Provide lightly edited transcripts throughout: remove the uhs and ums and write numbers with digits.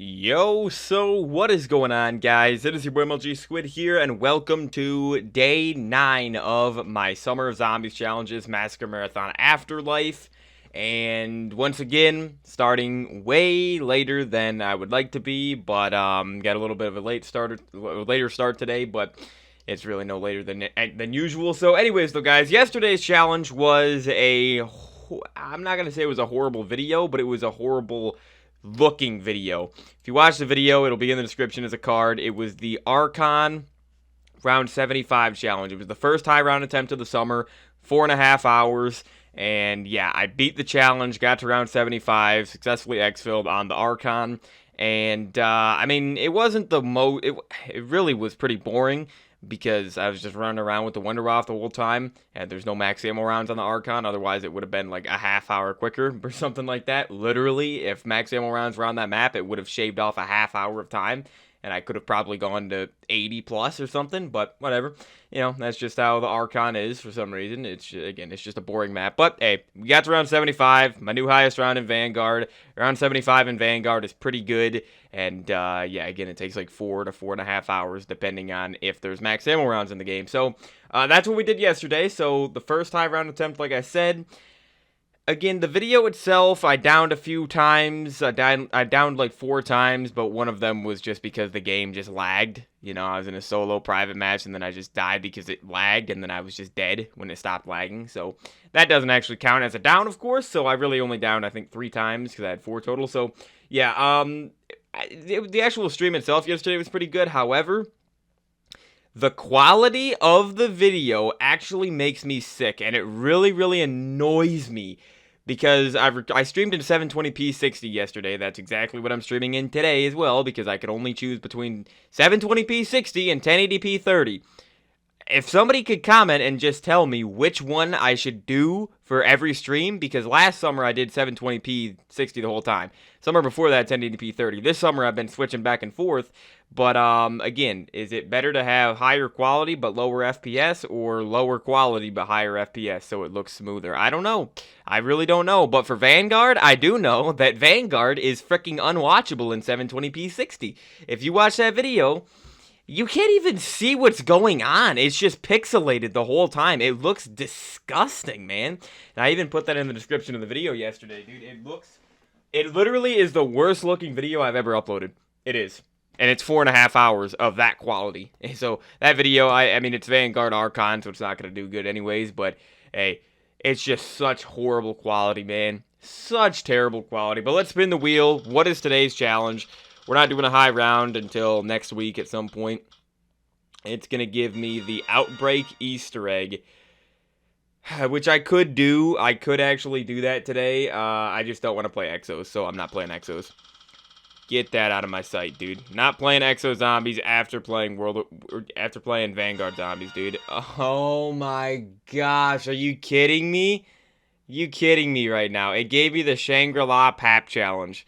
Yo, so what is going on, guys? It is your boy MLG Squid here, and welcome to day 9 of my Summer of Zombies Challenges Massacre Marathon Afterlife. And once again, starting way later than I would like to be, but got a little bit of a later start today, but it's really no later than usual. So anyways, though, guys, yesterday's challenge was I'm not gonna say it was a horrible video, but it was a horrible looking video. If you watch the video, it'll be in the description as a card. It was the Archon round 75 challenge. It was the first high round attempt of the summer, 4.5 hours. And yeah, I beat the challenge, got to round 75, successfully exfilled on the Archon. And I mean, it wasn't the most, it really was pretty boring, because I was just running around with the Wonder Waff the whole time, and there's no max ammo rounds on the Archon. Otherwise, it would have been like a half hour quicker or something like that. Literally, if max ammo rounds were on that map, it would have shaved off a half hour of time, and I could have probably gone to 80 plus or something, but whatever. You know, that's just how the Archon is for some reason. It's just a boring map. But hey, we got to round 75, my new highest round in Vanguard. Round 75 in Vanguard is pretty good. And yeah, again, it takes like 4 to 4.5 hours depending on if there's max ammo rounds in the game. So that's what we did yesterday. So the first high round attempt, like I said. Again, the video itself, I downed a few times. I downed like 4 times, but one of them was just because the game just lagged. You know, I was in a solo private match, and then I just died because it lagged, and then I was just dead when it stopped lagging. So that doesn't actually count as a down, of course. So I really only downed, I think, 3 times because I had 4 total. So yeah, the actual stream itself yesterday was pretty good. However, the quality of the video actually makes me sick, and it really, really annoys me. Because I streamed in 720p 60 yesterday. That's exactly what I'm streaming in today as well, because I could only choose between 720p 60 and 1080p 30. If somebody could comment and just tell me which one I should do for every stream, because last summer I did 720p 60 the whole time. Summer before that, 1080p 30. This summer I've been switching back and forth. But again, is it better to have higher quality but lower FPS, or lower quality but higher FPS so it looks smoother? I don't know. I really don't know. But for Vanguard, I do know that Vanguard is freaking unwatchable in 720p 60. If you watch that video, you can't even see what's going on. It's just pixelated the whole time. It looks disgusting, man. And I even put that in the description of the video yesterday, dude. It literally is the worst looking video I've ever uploaded. It is. And it's 4.5 hours of that quality. So that video, I mean, it's Vanguard Archon, so it's not going to do good anyways. But, hey, it's just such horrible quality, man. Such terrible quality. But let's spin the wheel. What is today's challenge? We're not doing a high round until next week at some point. It's going to give me the Outbreak Easter egg, which I could do. I could actually do that today. I just don't want to play Exos, so I'm not playing Exos. Get that out of my sight, dude. Not playing Exo Zombies after playing Vanguard Zombies, dude. Oh my gosh, are you kidding me? You kidding me right now? It gave me the Shangri-La Pap Challenge,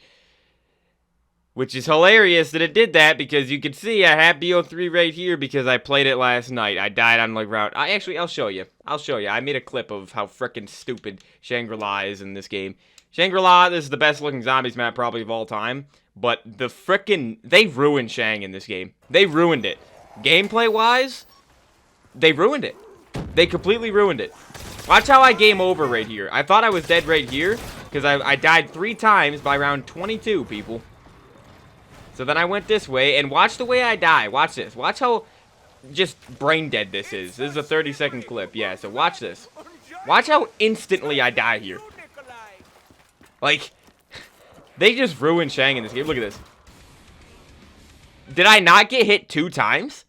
which is hilarious that it did that, because you can see I have BO3 right here because I played it last night. I died on like round... I'll show you. I made a clip of how frickin' stupid Shangri-La is in this game. Shangri-La, this is the best looking zombies map probably of all time. But the frickin'... They ruined Shang in this game. They ruined it. Gameplay-wise, they ruined it. They completely ruined it. Watch how I game over right here. I thought I was dead right here, because I died 3 times by round 22, people. So then I went this way, and watch the way I die. Watch this. Watch how just brain dead this is. This is a 30-second clip. Yeah, so watch this. Watch how instantly I die here. Like, they just ruined Shang in this game. Look at this. Did I not get hit 2 times?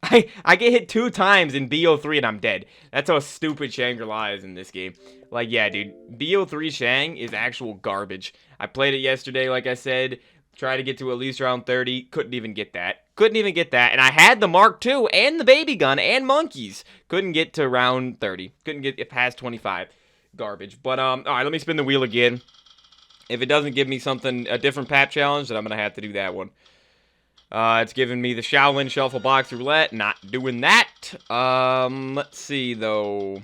I get hit 2 times in BO3 and I'm dead. That's how stupid Shangri-La is in this game. Like, yeah, dude. BO3 Shang is actual garbage. I played it yesterday, like I said. Tried to get to at least round 30. Couldn't even get that. Couldn't even get that. And I had the Mark II and the baby gun and monkeys. Couldn't get to round 30. Couldn't get it past 25. Garbage. But, alright, let me spin the wheel again. If it doesn't give me something, a different Pap challenge, then I'm going to have to do that one. It's giving me the Shaolin Shuffle Box Roulette. Not doing that. Let's see, though.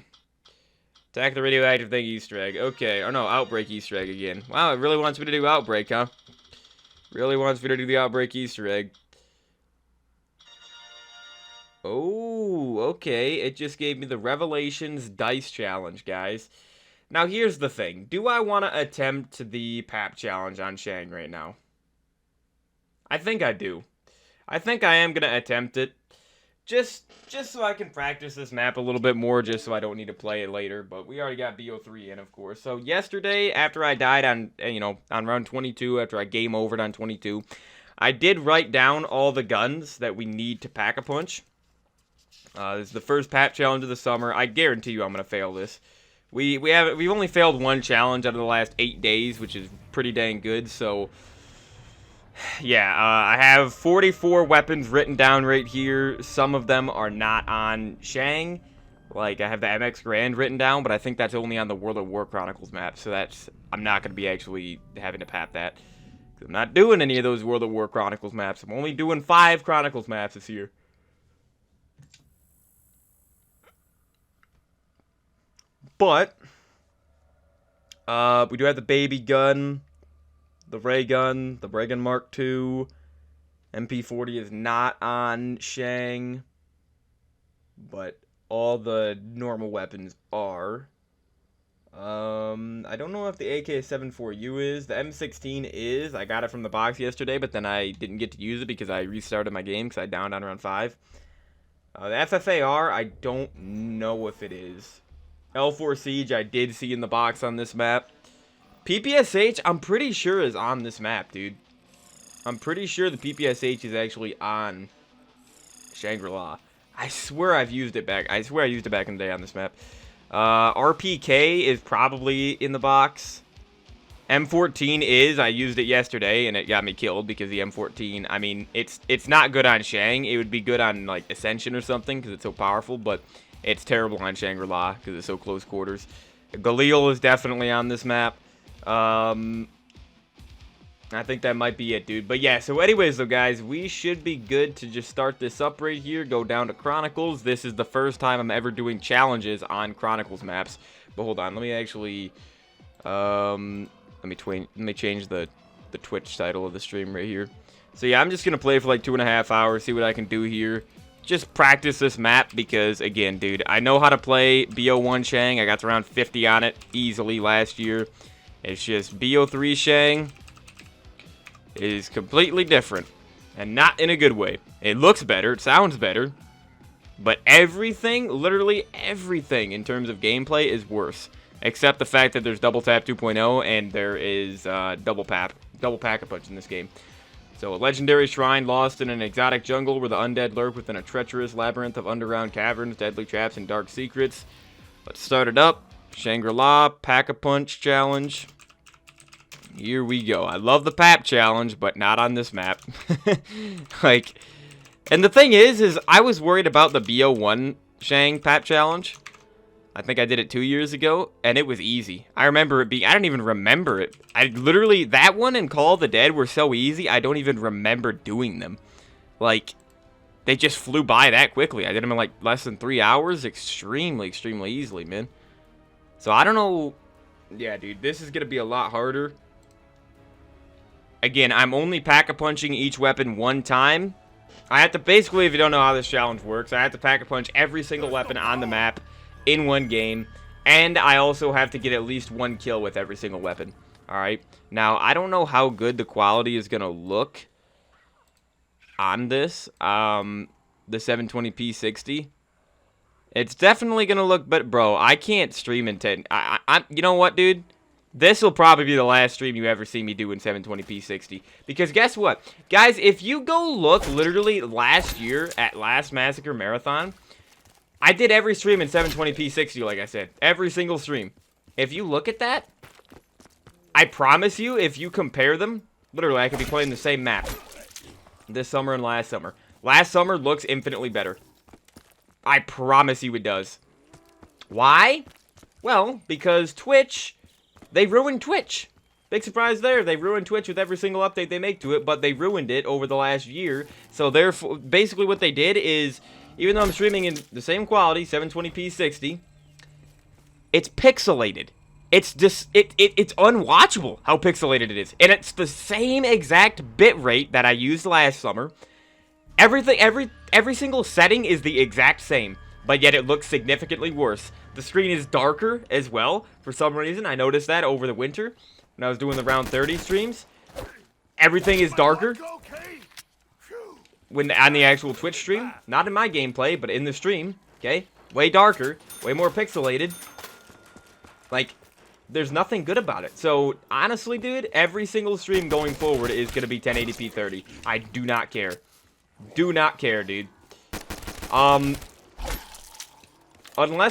Attack the radioactive thing Easter egg. Okay. Oh, no, Outbreak Easter egg again. Wow, it really wants me to do Outbreak, huh? Really wants me to do the Outbreak Easter egg. Oh, okay. It just gave me the Revelations Dice Challenge, guys. Now, here's the thing. Do I want to attempt the Pap Challenge on Shang right now? I think I do. I think I am going to attempt it. Just so I can practice this map a little bit more, just so I don't need to play it later. But we already got BO3 in, of course. So yesterday, after I died on, on round 22, after I game overed on 22, I did write down all the guns that we need to Pack-a-Punch. This is the first Pap challenge of the summer. I guarantee you I'm going to fail this. We've only failed one challenge out of the last 8 days, which is pretty dang good, so... Yeah, I have 44 weapons written down right here. Some of them are not on Shang. Like, I have the MX Grand written down, but I think that's only on the World of War Chronicles map, so I'm not going to be actually having to Pap that. I'm not doing any of those World of War Chronicles maps. I'm only doing 5 Chronicles maps this year. But, we do have the baby gun, the ray gun Mark II. MP40 is not on Shang, but all the normal weapons are. I don't know if the AK-74U is. The M16 is. I got it from the box yesterday, but then I didn't get to use it because I restarted my game because I downed on round 5. The FFAR, I don't know if it is. L4 Siege, I did see in the box on this map. PPSH, I'm pretty sure is on this map, dude. I'm pretty sure the PPSH is actually on Shangri-La. I swear I've used it back. I swear I used it back in the day on this map. RPK is probably in the box. M14 is. I used it yesterday, and it got me killed because the M14, I mean, it's not good on Shang. It would be good on, like, Ascension or something because it's so powerful, but it's terrible on Shangri-La because it's so close quarters. Galil is definitely on this map. I think that might be it, dude. But yeah, so anyways, though, guys, we should be good to just start this up right here. Go down to Chronicles. This is the first time I'm ever doing challenges on Chronicles maps. But hold on, let me actually... let me change the Twitch title of the stream right here. So yeah, I'm just gonna play for like 2.5 hours, see what I can do here. Just practice this map because, again, dude, I know how to play BO1 Shang. I got to around 50 on it easily last year. It's just BO3 Shang is completely different, and not in a good way. It looks better, it sounds better, but everything, literally everything in terms of gameplay is worse. Except the fact that there's Double Tap 2.0 and there is Double Pack-a-Punch in this game. So, a legendary shrine lost in an exotic jungle where the undead lurk within a treacherous labyrinth of underground caverns, deadly traps, and dark secrets. Let's start it up. Shangri-La, Pack-a-Punch challenge. Here we go. I love the Pap challenge, but not on this map. Like, and the thing is I was worried about the BO1 Shang Pap challenge. I think I did it 2 years ago, and it was easy. I remember it being... I don't even remember it. I literally... That one and Call of the Dead were so easy, I don't even remember doing them. Like, they just flew by that quickly. I did them in, like, less than 3 hours. Extremely, extremely easily, man. So, I don't know... Yeah, dude, this is gonna be a lot harder. Again, I'm only Pack-a-Punching each weapon one time. I have to... Basically, if you don't know how this challenge works, I have to Pack-a-Punch every single weapon on the map in one game, and I also have to get at least 1 kill with every single weapon. Alright, now I don't know how good the quality is gonna look on this, the 720p 60. It's definitely gonna look, but bro, I can't stream in 10. You know what, dude? This will probably be the last stream you ever see me do in 720p 60. Because guess what? Guys, if you go look literally last year at Last Massacre Marathon, I did every stream in 720p 60, like I said. Every single stream. If you look at that, I promise you, if you compare them, literally, I could be playing the same map this summer and last summer. Last summer looks infinitely better. I promise you it does. Why? Well, because Twitch, they ruined Twitch. Big surprise there. They ruined Twitch with every single update they make to it, but they ruined it over the last year. So therefore, basically what they did is... Even though I'm streaming in the same quality, 720p 60, it's pixelated. It's just it's unwatchable how pixelated it is, and it's the same exact bit rate that I used last summer. Everything, every single setting is the exact same, but yet it looks significantly worse. The screen is darker as well for some reason. I noticed that over the winter when I was doing the round 30 streams. Everything is darker when on the actual Twitch stream, not in my gameplay, but in the stream. Okay, way darker, way more pixelated. Like, there's nothing good about it. So, honestly, dude, every single stream going forward is going to be 1080p 30. I do not care. Do not care, dude. Unless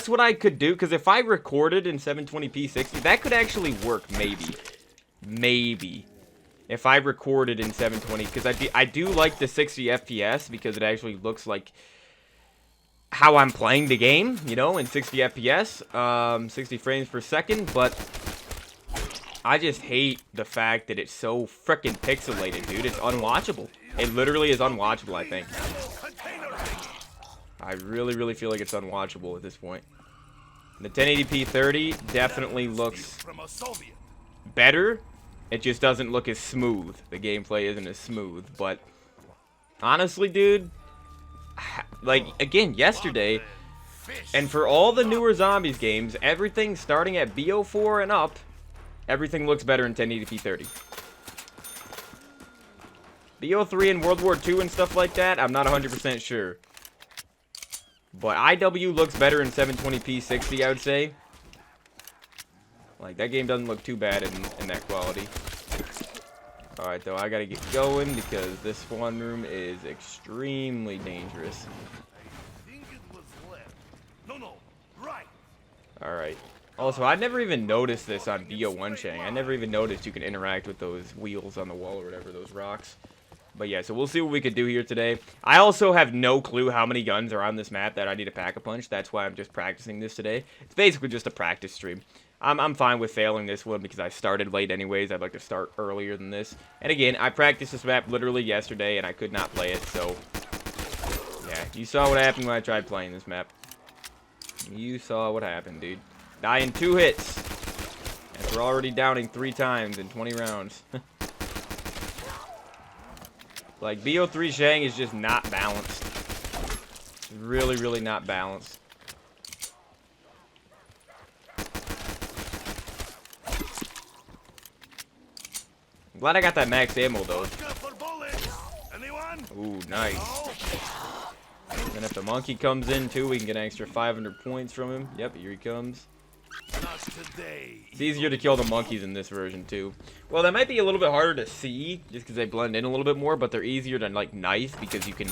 what I could do, because if I recorded in 720p 60, that could actually work, maybe. Maybe. If I recorded in 720, because I do like the 60 FPS, because it actually looks like how I'm playing the game, you know, in 60 FPS, 60 frames per second, but I just hate the fact that it's so freaking pixelated, dude. It's unwatchable. It literally is unwatchable, I think. I really, really feel like it's unwatchable at this point. The 1080p 30 definitely looks better. It just doesn't look as smooth. The gameplay isn't as smooth, but honestly, dude, like, again, yesterday, and for all the newer Zombies games, everything starting at BO4 and up, everything looks better in 1080p 30. BO3 and World War II and stuff like that, I'm not 100% sure. But IW looks better in 720p 60, I would say. Like, that game doesn't look too bad in that quality. Alright, though, I gotta get going because this spawn room is extremely dangerous. Alright. Also, I never even noticed this on BO1 Shang. I never even noticed you can interact with those wheels on the wall or whatever, those rocks. But yeah, so we'll see what we could do here today. I also have no clue how many guns are on this map that I need to pack-a-punch. That's why I'm just practicing this today. It's basically just a practice stream. I'm fine with failing this one because I started late anyways. I'd like to start earlier than this. And again, I practiced this map literally yesterday and I could not play it, so yeah, you saw what happened when I tried playing this map. You saw what happened, dude. Die in 2 hits. And we're already downing 3 times in 20 rounds. Like, BO3 Shang is just not balanced. Really, really not balanced. I'm glad I got that max ammo, though. Ooh, nice. And if the monkey comes in, too, we can get an extra 500 points from him. Yep, here he comes. It's easier to kill the monkeys in this version, too. Well, that might be a little bit harder to see, just because they blend in a little bit more, but they're easier to, like, knife, because you can,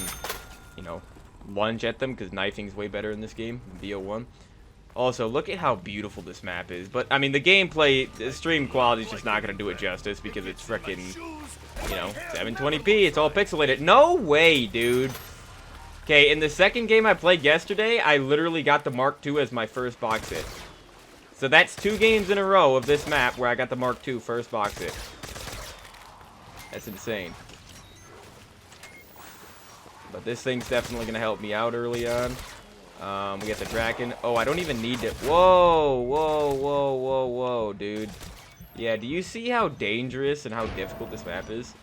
you know, lunge at them, because knifing's way better in this game than BO1. Also, look at how beautiful this map is. But, I mean, the gameplay, the stream quality is just not going to do it justice, because it's frickin', you know, 720p, it's all pixelated. No way, dude. Okay, in the second game I played yesterday, I literally got the Mark II as my first box hit. So that's 2 games in a row of this map where I got the Mark II first box hit. That's insane. But this thing's definitely going to help me out early on. We got the Draken. Oh, I don't even need it. Whoa, whoa, whoa, whoa, whoa, dude. Yeah, do you see how dangerous and how difficult this map is?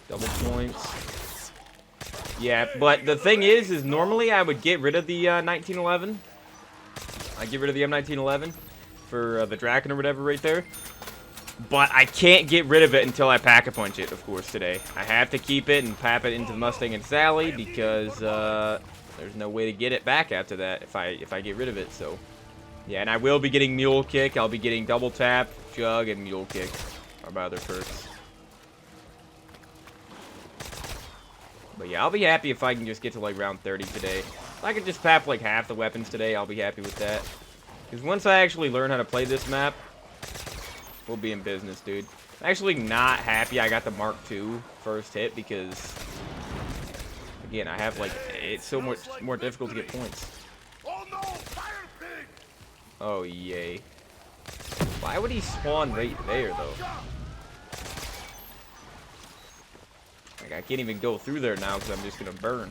Double points. Yeah, but the thing is normally I would get rid of the 1911. I get rid of the M1911 for the Draken or whatever right there. But I can't get rid of it until I pack-a-punch it, of course, today. I have to keep it and pap it into the Mustang and Sally because there's no way to get it back after that if I get rid of it. So yeah, and I will be getting Mule Kick. I'll be getting Double Tap, Jug, and Mule Kick are my other perks. But yeah, I'll be happy if I can just get to like round 30 today. If I could just pap like half the weapons today, I'll be happy with that. Because once I actually learn how to play this map, we'll be in business, dude. I'm actually not happy I got the Mark II first hit because, again, I have like, it's so much more difficult to get points. Oh, yay. Why would he spawn right there, though? Like, I can't even go through there now because I'm just going to burn.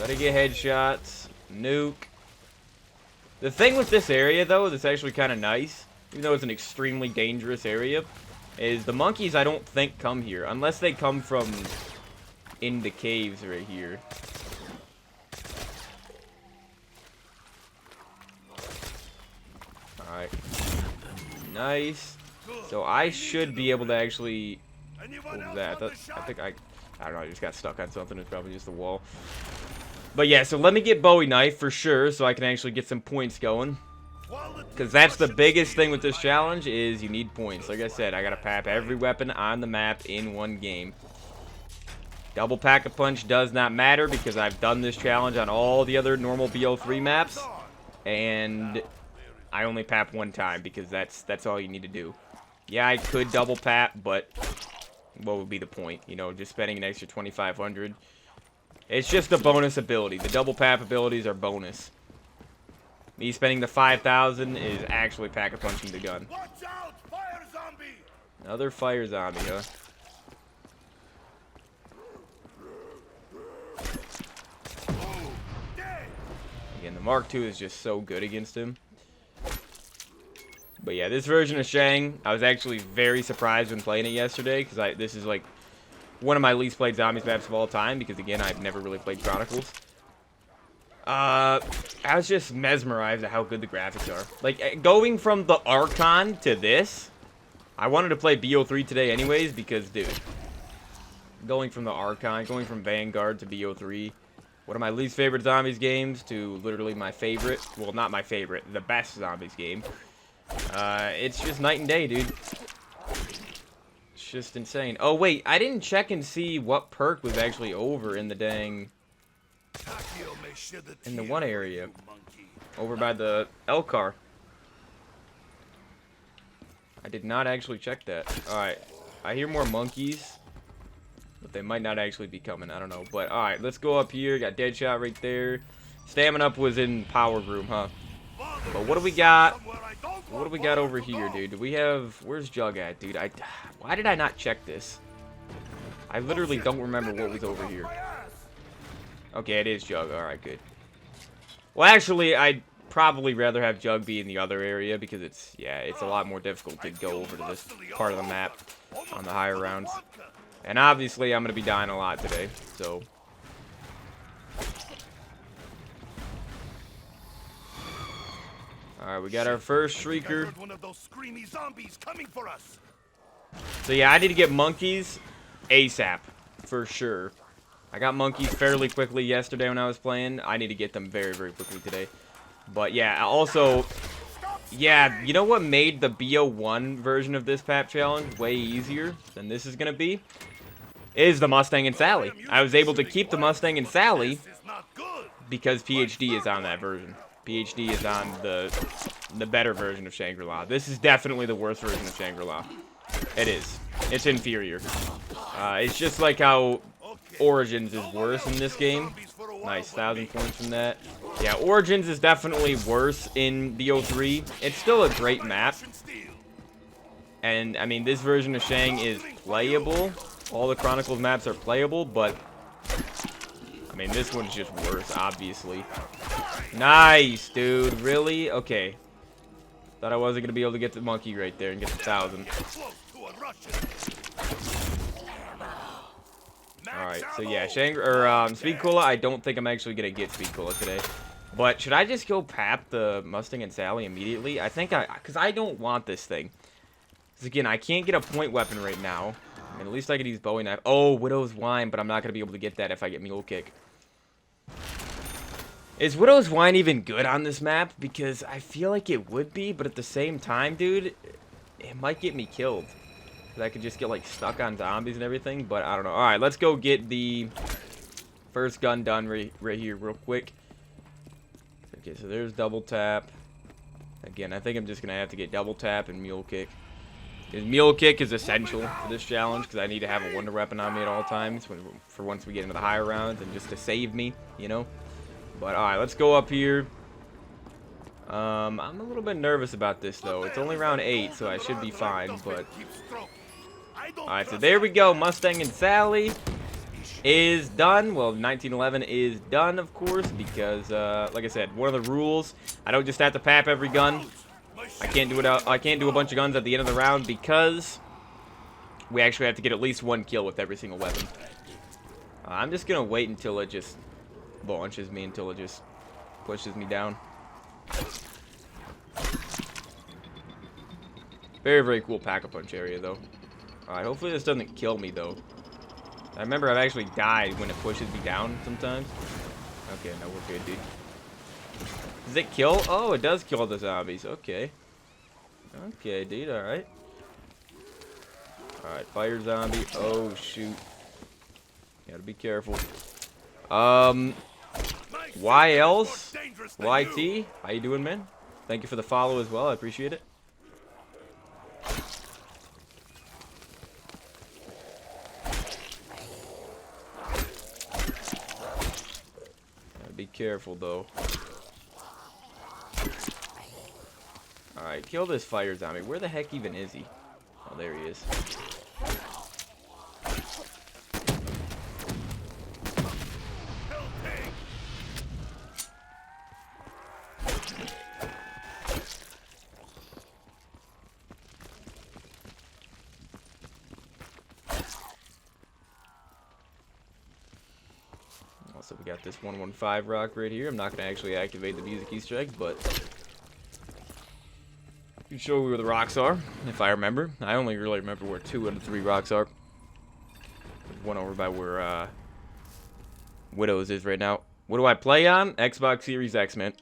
Gotta get headshots. Nuke. The thing with this area, though, that's actually kind of nice, even though it's an extremely dangerous area, is the monkeys I don't think come here. Unless they come from in the caves right here. Alright. Nice. So I should be able to actually... What was that? I think I don't know, I just got stuck on something. It's probably just the wall. But yeah, so let me get Bowie Knife for sure, so I can actually get some points going. Because that's the biggest thing with this challenge, is you need points. Like I said, I gotta pap every weapon on the map in one game. Double Pack-a-Punch does not matter, because I've done this challenge on all the other normal BO3 maps. And I only pap one time, because that's all you need to do. Yeah, I could double pap, but what would be the point? You know, just spending an extra 2,500. It's just a bonus ability. The double pap abilities are bonus. Me spending the 5,000 is actually pack-a-punching the gun. Watch out, fire zombie! Another fire zombie, huh? Again, the Mark II is just so good against him. But yeah, this version of Shang, I was actually very surprised when playing it yesterday, because this is like one of my least played zombies maps of all time, because again, I've never really played Chronicles. I was just mesmerized at how good the graphics are. Like, going from the Archon to this, I wanted to play BO3 today anyways, because, dude, going from the Archon, going from Vanguard to BO3, one of my least favorite zombies games to literally my favorite, well, not my favorite, the best zombies game. It's just night and day, dude. It's just insane. Oh, wait, I didn't check and see what perk was actually over in the dang... in the one area. Over by the L car. I did not actually check that. Alright, I hear more monkeys. But they might not actually be coming, I don't know. But, alright, let's go up here. Got Deadshot right there. Stamina Up was in Power Room, huh? But what do we got? What do we got over here, dude? Do we have... Where's Jug at, dude? Why did I not check this? I literally don't remember what was over here. Okay, it is Jug. Alright, good. Well, actually, I'd probably rather have Jug be in the other area, because it's a lot more difficult to go over to this part of the map on the higher rounds. And obviously, I'm going to be dying a lot today, so... Alright, we got our first Shrieker. So yeah, I need to get monkeys ASAP, for sure. I got monkeys fairly quickly yesterday when I was playing. I need to get them very, very quickly today. But yeah, also... Yeah, you know what made the BO1 version of this pap challenge way easier than this is going to be? Is the Mustang and Sally. I was able to keep the Mustang and Sally because PhD is on that version. PhD is on the better version of Shangri-La. This is definitely the worst version of Shangri-La. It is. It's inferior. It's just like how Origins is worse in this game. Nice, 1,000 points from that. Yeah, Origins is definitely worse in BO3. It's still a great map. And, I mean, this version of Shang is playable. All the Chronicles maps are playable, but... I mean, this one's just worse, obviously. Nice, dude. Really? Okay. Thought I wasn't going to be able to get the monkey right there and get the 1,000. Alright, so yeah, Speed Cola, I don't think I'm actually going to get Speed Cola today. But should I just go pap the Mustang and Sally immediately? I think because I don't want this thing. Because again, I can't get a point weapon right now. I mean, at least I could use Bowie Knife. Oh, Widow's Wine, but I'm not going to be able to get that if I get Mule Kick. Is Widow's Wine even good on this map? Because I feel like it would be, but at the same time, dude, it might get me killed. Because I could just get, like, stuck on zombies and everything, but I don't know. Alright, let's go get the first gun done right here real quick. Okay, so there's double tap. Again, I think I'm just going to have to get double tap and Mule Kick. Because Mule Kick is essential for this challenge, because I need to have a wonder weapon on me at all times for once we get into the higher rounds and just to save me, you know? But, alright, let's go up here. I'm a little bit nervous about this, though. It's only round 8, so I should be fine, but... Alright, so there we go, Mustang and Sally. is done. Well, 1911 is done, of course, because, like I said, one of the rules, I don't just have to pap every gun. I can't do it. I can't do a bunch of guns at the end of the round because we actually have to get at least one kill with every single weapon. I'm just gonna wait until it just launches me, until it just pushes me down. Very, very cool pack-a-punch area, though. Alright, hopefully this doesn't kill me, though. I remember I've actually died when it pushes me down sometimes. Okay, no, we're good, dude. Does it kill? Oh, it does kill the zombies. Okay. Okay, dude, alright. Alright, fire zombie. Oh, shoot. Gotta be careful. Why else? YT? How you doing, man? Thank you for the follow as well. I appreciate it. Gotta be careful, though. Alright, kill this fire zombie. Where the heck even is he? Oh, there he is. Also, we got this 115 rock right here. I'm not going to actually activate the music Easter eggs, but you show where the rocks are, if I remember. I only really remember where 2 out of 3 rocks are. There's one over by where Widow's is right now. What do I play on? Xbox Series X, man.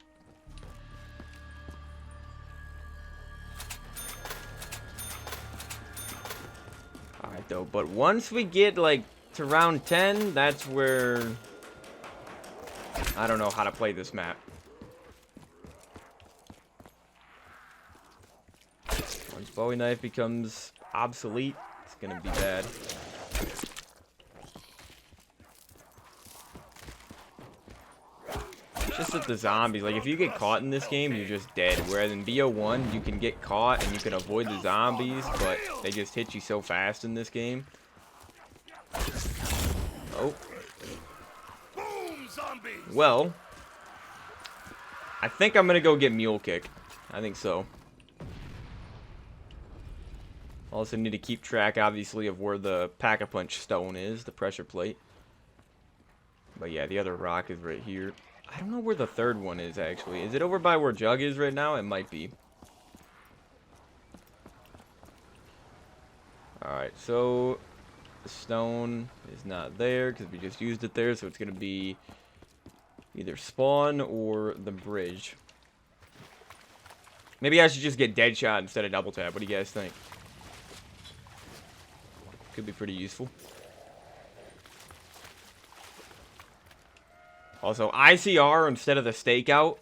Alright, though. But once we get, like, to round 10, that's where I don't know how to play this map. Once Bowie knife becomes obsolete, it's gonna be bad. Just with the zombies, like if you get caught in this game, you're just dead. Whereas in BO1, you can get caught and you can avoid the zombies, but they just hit you so fast in this game. Oh. Well, I think I'm gonna go get Mule Kick. I think so. Also need to keep track, obviously, of where the Pack-a-Punch stone is, the pressure plate. But yeah, the other rock is right here. I don't know where the third one is, actually. Is it over by where Jug is right now? It might be. Alright, so the stone is not there because we just used it there, so it's gonna be either spawn or the bridge. Maybe I should just get Deadshot instead of double tap. What do you guys think? Could be pretty useful. Also, ICR instead of the stakeout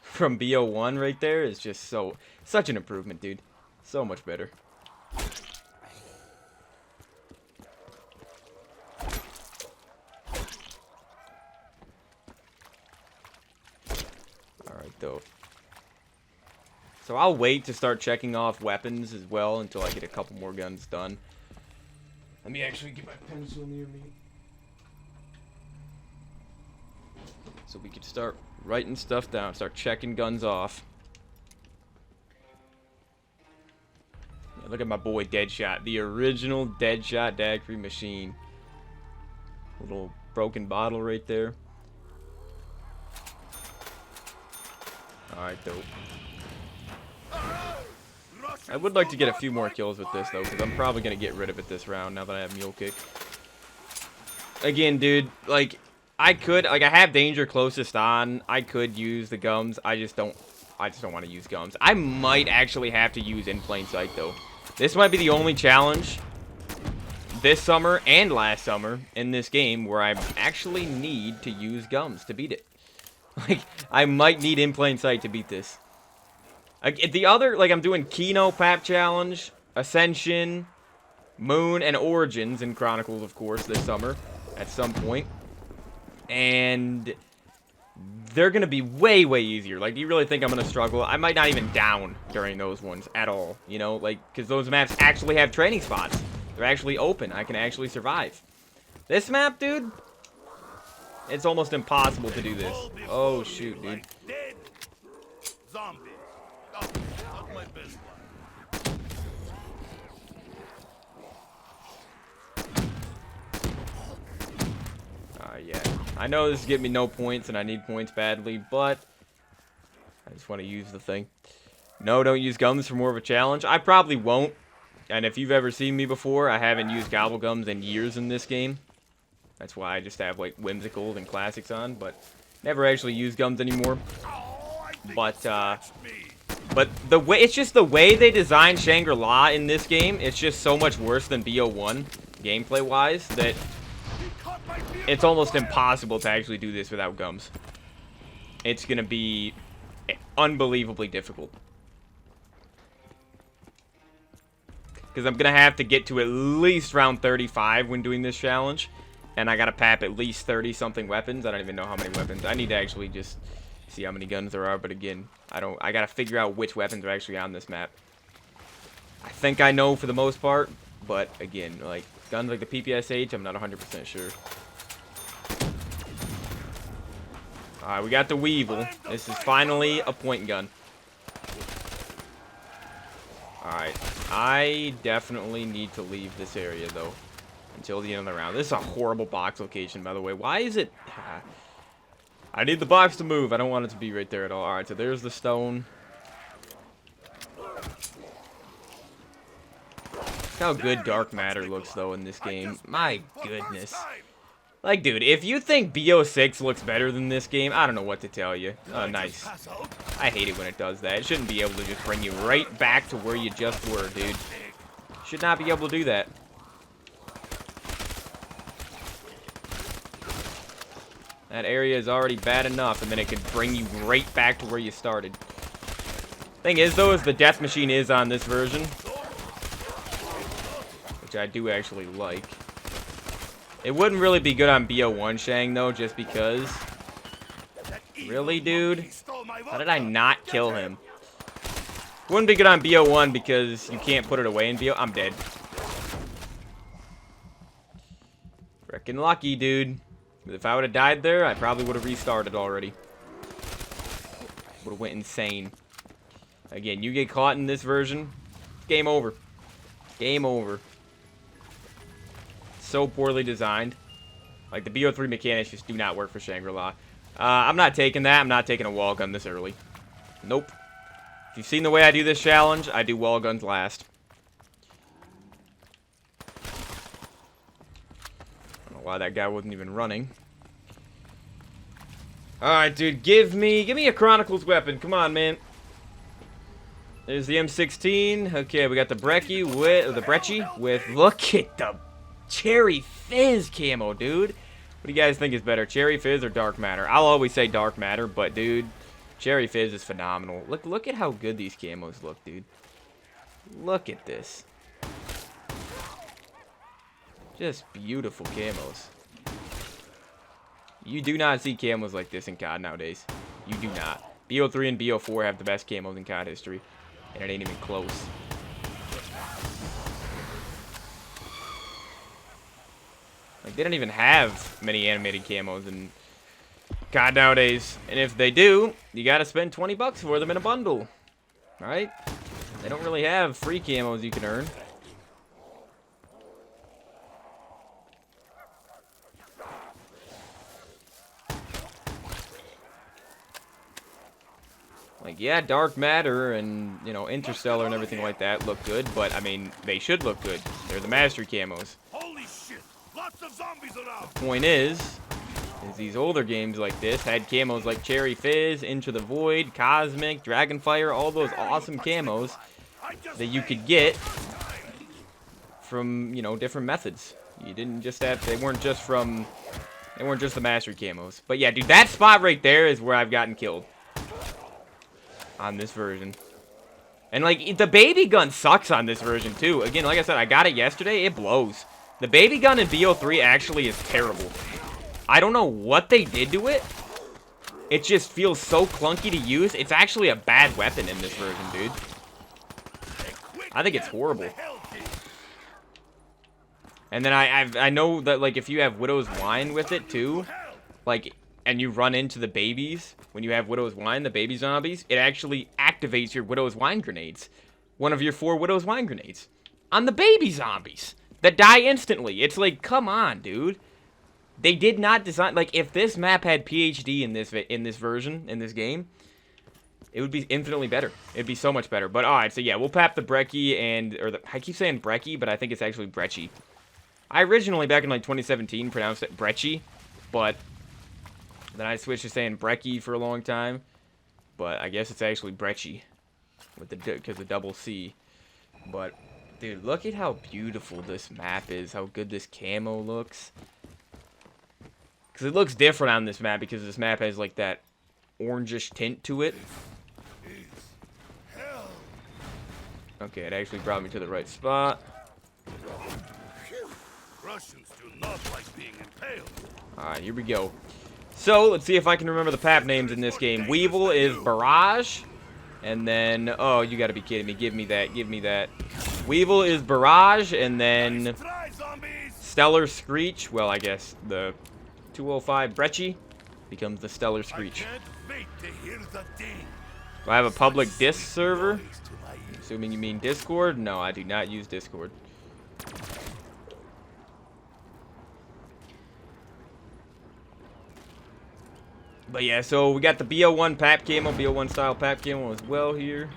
from BO1 right there is just such an improvement, dude. So much better. Though. So I'll wait to start checking off weapons as well until I get a couple more guns done. Let me actually get my pencil near me, so we can start writing stuff down, start checking guns off. Yeah, look at my boy Deadshot, the original Deadshot dagger machine. Little broken bottle right there. Alright, dope. I would like to get a few more kills with this, though, because I'm probably going to get rid of it this round now that I have Mule Kick. Again, dude, like, I have Danger closest on. I could use the gums. I just don't want to use gums. I might actually have to use In Plain Sight, though. This might be the only challenge this summer and last summer in this game where I actually need to use gums to beat it. Like, I might need In Plain Sight to beat this. Like, the other, like, I'm doing Kino Pap Challenge, Ascension, Moon, and Origins in Chronicles, of course, this summer at some point. And they're going to be way, way easier. Like, do you really think I'm going to struggle? I might not even down during those ones at all, you know? Like, because those maps actually have training spots. They're actually open. I can actually survive. This map, dude, it's almost impossible to do this. Oh, shoot, dude. Dead zombies. Oh, not my best one. Yeah. I know this is getting me no points, and I need points badly, but I just want to use the thing. No, don't use gums for more of a challenge. I probably won't. And if you've ever seen me before, I haven't used gobble gums in years in this game. That's why I just have, like, whimsicals and classics on, but never actually use gums anymore. But the way, it's just the way they designed Shangri-La in this game, it's just so much worse than BO1, gameplay-wise, that it's almost impossible to actually do this without gums. It's gonna be unbelievably difficult. Because I'm gonna have to get to at least round 35 when doing this challenge. And I gotta pap at least 30-something weapons. I don't even know how many weapons. I need to actually just see how many guns there are. But again, I gotta figure out which weapons are actually on this map. I think I know for the most part. But again, like, guns like the PPSH, I'm not 100% sure. Alright, we got the Weevil. This is finally a point gun. Alright, I definitely need to leave this area, though, until the end of the round. This is a horrible box location, by the way. Why is it... I need the box to move. I don't want it to be right there at all. Alright, so there's the stone. Look how good dark matter looks, though, in this game. My goodness. Like, dude, if you think BO6 looks better than this game, I don't know what to tell you. Oh, nice. I hate it when it does that. It shouldn't be able to just bring you right back to where you just were, dude. Should not be able to do that. That area is already bad enough, and then it could bring you right back to where you started. Thing is, though, is the death machine is on this version, which I do actually like. It wouldn't really be good on BO1 Shang, though, just because. Really, dude? How did I not kill him? Wouldn't be good on BO1 because you can't put it away in BO. I'm dead. Frickin' lucky, dude. If I would have died there, I probably would have restarted already. Would have went insane. Again, you get caught in this version, game over. Game over. So poorly designed. Like, the BO3 mechanics just do not work for Shangri-La. I'm not taking that. I'm not taking a wall gun this early. Nope. If you've seen the way I do this challenge, I do wall guns last. I don't know why that guy wasn't even running. Alright, dude, give me a Chronicles weapon. Come on, man. There's the M16. Okay, we got the Brecci with look at the Cherry Fizz camo, dude. What do you guys think is better, Cherry Fizz or Dark Matter? I'll always say Dark Matter, but dude, Cherry Fizz is phenomenal. Look at how good these camos look, dude. Look at this. Just beautiful camos. You do not see camos like this in COD nowadays. You do not. BO3 and BO4 have the best camos in COD history, and it ain't even close. Like, they don't even have many animated camos in COD nowadays. And if they do, you gotta spend 20 bucks for them in a bundle. Right? They don't really have free camos you can earn. Like, yeah, Dark Matter and, you know, Interstellar and everything like that look good, but, I mean, they should look good. They're the mastery camos. Holy shit! Lots of zombies around. Point is these older games like this had camos like Cherry Fizz, Into the Void, Cosmic, Dragonfire, all those awesome camos that you could get from, you know, different methods. You didn't just have, they weren't just the mastery camos. But yeah, dude, that spot right there is where I've gotten killed on this version. And like, the baby gun sucks on this version too. Again, like I said, I got it yesterday, it blows. The baby gun in BO3 actually is terrible. I don't know what they did to it. It just feels so clunky to use. It's actually a bad weapon in this version, dude. I think it's horrible. And then I know that, like, if you have Widow's Wine with it, too, like, and you run into the babies, when you have Widow's Wine, the baby zombies, it actually activates your Widow's Wine grenades. One of your 4 Widow's Wine grenades. On the baby zombies that die instantly. It's like, come on, dude. They did not design, like, if this map had PhD in this version, in this game, it would be infinitely better. It'd be so much better. But, alright, so yeah, we'll pap the Brecci I keep saying Brecci, but I think it's actually Brecci. I originally, back in, like, 2017, pronounced it Brecci, but then I switched to saying Brecci for a long time. But I guess it's actually Brecci, with because the double C. But, dude, look at how beautiful this map is, how good this camo looks. Because it looks different on this map, because this map has, like, that orangish tint to it. Okay, it actually brought me to the right spot. Russians do not like being impaled. Alright, here we go. So, let's see if I can remember the pap names in this game. Weevil is Barrage. And then, oh, you gotta be kidding me. Give me that, give me that. Weevil is Barrage, and then Stellar Screech. Well, I guess the 205 Brecci becomes the Stellar Screech. Do I have a public disc server? Assuming you mean Discord? No, I do not use Discord. But yeah, so we got the BO1 pap camo, BO1 style pap camo as well here.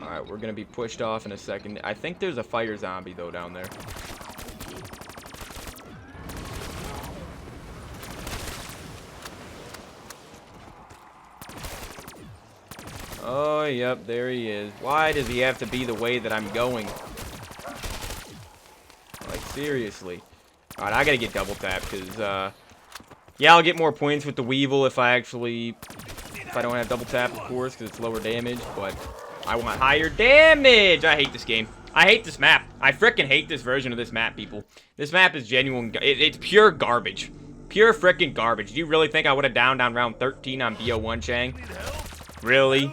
Alright, we're gonna be pushed off in a second. I think there's a fire zombie though down there. Oh, yep, there he is. Why does he have to be the way that I'm going? Like, seriously. Alright, I gotta get double tapped, because, yeah, I'll get more points with the Weevil if I don't have double tap, of course, because it's lower damage, but I want higher damage! I hate this game. I hate this map. I frickin' hate this version of this map, people. This map is genuine, it's pure garbage. Pure frickin' garbage. Do you really think I would have down round 13 on BO1, Shang? Really?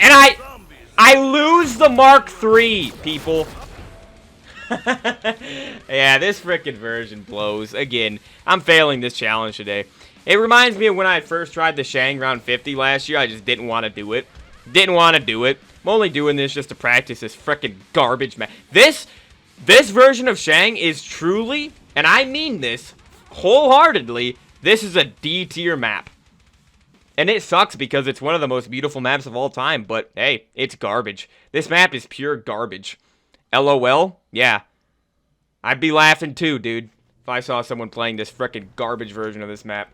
And I lose the Mark III, people. Yeah, this frickin' version blows. Again, I'm failing this challenge today. It reminds me of when I first tried the Shang round 50 last year. I just didn't want to do it. Didn't want to do it. I'm only doing this just to practice this frickin' garbage map. This version of Shang is truly, and I mean this wholeheartedly, this is a D tier map. And it sucks because it's one of the most beautiful maps of all time, but hey, it's garbage. This map is pure garbage. LOL? Yeah. I'd be laughing too, dude, if I saw someone playing this frickin' garbage version of this map.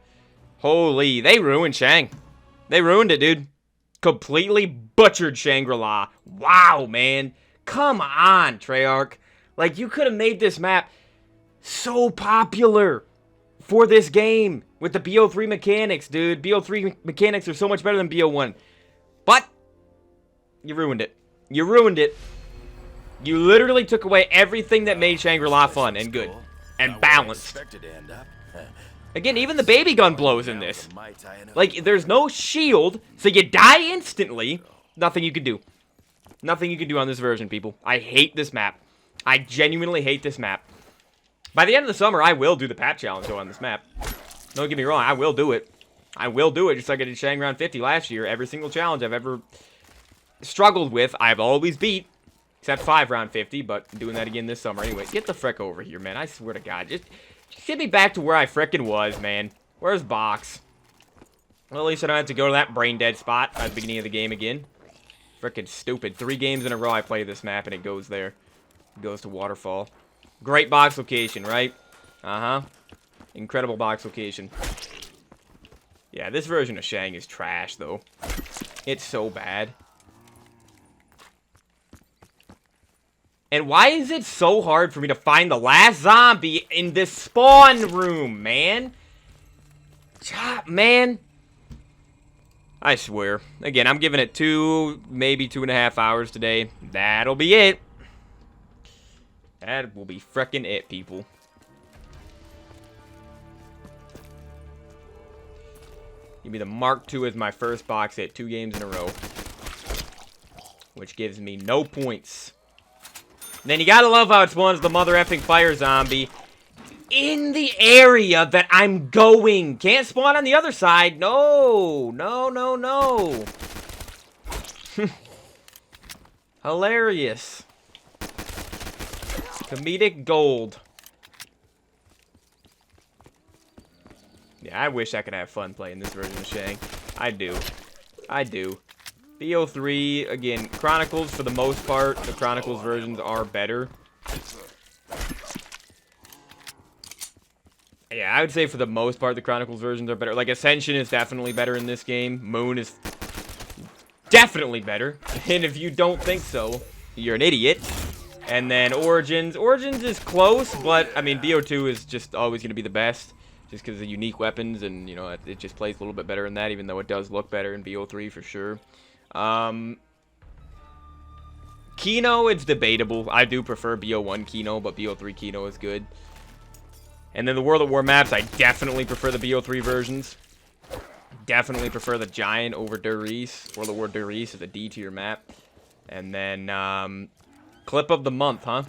Holy, they ruined Shang. They ruined it, dude. Completely butchered Shangri-La. Wow, man. Come on, Treyarch. Like, you could have made this map so popular for this game with the BO3 mechanics, dude. BO3 mechanics are so much better than BO1. But you ruined it. You ruined it. You literally took away everything that made Shangri-La fun and good and balanced. Again, even the baby gun blows in this. Like, there's no shield, so you die instantly. Nothing you can do. Nothing you can do on this version, people. I hate this map. I genuinely hate this map. By the end of the summer, I will do the patch challenge, though, on this map. Don't get me wrong, I will do it. I will do it, just like I did Shang round 50 last year. Every single challenge I've ever struggled with, I've always beat. Except 5 round 50, but I'm doing that again this summer anyway. Get the frick over here, man. I swear to God. Just get me back to where I frickin' was, man. Where's Box? Well, at least I don't have to go to that brain dead spot at the beginning of the game again. Frickin' stupid. 3 games in a row I play this map and it goes there. It goes to Waterfall. Great box location, right? Uh-huh. Incredible box location. Yeah, this version of Shang is trash, though. It's so bad. And why is it so hard for me to find the last zombie in this spawn room, man? Man. I swear. Again, I'm giving it 2, maybe 2.5 hours today. That'll be it. That will be frickin' it, people. Give me the Mark II as my first box hit 2 games in a row. Which gives me no points. then you gotta love how it spawns the mother effing fire zombie in the area that I'm going. Can't spawn on the other side. No. No, no, no. Hilarious. Comedic gold. Yeah, I wish I could have fun playing this version of Shang. I do. I do. BO3, again, Chronicles, for the most part, the Chronicles versions are better. Yeah, I would say for the most part, the Chronicles versions are better. Like, Ascension is definitely better in this game. Moon is definitely better. And if you don't think so, you're an idiot. And then Origins. Origins is close, but, I mean, BO2 is just always going to be the best. Just because of unique weapons, and, you know, it just plays a little bit better in that, even though it does look better in BO3 for sure. Kino, it's debatable. I do prefer BO1 Kino, but BO3 Kino is good. And then the World at War maps, I definitely prefer the BO3 versions. Definitely prefer the Giant over Durice. World at War Durice is a D tier map. And then, Clip of the Month, huh?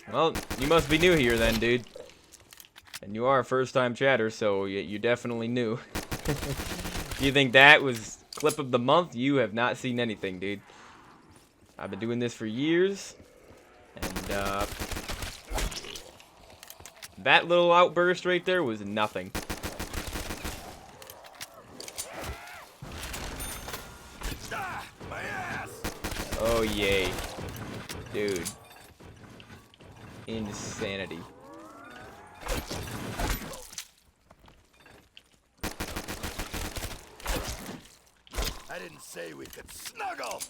Well, you must be new here then, dude. And you are a first-time chatter, so you definitely knew. If you think that was Clip of the Month, you have not seen anything, dude. I've been doing this for years. And, that little outburst right there was nothing. My ass. Oh, yay. Dude. Insanity. I didn't say we could snuggle.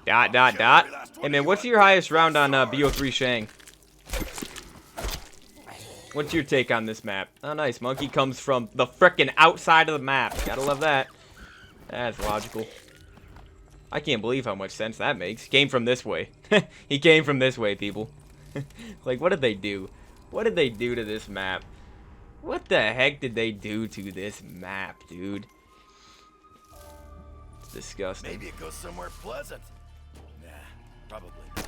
Dot, dot, dot. And then what's your highest round on BO3 Shang? What's your take on this map? Oh, nice. Monkey comes from the frickin' outside of the map. Gotta love that. That's logical. I can't believe how much sense that makes. He came from this way. He came from this way, people. Like, what did they do? What did they do to this map? What the heck did they do to this map, dude? It's disgusting. Maybe it goes somewhere pleasant. Nah, probably not.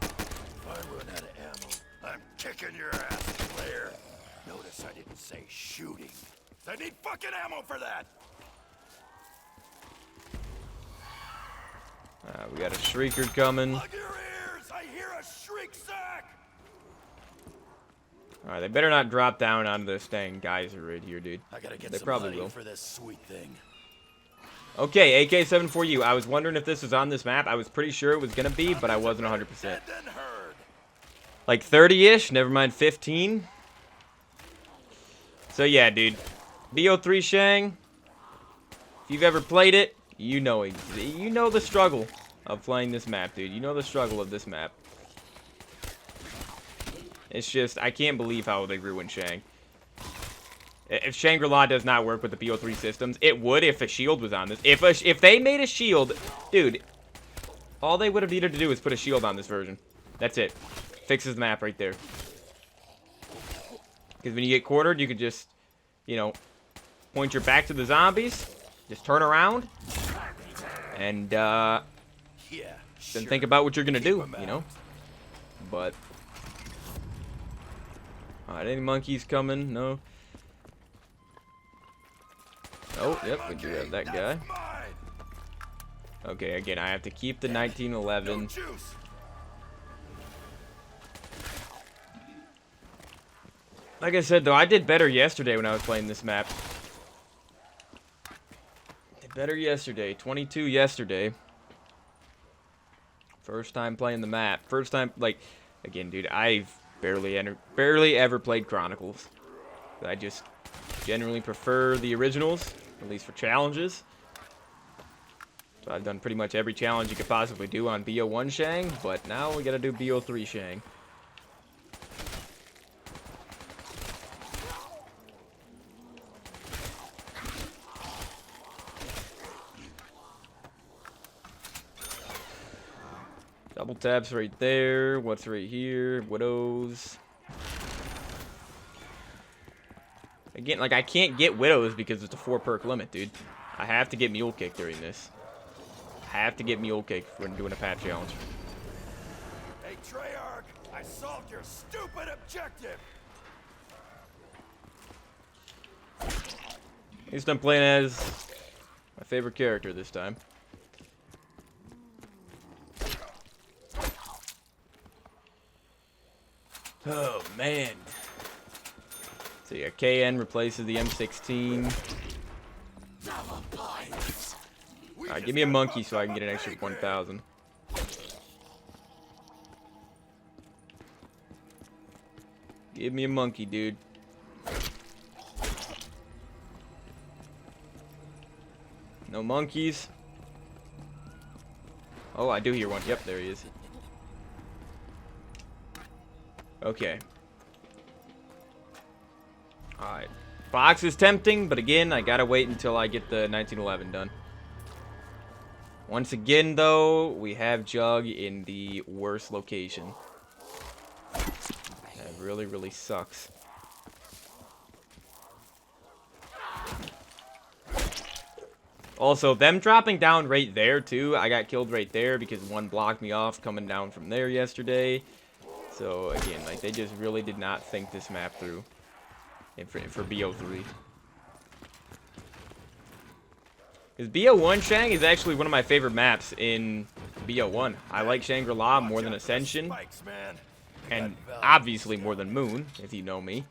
If I run out of ammo, I'm kicking your ass, player. Notice I didn't say shooting. I need fucking ammo for that. We got a Shrieker coming. Plug your ears! I hear a shriek sack! Alright, they better not drop down onto this dang geyser right here, dude. I gotta get They some probably money will. for this sweet thing. Okay, AK-7 for you. I was wondering if this was on this map. I was pretty sure it was gonna be, but I wasn't 100%. Dead than heard. Like 30-ish, never mind 15. So yeah, dude. BO3 Shang. If you've ever played it, you know it. You know the struggle of playing this map, dude. You know the struggle of this map. It's just, I can't believe how they ruined Shang. If Shangri-La does not work with the BO3 systems, it would if a shield was on this. If they made a shield, dude, all they would have needed to do is put a shield on this version. That's it. Fixes the map right there. Because when you get cornered, you could just, you know, point your back to the zombies, just turn around, and Yeah, then sure. think about what you're gonna do, Keep 'em you know. out. But alright, any monkeys coming? No. Oh, yep, we do have that guy. That's mine. Okay, again, I have to keep the No 1911. juice. Like I said, though, I did better yesterday when I was playing this map. Did better yesterday. 22 yesterday. First time playing the map. First time, like, again, dude, I've barely ever played Chronicles. I just generally prefer the originals, at least for challenges. So I've done pretty much every challenge you could possibly do on BO1 Shang, but now we gotta do BO3 Shang. Double taps right there. What's right here? Widows. Again, like, I can't get Widows because it's a 4 perk limit, dude. I have to get mule kick during this. I have to get mule kick when doing a patch challenge. Hey, Treyarch, I solved your stupid objective. At least I'm playing as my favorite character this time. Oh, man. So yeah, KN replaces the M16. Alright, give me a monkey so I can get an extra 1,000. Give me a monkey, dude. No monkeys. Oh, I do hear one. Yep, there he is. Okay. Alright. Fox is tempting, but again, I gotta wait until I get the 1911 done. Once again, though, we have Jug in the worst location. That really, really sucks. Also, them dropping down right there, too. I got killed right there because one blocked me off coming down from there yesterday. So, again, like, they just really did not think this map through for BO3. Because BO1 Shang is actually one of my favorite maps in BO1. I like Shangri-La more than Ascension. And obviously more than Moon, if you know me.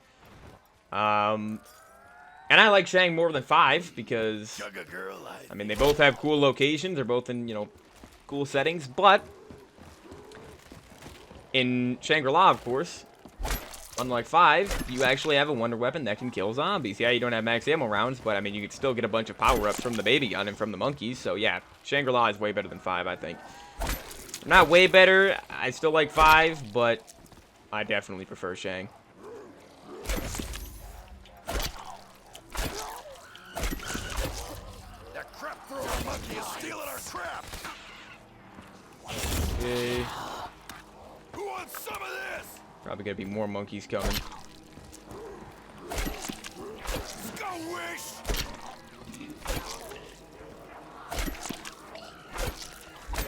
And I like Shang more than 5 because, I mean, they both have cool locations. They're both in, you know, cool settings. But in Shangri-La, of course, unlike 5, you actually have a wonder weapon that can kill zombies. Yeah, you don't have max ammo rounds, but, I mean, you could still get a bunch of power-ups from the baby gun and from the monkeys. So, yeah, Shangri-La is way better than 5, I think. Not way better. I still like 5, but I definitely prefer Shang. Monkey is stealing our crap. Okay. Who wants some of this? Probably gonna be more monkeys coming. Go wish.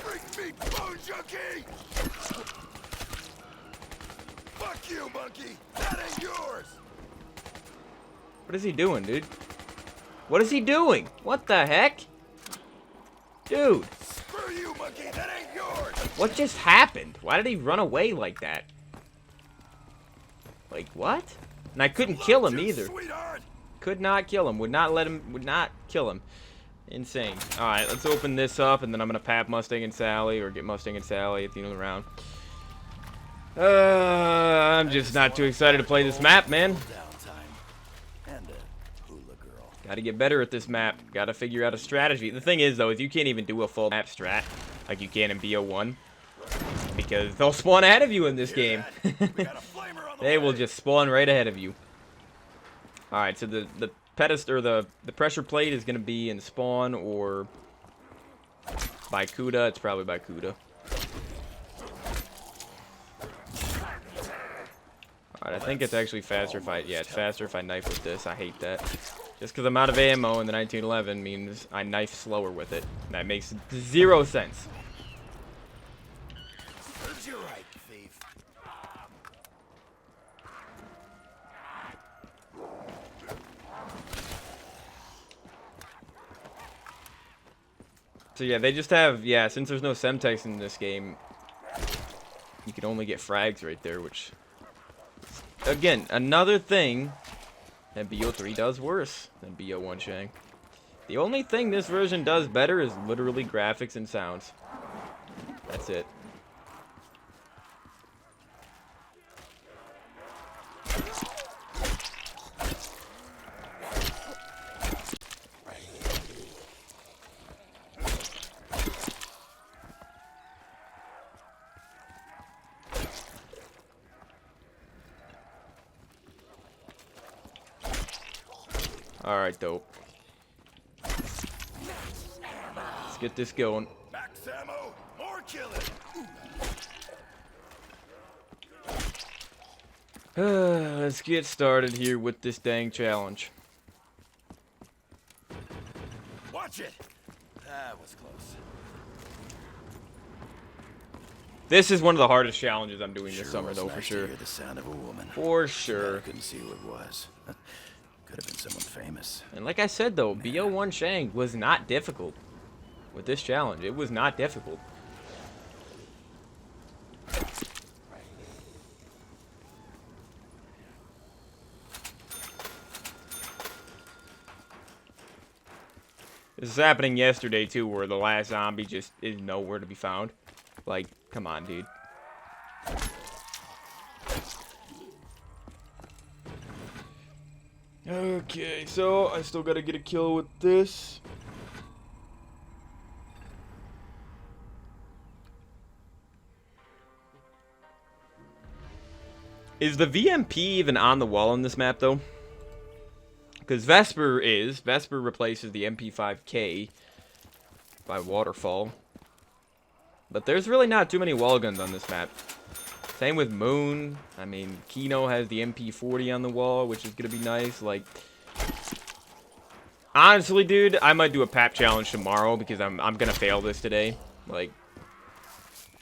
Bring me bone junkie. Fuck you, monkey. That ain't yours. What is he doing, dude? What is he doing? What the heck? Dude. Screw you, monkey. That ain't yours. What just happened? Why did he run away like that? Like, what? And I couldn't kill him either. Could not kill him. Would not kill him. Insane. Alright, let's open this up, and then I'm going to pap Mustang and Sally, or get Mustang and Sally at the end of the round. I'm just not too excited to play this map, man. Gotta get better at this map. Gotta figure out a strategy. The thing is, though, is you can't even do a full map strat like you can in BO1. Because they'll spawn ahead of you in this game. They will just spawn right ahead of you. Alright, so the pedestal, or the pressure plate is gonna be in spawn or by Kuda. It's probably by Kuda. Alright, I think it's actually faster if I, yeah, it's faster if I knife with this. I hate that. Just because I'm out of ammo in the 1911 means I knife slower with it. That makes 0 sense. Serves you right, thief. So yeah, they just have, yeah, since there's no Semtex in this game, you can only get frags right there, which, again, another thing that BO3 does worse than BO1 Shang. The only thing this version does better is literally graphics and sounds. That's it. Alright, dope. Let's get this going. Max ammo, more killing. Let's get started here with this dang challenge. Watch Watch it. That was close. This is one of the hardest challenges I'm doing this summer, was though, nice for to sure. hear the sound of a woman. For I sure. couldn't see who it was. Could have been someone famous. And like I said, though, BO1 Shang was not difficult with this challenge. It was not difficult. This is happening yesterday, too, where the last zombie just is nowhere to be found. Like, come on, dude. Okay, so I still gotta get a kill with this. Is the VMP even on the wall on this map, though? Because Vesper replaces the MP5K by Waterfall. But there's really not too many wall guns on this map. Same with Moon. I mean, Kino has the MP40 on the wall, which is going to be nice. Like, honestly, dude, I might do a PAP challenge tomorrow because I'm going to fail this today. Like,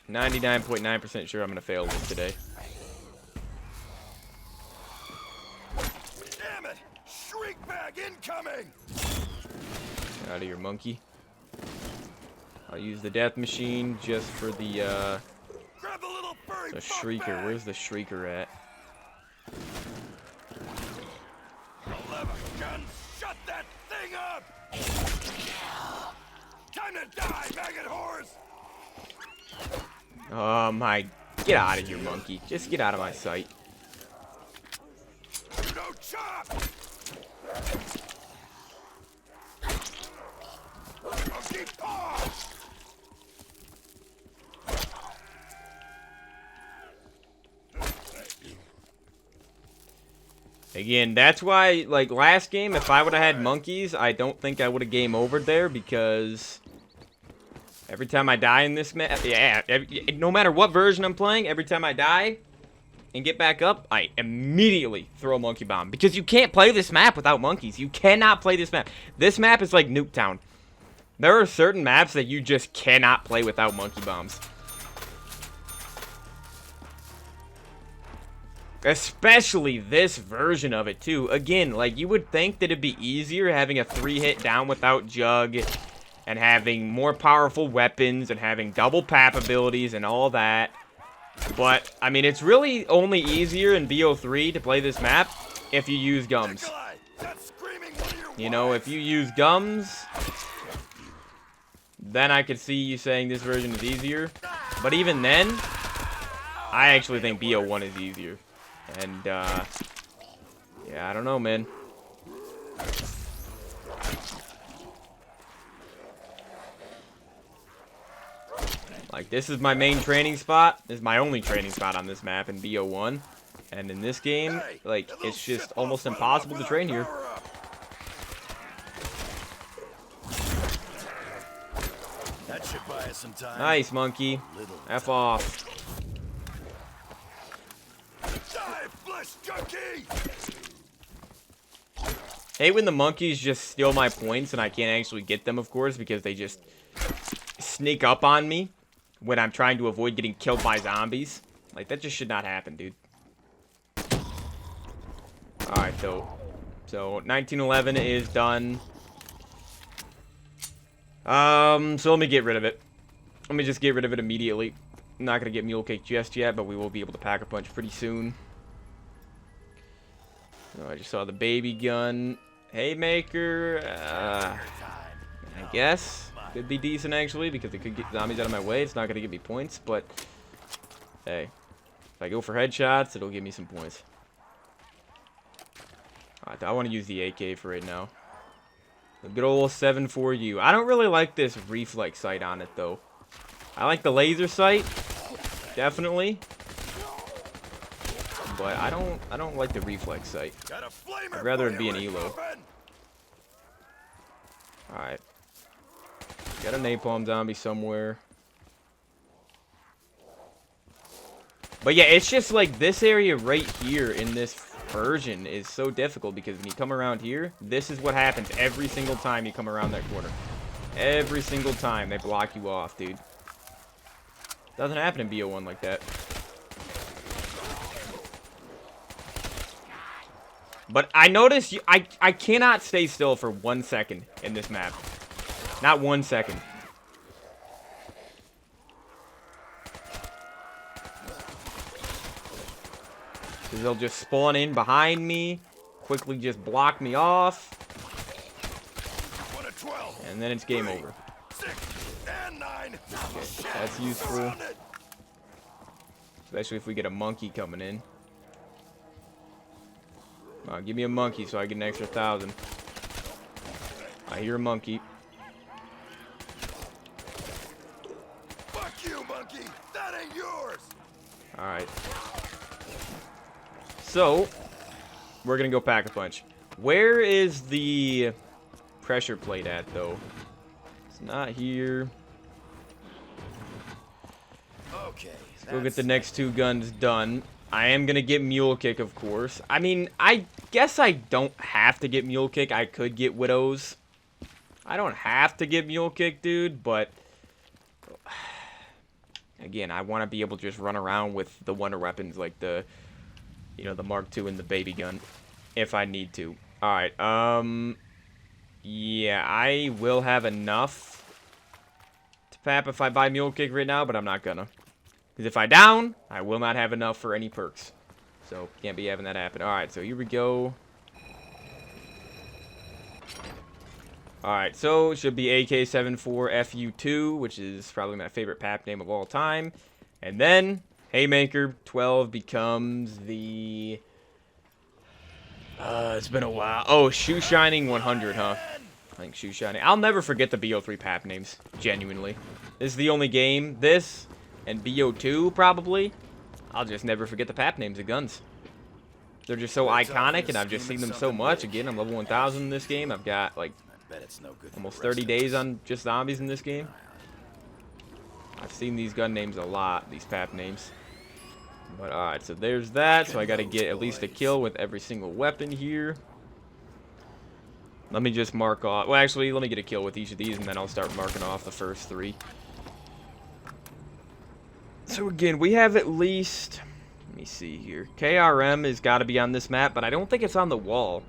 99.9% sure I'm going to fail this today. Damn it! Shriek bag incoming! Get out of here, monkey. I'll use the death machine just for the Grab the little furry shrieker. bag. Where's the shrieker at? I'll have a gun. Shut that thing up! Time to die, maggot whores! Oh my, get out of here, monkey. Just get out of my sight. No chop! Monkey paw! Again, that's why, like, last game, if I would have had monkeys, I don't think I would have game overed there, because every time I die in this map, no matter what version I'm playing, every time I die and get back up, I immediately throw a monkey bomb, because you can't play this map without monkeys. You cannot play this map. This map is like Nuketown. There are certain maps that you just cannot play without monkey bombs. Especially this version of it, too. Again, like, you would think that it'd be easier having a 3-hit down without Jug and having more powerful weapons and having double PAP abilities and all that. But, I mean, it's really only easier in BO3 to play this map if you use gums. Nikolai, that's screaming one of your You know, if you use gums, then I could see you saying this version is easier. But even then, I actually think BO1 is easier. And, yeah, I don't know, man. Like, this is my main training spot. This is my only training spot on this map in BO1. And in this game, like, it's just almost impossible to train here. That should buy us some time. Nice, monkey. F off. Die, flesh junkie! Hate when the monkeys just steal my points and I can't actually get them, of course, because they just sneak up on me when I'm trying to avoid getting killed by zombies. Like, that just should not happen, dude. Alright, so 1911 is done. So let me get rid of it. Let me just get rid of it immediately. I'm not gonna get Mule Cake just yet, but we will be able to pack a punch pretty soon. Oh, I just saw the baby gun. Haymaker, I guess. Could be decent, actually, because it could get zombies out of my way. It's not going to give me points, but hey. If I go for headshots, it'll give me some points. Alright, I want to use the AK for right now. The good old 7-4U. I don't really like this reflex sight on it, though. I like the laser sight, definitely. But I don't like the reflex sight. I'd rather it be an elo. Alright. Got a napalm zombie somewhere. But yeah, it's just like this area right here in this version is so difficult because when you come around here, this is what happens every single time you come around that corner. Every single time they block you off, dude. Doesn't happen in BO1 like that. But I noticed I cannot stay still for 1 second in this map. Not 1 second. Because they'll just spawn in behind me, quickly just block me off, and then it's game over. Okay, that's useful. Especially if we get a monkey coming in. Give me a monkey so I get an extra 1,000. I hear a monkey. Fuck you, monkey! That ain't yours! Alright. So, we're gonna go pack a punch. Where is the pressure plate at, though? It's not here. Okay. Let's go get the next 2 guns done. I am gonna get Mule Kick, of course. I mean, I guess I don't have to get Mule Kick. I could get Widows. I don't have to get Mule Kick, dude, but again, I want to be able to just run around with the wonder weapons like the, you know, the Mark II and the baby gun if I need to. All right, yeah, I will have enough to pap if I buy Mule Kick right now, but I'm not gonna. Because if I down, I will not have enough for any perks. So, can't be having that happen. Alright, so here we go. Alright, so it should be AK-74FU2, which is probably my favorite pap name of all time. And then, Haymaker 12 becomes the... it's been a while. Oh, Shoe Shining 100, huh? I think Shoe Shining. I'll never forget the BO3 pap names, genuinely. This is the only game, this... and BO2, probably. I'll just never forget the pap names of guns. They're just so iconic, and I've just seen them so much. Again, I'm level 1000 in this game. I've got, like, almost 30 days on just zombies in this game. I've seen these gun names a lot, these pap names. But, alright, so there's that. So I gotta get at least a kill with every single weapon here. Let me just mark off... well, actually, let me get a kill with each of these, and then I'll start marking off the first 3. So again, we have at least, let me see here. KRM has got to be on this map, but I don't think it's on the wall.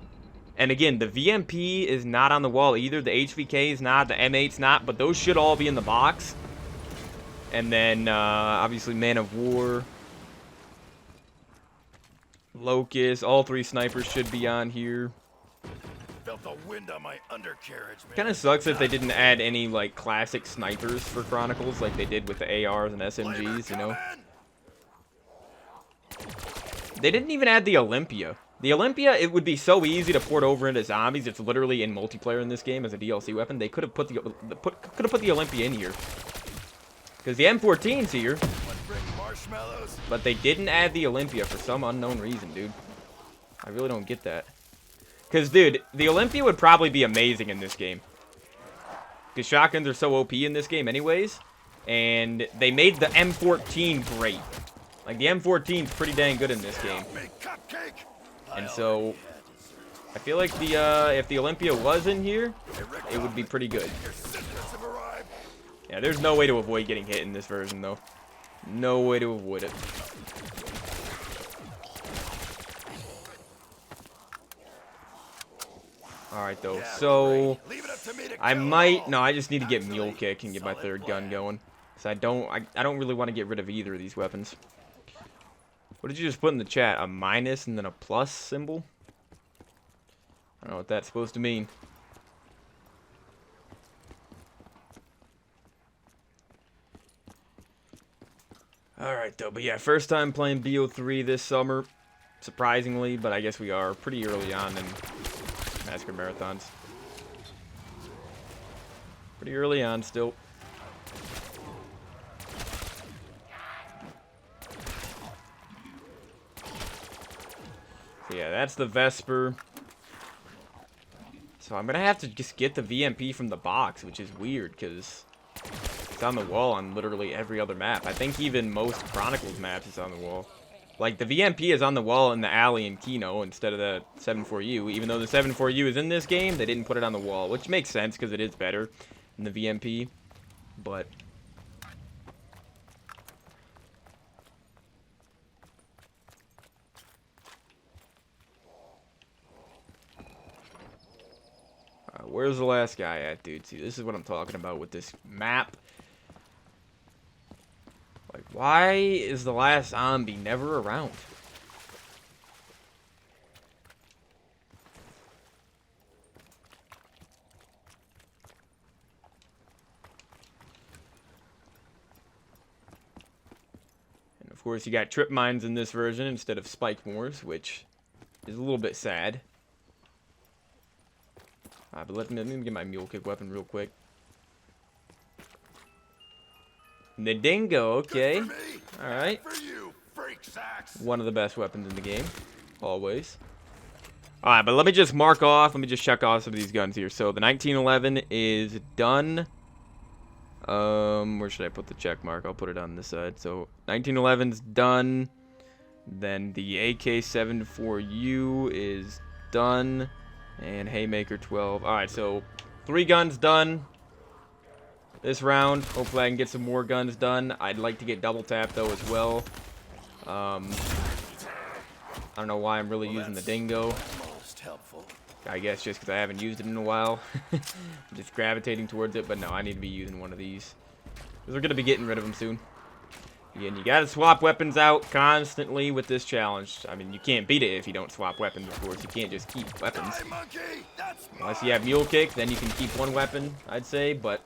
And again, the VMP is not on the wall either. The HVK is not, the M8's not, but those should all be in the box. And then, obviously, Man of War, Locust, all 3 snipers should be on here. Felt the wind on my undercarriage, man. Kind of sucks that they didn't add any, like, classic snipers for Chronicles like they did with the ARs and SMGs, you know? They didn't even add the Olympia. The Olympia, it would be so easy to port over into zombies. It's literally in multiplayer in this game as a DLC weapon. They could have put the Olympia in here. Because the M14's here. But they didn't add the Olympia for some unknown reason, dude. I really don't get that. Because, dude, the Olympia would probably be amazing in this game. Because shotguns are so OP in this game anyways. And they made the M14 great. Like, the M14's pretty dang good in this game. And so, I feel like if the Olympia was in here, it would be pretty good. Yeah, there's no way to avoid getting hit in this version, though. No way to avoid it. Alright, though. So, I might... no, I just need to get Mule Kick and get my 3rd gun going. Because I don't really want to get rid of either of these weapons. What did you just put in the chat? A minus and then a plus symbol? I don't know what that's supposed to mean. Alright, though. But yeah, first time playing BO3 this summer. Surprisingly, but I guess we are pretty early on in Massacre Marathons. Pretty early on still. So yeah, that's the Vesper. So I'm gonna have to just get the VMP from the box, which is weird because it's on the wall on literally every other map. I think even most Chronicles maps is on the wall. Like, the VMP is on the wall in the alley in Kino instead of the 7.4U. Even though the 7.4U is in this game, they didn't put it on the wall, which makes sense because it is better. in the VMP, but where's the last guy at, dude? See, this is what I'm talking about with this map. Like, why is the last zombie never around? And of course, you got trip mines in this version instead of spike moors, which is a little bit sad. But let me get my mule kick weapon real quick. The dingo, okay. Alright. One of the best weapons in the game. Always. Alright, but let me just mark off. Let me just check off some of these guns here. So the 1911 is done. Where should I put the check mark? I'll put it on this side. So 1911's done. Then the AK-74U is done. And Haymaker 12. Alright, so 3 guns done this round. Hopefully I can get some more guns done. I'd like to get double tap though as well. I don't know why I'm really using the dingo. I guess just because I haven't used it in a while. I'm just gravitating towards it, but no, I need to be using one of these. Because we're going to be getting rid of them soon. Yeah, and you gotta swap weapons out constantly with this challenge. I mean, you can't beat it if you don't swap weapons, of course. You can't just keep weapons. Unless you have mule kick, then you can keep one weapon, I'd say, but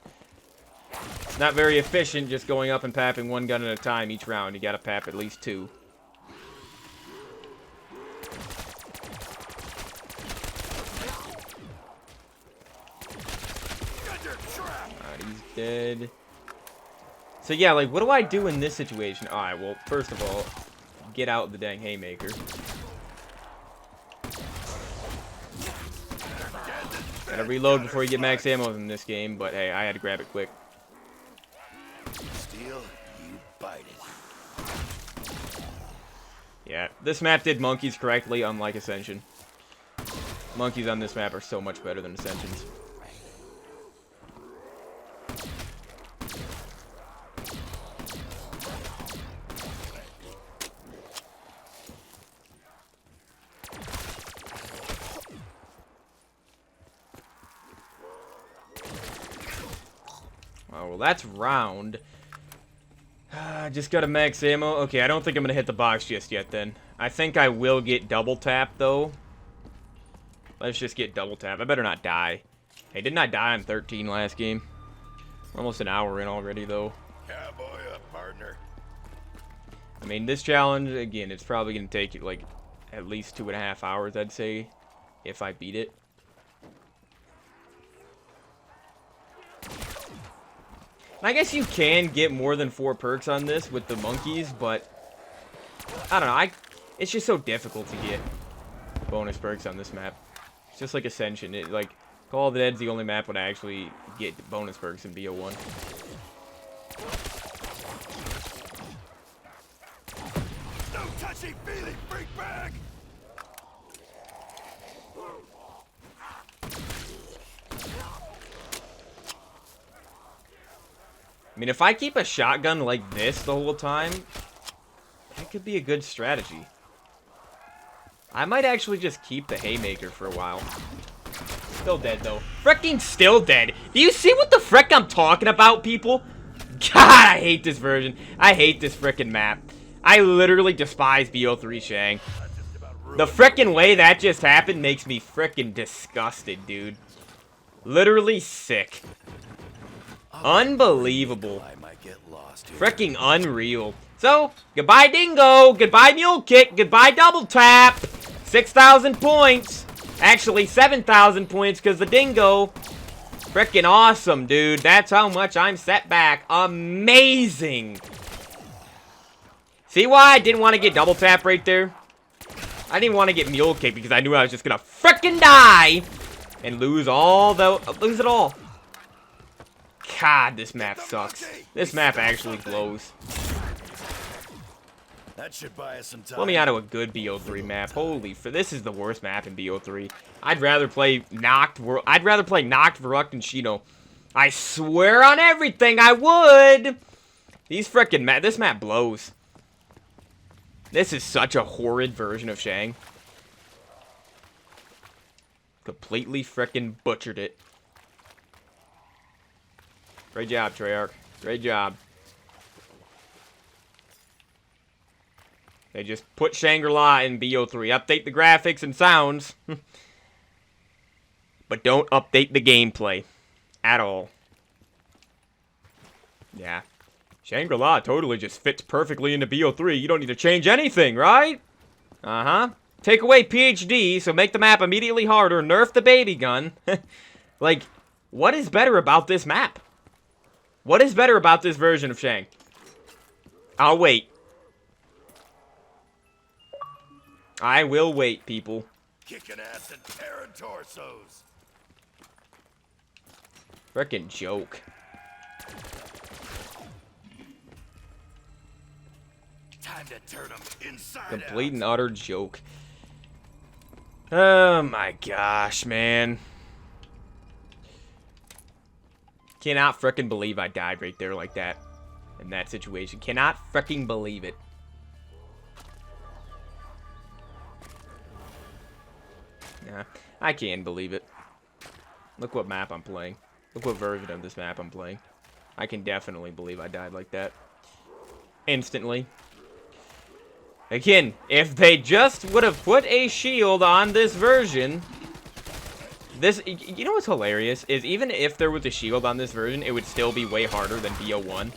it's not very efficient just going up and papping one gun at a time each round. You gotta pap at least 2. Alright, he's dead. So yeah, like, what do I do in this situation? Alright, well, first of all, get out the dang haymaker. Gotta reload before you get max ammo in this game, but hey, I had to grab it quick. Steal, you bite it. Yeah, this map did monkeys correctly, unlike Ascension. Monkeys on this map are so much better than Ascensions. Oh, well, that's round. Just got a max ammo. Okay, I don't think I'm going to hit the box just yet, then. I think I will get double tap, though. Let's just get double tap. I better not die. Hey, didn't I die on 13 last game? We're almost an hour in already, though. Cowboy up, partner. I mean, this challenge, again, it's probably going to take, like, at least 2.5 hours, I'd say, if I beat it. I guess you can get more than 4 perks on this with the monkeys, but I don't know. It's just so difficult to get bonus perks on this map. It's just like Ascension. Like, Call of the Dead's the only map when I actually get bonus perks in BO1. No touchy-feely, freak bag! I mean, if I keep a shotgun like this the whole time, that could be a good strategy. I might actually just keep the haymaker for a while. Still dead, though. Freaking still dead. Do you see what the frick I'm talking about, people? God, I hate this version. I hate this frickin' map. I literally despise BO3 Shang. The frickin' way that just happened makes me frickin' disgusted, dude. Literally sick. Unbelievable. Freaking unreal. So, goodbye dingo, goodbye mule kick, goodbye double tap. 6,000 points. Actually, 7,000 points because the dingo. Freaking awesome, dude. That's how much I'm set back. Amazing. See why I didn't want to get double tap right there? I didn't want to get mule kick because I knew I was just going to freaking die and lose it all. God, this map sucks. This map actually blows. That should buy us some time. Let me out of a good BO3 map. Holy, this is the worst map in BO3. I'd rather play Noct, Verrucht, and Shino. I swear on everything I would. These frickin' this map blows. This is such a horrid version of Shang. Completely frickin' butchered it. Great job, Treyarch. Great job. They just put Shangri-La in BO3. Update the graphics and sounds. But don't update the gameplay. At all. Yeah. Shangri-La totally just fits perfectly into BO3. You don't need to change anything, right? Uh-huh. Take away PhD, so make the map immediately harder. Nerf the baby gun. Like, what is better about this map? What is better about this version of Shang? I'll wait. I will wait, people. Kicking ass and tearing torsos. Frickin' joke. Time to turn them inside Complete out. and utter joke. Oh my gosh, man. Cannot frickin' believe I died right there like that. In that situation. Cannot frickin' believe it. Nah, I can believe it. Look what map I'm playing. Look what version of this map I'm playing. I can definitely believe I died like that. Instantly. Again, if they just would have put a shield on this version... This, you know what's hilarious? Is even if there was a shield on this version, it would still be way harder than BO1.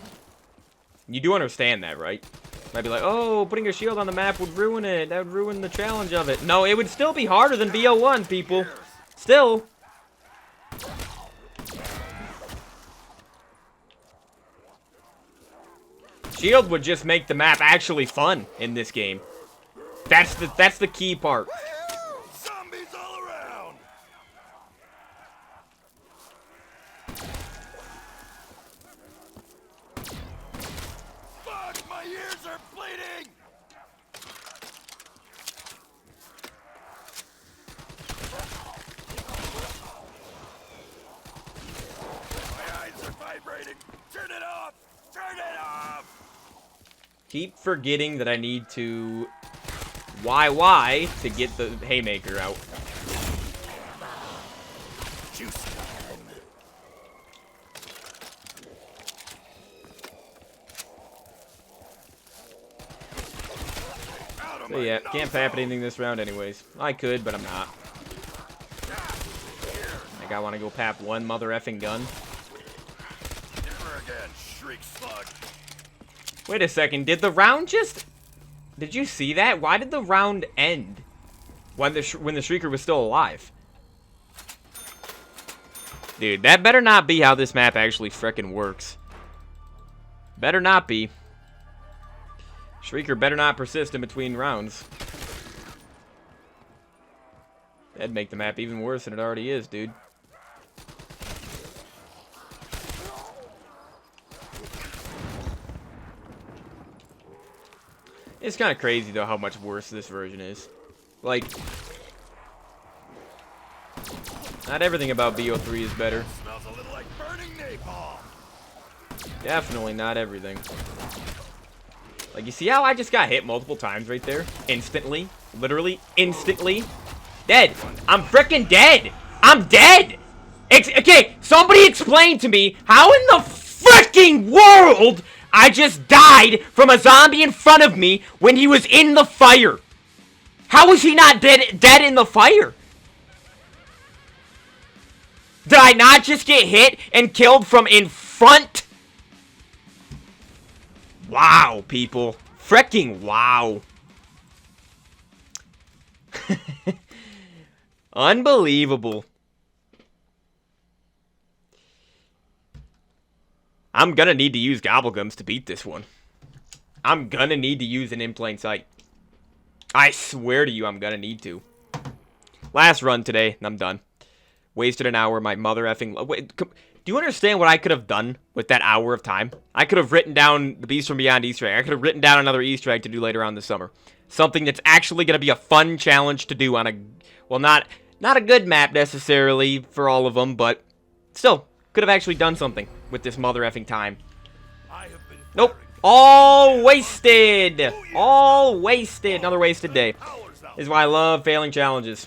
You do understand that, right? Might be like, oh, putting a shield on the map would ruin it. That would ruin the challenge of it. No, it would still be harder than BO1, people. Still. Shield would just make the map actually fun in this game. That's the key part. Zombies all around. Fuck, my ears are bleeding. My eyes are vibrating. Turn it off. Turn it off. Keep forgetting that I need to YY to get the haymaker out. Juice time. Out of So my yeah, can't pap nozzle. anything this round anyways. I could, but I'm not. Like, I want to go pap one mother effing gun. Never again, shriek slug. Wait a second, did the round just... Did you see that? Why did the round end? When the Shrieker was still alive? Dude, that better not be how this map actually frickin' works. Better not be. Shrieker better not persist in between rounds. That'd make the map even worse than it already is, dude. It's kind of crazy, though, how much worse this version is. Like, not everything about BO3 is better. Smells a little like burning napalm. Definitely not everything. Like, you see how I just got hit multiple times right there? Instantly. Literally, instantly. Dead. I'm freaking dead. I'm dead. Okay, somebody explain to me how in the freaking world I just died from a zombie in front of me when he was in the fire. How was he not dead in the fire? Did I not just get hit and killed from in front? Wow, people. Freaking wow. Unbelievable. I'm gonna need to use Gobblegums to beat this one. I'm gonna need to use an in plain sight. I swear to you, I'm gonna need to. Last run today, and I'm done. Wasted an hour, my mother effing... Wait, do you understand what I could have done with that hour of time? I could have written down the Beast from Beyond Easter egg. I could have written down another Easter egg to do later on this summer. Something that's actually gonna be a fun challenge to do on a... Well, not a good map necessarily for all of them, but still, Could have actually done something with this mother effing time. I have been Nope. firing All wasted. All wasted. Another wasted day. powers out. This is why I love failing challenges.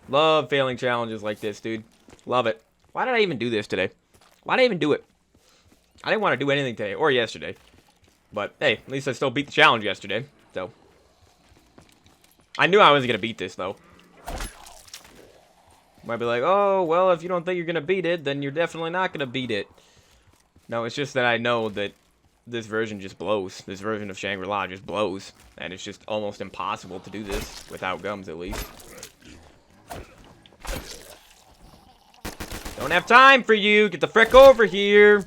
Love failing challenges like this, dude. Love it. Why did I even do this today? Why did I even do it? I didn't want to do anything today or yesterday. But, hey, at least I still beat the challenge yesterday. So, I knew I wasn't going to beat this, though. Might be like, oh, well, if you don't think you're going to beat it, then you're definitely not going to beat it. No, it's just that I know that this version just blows. This version of Shangri-La just blows. And it's just almost impossible to do this without gums, at least. Don't have time for you. Get the frick over here.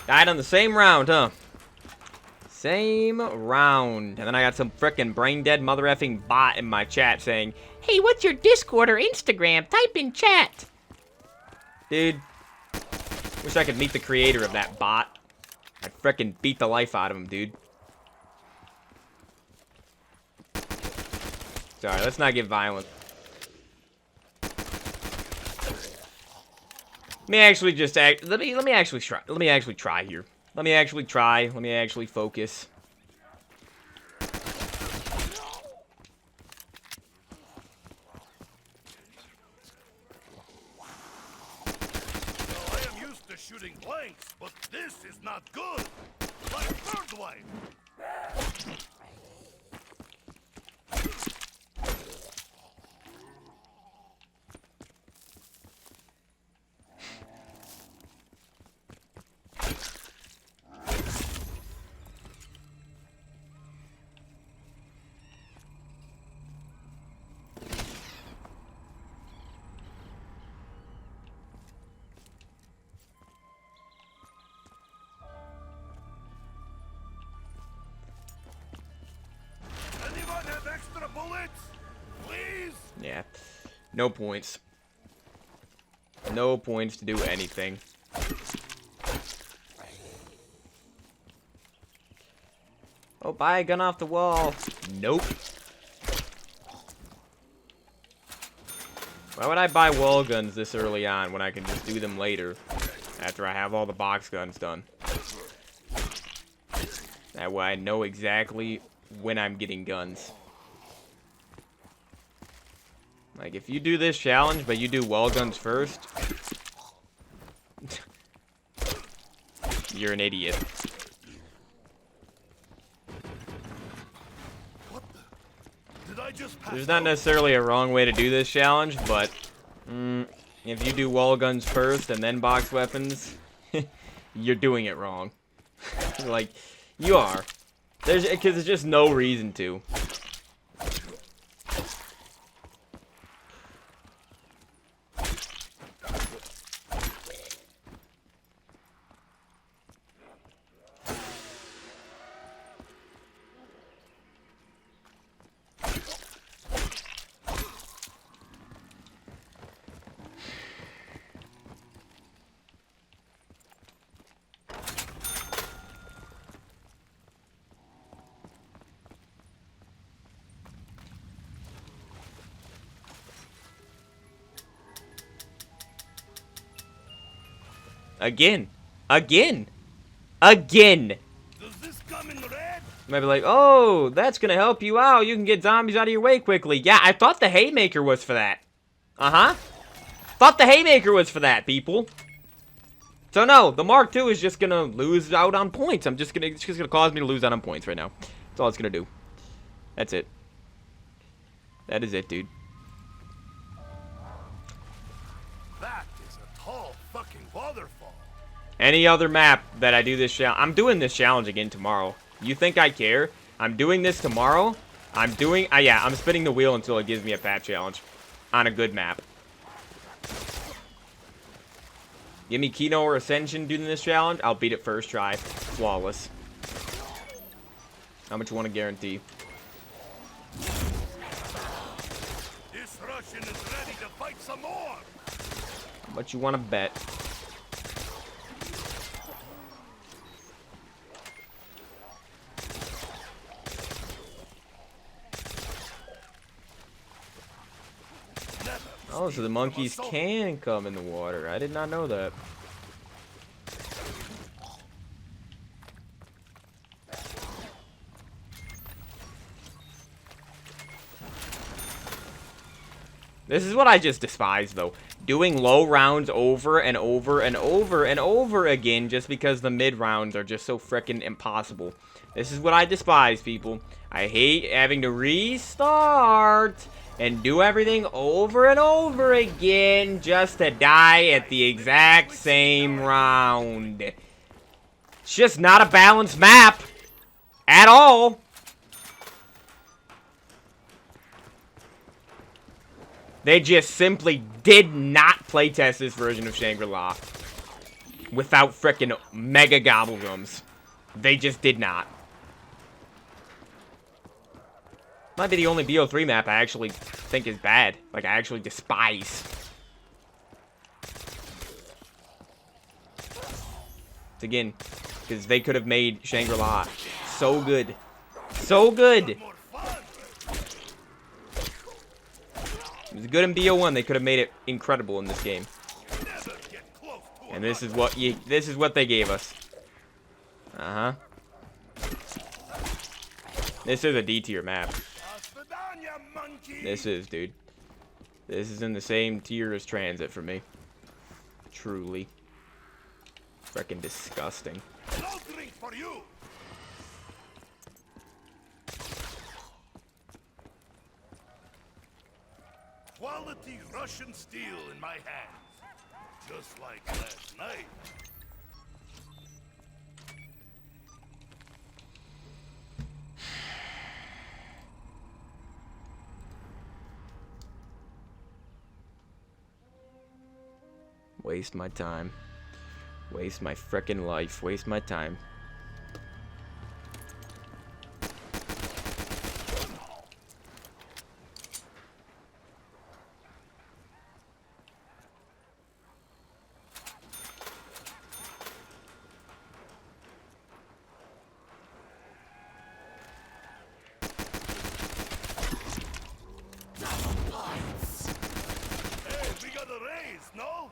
Died on the same round, huh? Same round. And then I got some frickin' brain-dead mother-effing bot in my chat saying, hey, what's your Discord or Instagram? Type in chat. Dude. Wish I could meet the creator of that bot. I'd frickin' beat the life out of him, dude. Sorry, let's not get violent. Let me actually just act. Let me actually try. Let me actually try here. Let me actually try. Let me actually focus. Well, I am used to shooting blanks, but this is not good. My third wife. Anyone have extra bullets? Please? Yeah. No points. No points to do anything. Oh, buy a gun off the wall. Nope. Why would I buy wall guns this early on when I can just do them later after I have all the box guns done? That way I know exactly when I'm getting guns. Like, if you do this challenge, but you do wall guns first, you're an idiot. What the? Did I just pass There's not out? necessarily a wrong way to do this challenge, but if you do wall guns first and then box weapons, you're doing it wrong. Like, you are. Because there's just no reason to. Again. Again. Again. Does this come in red? You might be like, oh, that's going to help you out. You can get zombies out of your way quickly. Yeah, I thought the haymaker was for that. Uh-huh. Thought the haymaker was for that, people. So no, the Mark II is just going to lose out on points. It's just going to cause me to lose out on points right now. That's all it's going to do. That's it. That is it, dude. That is a tall fucking waterfall. Any other map that I do this challenge, I'm doing this challenge again tomorrow. You think I care? I'm doing this tomorrow. I'm spinning the wheel until it gives me a map challenge on a good map. Give me Kino or Ascension doing this challenge. I'll beat it first try. Flawless. How much you want to guarantee? This Russian is ready to fight some more. How much you want to bet? Oh, so the monkeys can come in the water. I did not know that. This is what I just despise, though. Doing low rounds over and over and over and over again just because the mid rounds are just so frickin' impossible. This is what I despise, people. I hate having to restart and do everything over and over again just to die at the exact same round. It's just not a balanced map at all. They just simply did not playtest this version of Shangri-La without frickin' mega gobblegums. They just did not. Might be the only BO3 map I actually think is bad. Like, I actually despise. It's again, because they could have made Shangri-La so good. So good! It was good in BO1. They could have made it incredible in this game. And this is what they gave us. Uh-huh. This is a D tier map. This is, dude. This is in the same tier as Transit for me. Truly. Freaking disgusting. No drink for you. Quality Russian steel in my hands. Just like last night. Waste my time. Waste my frickin' life. Waste my time. Hey, we got a raise, no?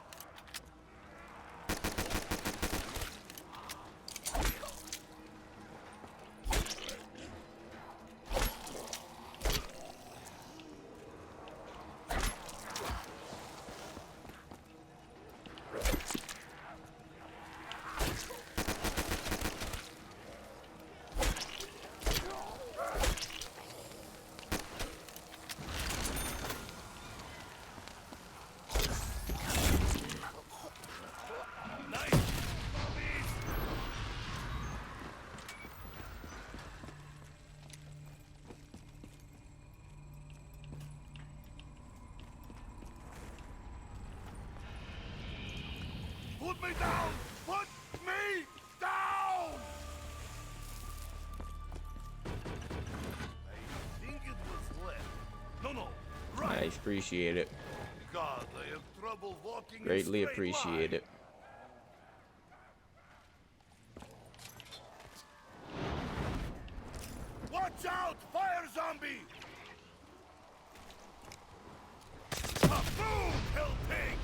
Put me down! Put me down! I think it was left. No, right. I appreciate it. God, I have trouble walking. Greatly appreciate it. Watch out! Fire zombie! Boom! Hell pig!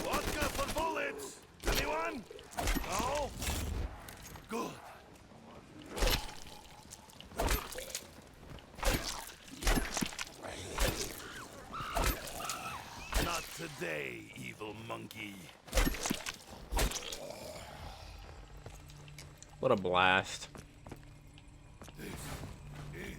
Vodka for bullets! Anyone? No? Good. Not today, evil monkey. What a blast. This is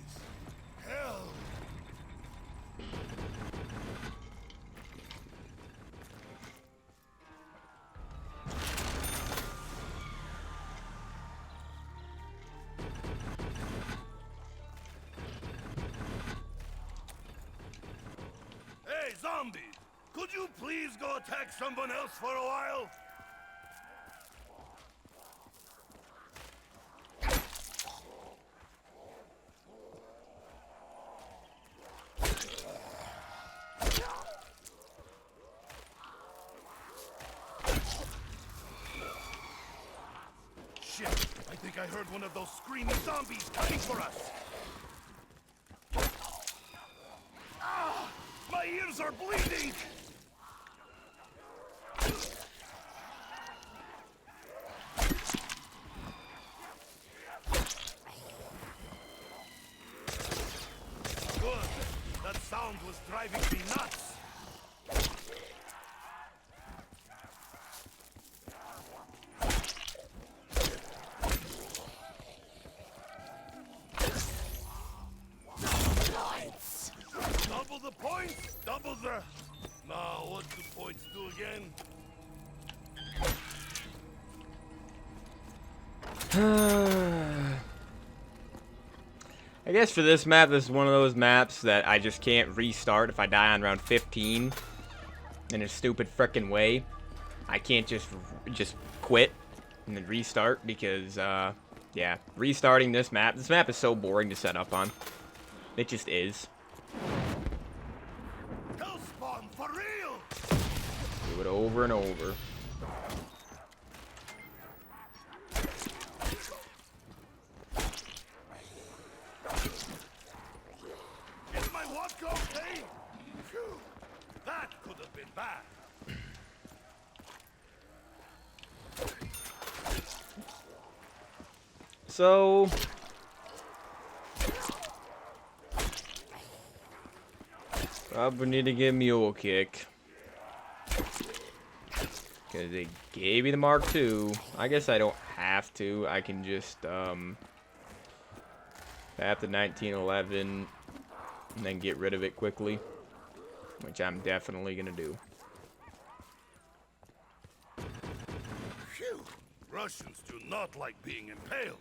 zombies. Could you please go attack someone else for a while? Shit, I think I heard one of those screaming zombies coming for us. Ah, my ears are bleeding. Good. That sound was driving me nuts. Double the points, double the... Now, what do points do again? I guess for this map, this is one of those maps that I just can't restart if I die on round 15 in a stupid frickin' way. I can't just quit and then restart because, yeah, restarting this map is so boring to set up on. It just is. Hellspawn, for real! Do it over and over. Is my vodka okay? Phew, that could have been bad. So, probably need to get Mule Kick. Because they gave me the Mark II. I guess I don't have to. I can just, tap the 1911 and then get rid of it quickly. Which I'm definitely going to do. Phew, Russians do not like being impaled.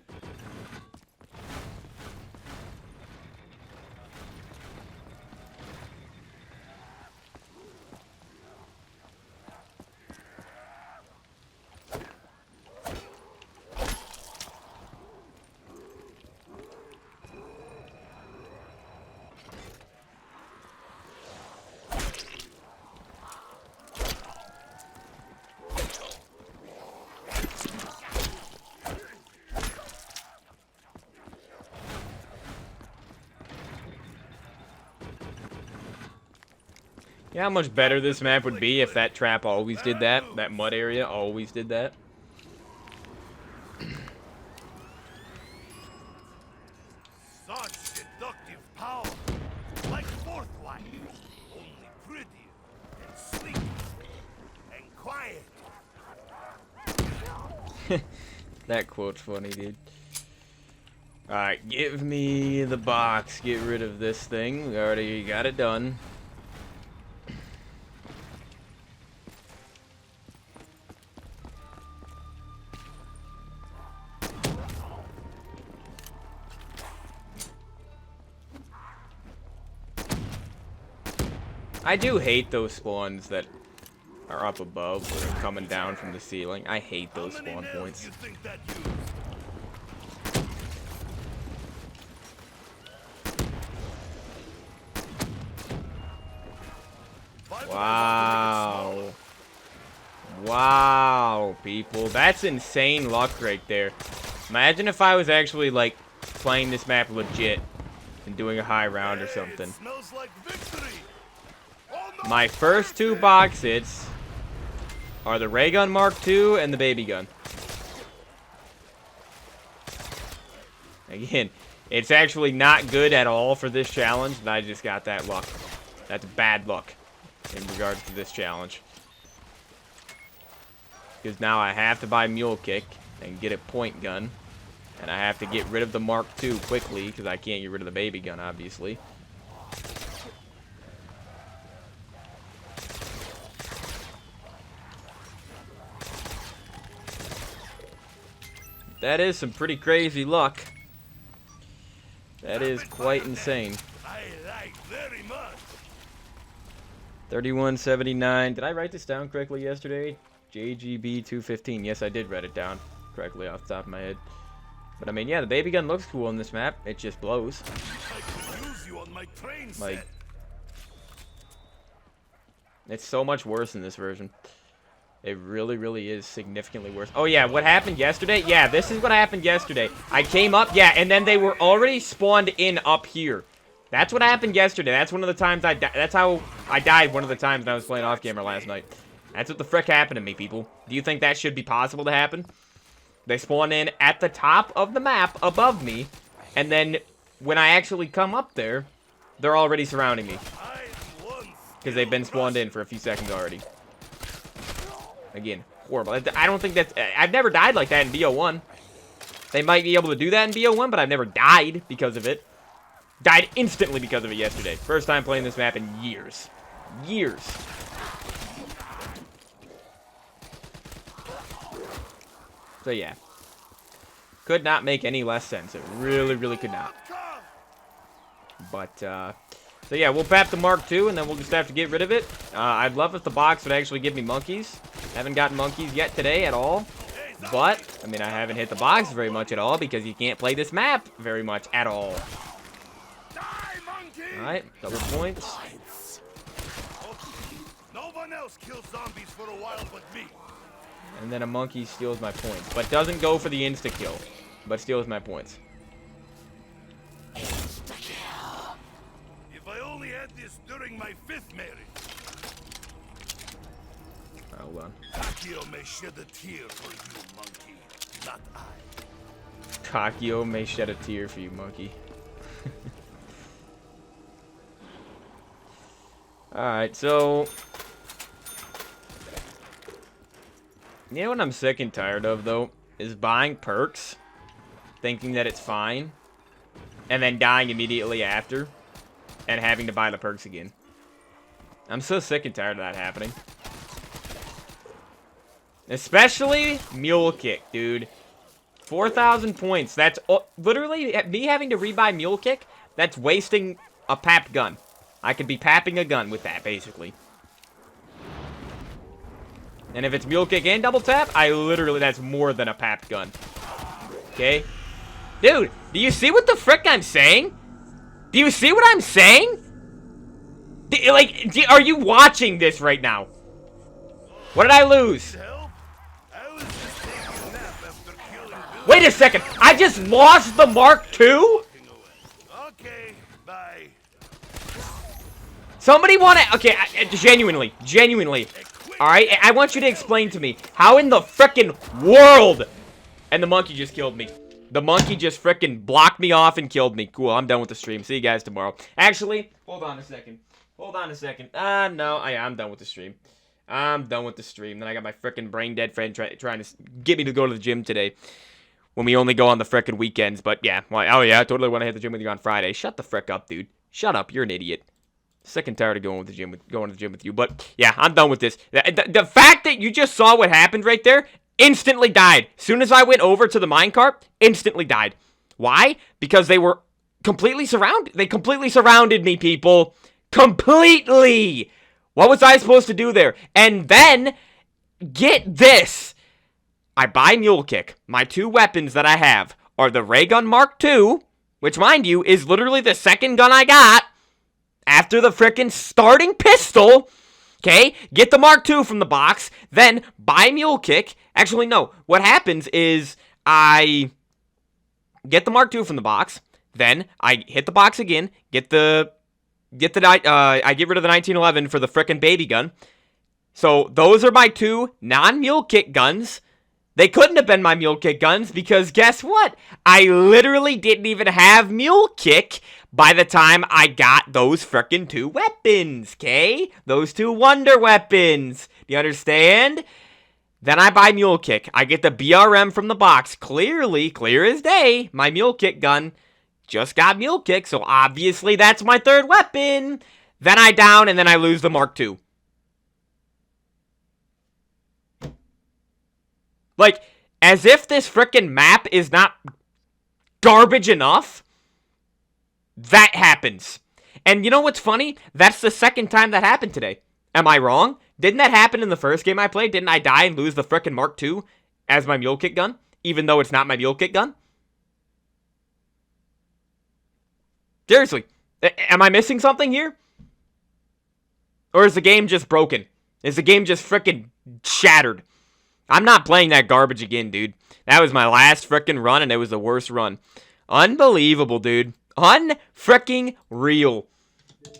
Yeah, how much better this map would be if that trap always did that. That mud area always did that. Such seductive power, like fourth life, only prettier and sleeker and quiet. That quote's funny, dude. Alright, give me the box. Get rid of this thing. We already got it done. I do hate those spawns that are up above that are coming down from the ceiling. I hate those spawn points. You think that Wow. Wow, people. That's insane luck right there. Imagine if I was actually, like, playing this map legit and doing a high round or something. Smells like victory. My first two box hits are the ray gun Mark II and the baby gun. Again, it's actually not good at all for this challenge, and I just got that luck. That's bad luck in regards to this challenge. Because now I have to buy Mule Kick and get a point gun. And I have to get rid of the Mark II quickly, because I can't get rid of the baby gun, obviously. That is some pretty crazy luck. That is quite insane. I like very much. 3179. Did I write this down correctly yesterday? JGB 215. Yes, I did write it down correctly off the top of my head. But I mean, yeah, the baby gun looks cool on this map. It just blows. I could use you on my train Like, set. it's so much worse in this version. It really, really is significantly worse. Oh, yeah, what happened yesterday? Yeah, this is what happened yesterday. I came up, yeah, and then they were already spawned in up here. That's what happened yesterday. That's one of the times that's how I died one of the times when I was playing off-camera last night. That's what the frick happened to me, people. Do you think that should be possible to happen? They spawn in at the top of the map above me, and then when I actually come up there, they're already surrounding me. Because they've been spawned in for a few seconds already. Again, horrible. I don't think that's... I've never died like that in BO1. They might be able to do that in BO1, but I've never died because of it. Died instantly because of it yesterday. First time playing this map in years. Years. So, yeah. Could not make any less sense. It really, really could not. But, so yeah, we'll pap the Mark II, and then we'll just have to get rid of it. I'd love if the box would actually give me monkeys. Haven't gotten monkeys yet today at all. But, I mean, I haven't hit the box very much at all because you can't play this map very much at all. Alright, double points. No one else kills zombies for a while but me. And then a monkey steals my points. But doesn't go for the insta-kill. But steals my points. If I only had this during my 5th marriage. Hold on. Takio may shed a tear for you, monkey. Not I. Takio may shed a tear for you, monkey. Alright, so... You know what I'm sick and tired of, though? Is buying perks, thinking that it's fine, and then dying immediately after, and having to buy the perks again. I'm so sick and tired of that happening. Especially Mule Kick, dude. 4,000 points. That's literally me having to rebuy Mule Kick. That's wasting a papped gun. I could be papping a gun with that, basically. And if it's Mule Kick and double tap, that's more than a papped gun. Okay? Dude, do you see what the frick I'm saying? Do you see what I'm saying? Are you watching this right now? What did I lose? Wait a second. I just lost the Mark II? Okay, bye. Somebody want to... Okay, genuinely. Alright, I want you to explain to me how in the frickin' world... And the monkey just killed me. The monkey just frickin' blocked me off and killed me. Cool, I'm done with the stream. See you guys tomorrow. Actually, hold on a second. No, I'm done with the stream. I'm done with the stream. Then I got my frickin' brain dead friend trying to get me to go to the gym today. When we only go on the frickin' weekends. But yeah, oh yeah, I totally want to hit the gym with you on Friday. Shut the frick up, dude. Shut up, you're an idiot. Sick and tired of going to the gym with you. But yeah, I'm done with this. The fact that you just saw what happened right there, instantly died. Soon as I went over to the minecart, instantly died. Why? Because they were completely surrounded. They completely surrounded me, people. Completely. What was I supposed to do there? And then, get this. I buy Mule Kick. My 2 weapons that I have are the Ray Gun Mark II, which, mind you, is literally the second gun I got after the frickin' starting pistol. Okay, get the Mark II from the box, then buy Mule Kick. Actually, no. What happens is I get the Mark II from the box, then I hit the box again, I get rid of the 1911 for the frickin' baby gun. So those are my 2 non-Mule Kick guns. They couldn't have been my Mule Kick guns because guess what? I literally didn't even have Mule Kick by the time I got those frickin' 2 weapons, okay? Those 2 wonder weapons. Do you understand? Then I buy Mule Kick. I get the BRM from the box. Clearly, clear as day, my Mule Kick gun just got Mule Kick, so obviously that's my 3rd weapon. Then I down, and then I lose the Mark II. Like, as if this frickin' map is not garbage enough, that happens. And you know what's funny? That's the second time that happened today. Am I wrong? Didn't that happen in the first game I played? Didn't I die and lose the frickin' Mark II as my mule kick gun? Even though it's not my mule kick gun? Seriously. Am I missing something here? Or is the game just broken? Is the game just frickin' shattered? I'm not playing that garbage again, dude. That was my last frickin' run, and it was the worst run. Unbelievable, dude. Unfricking real.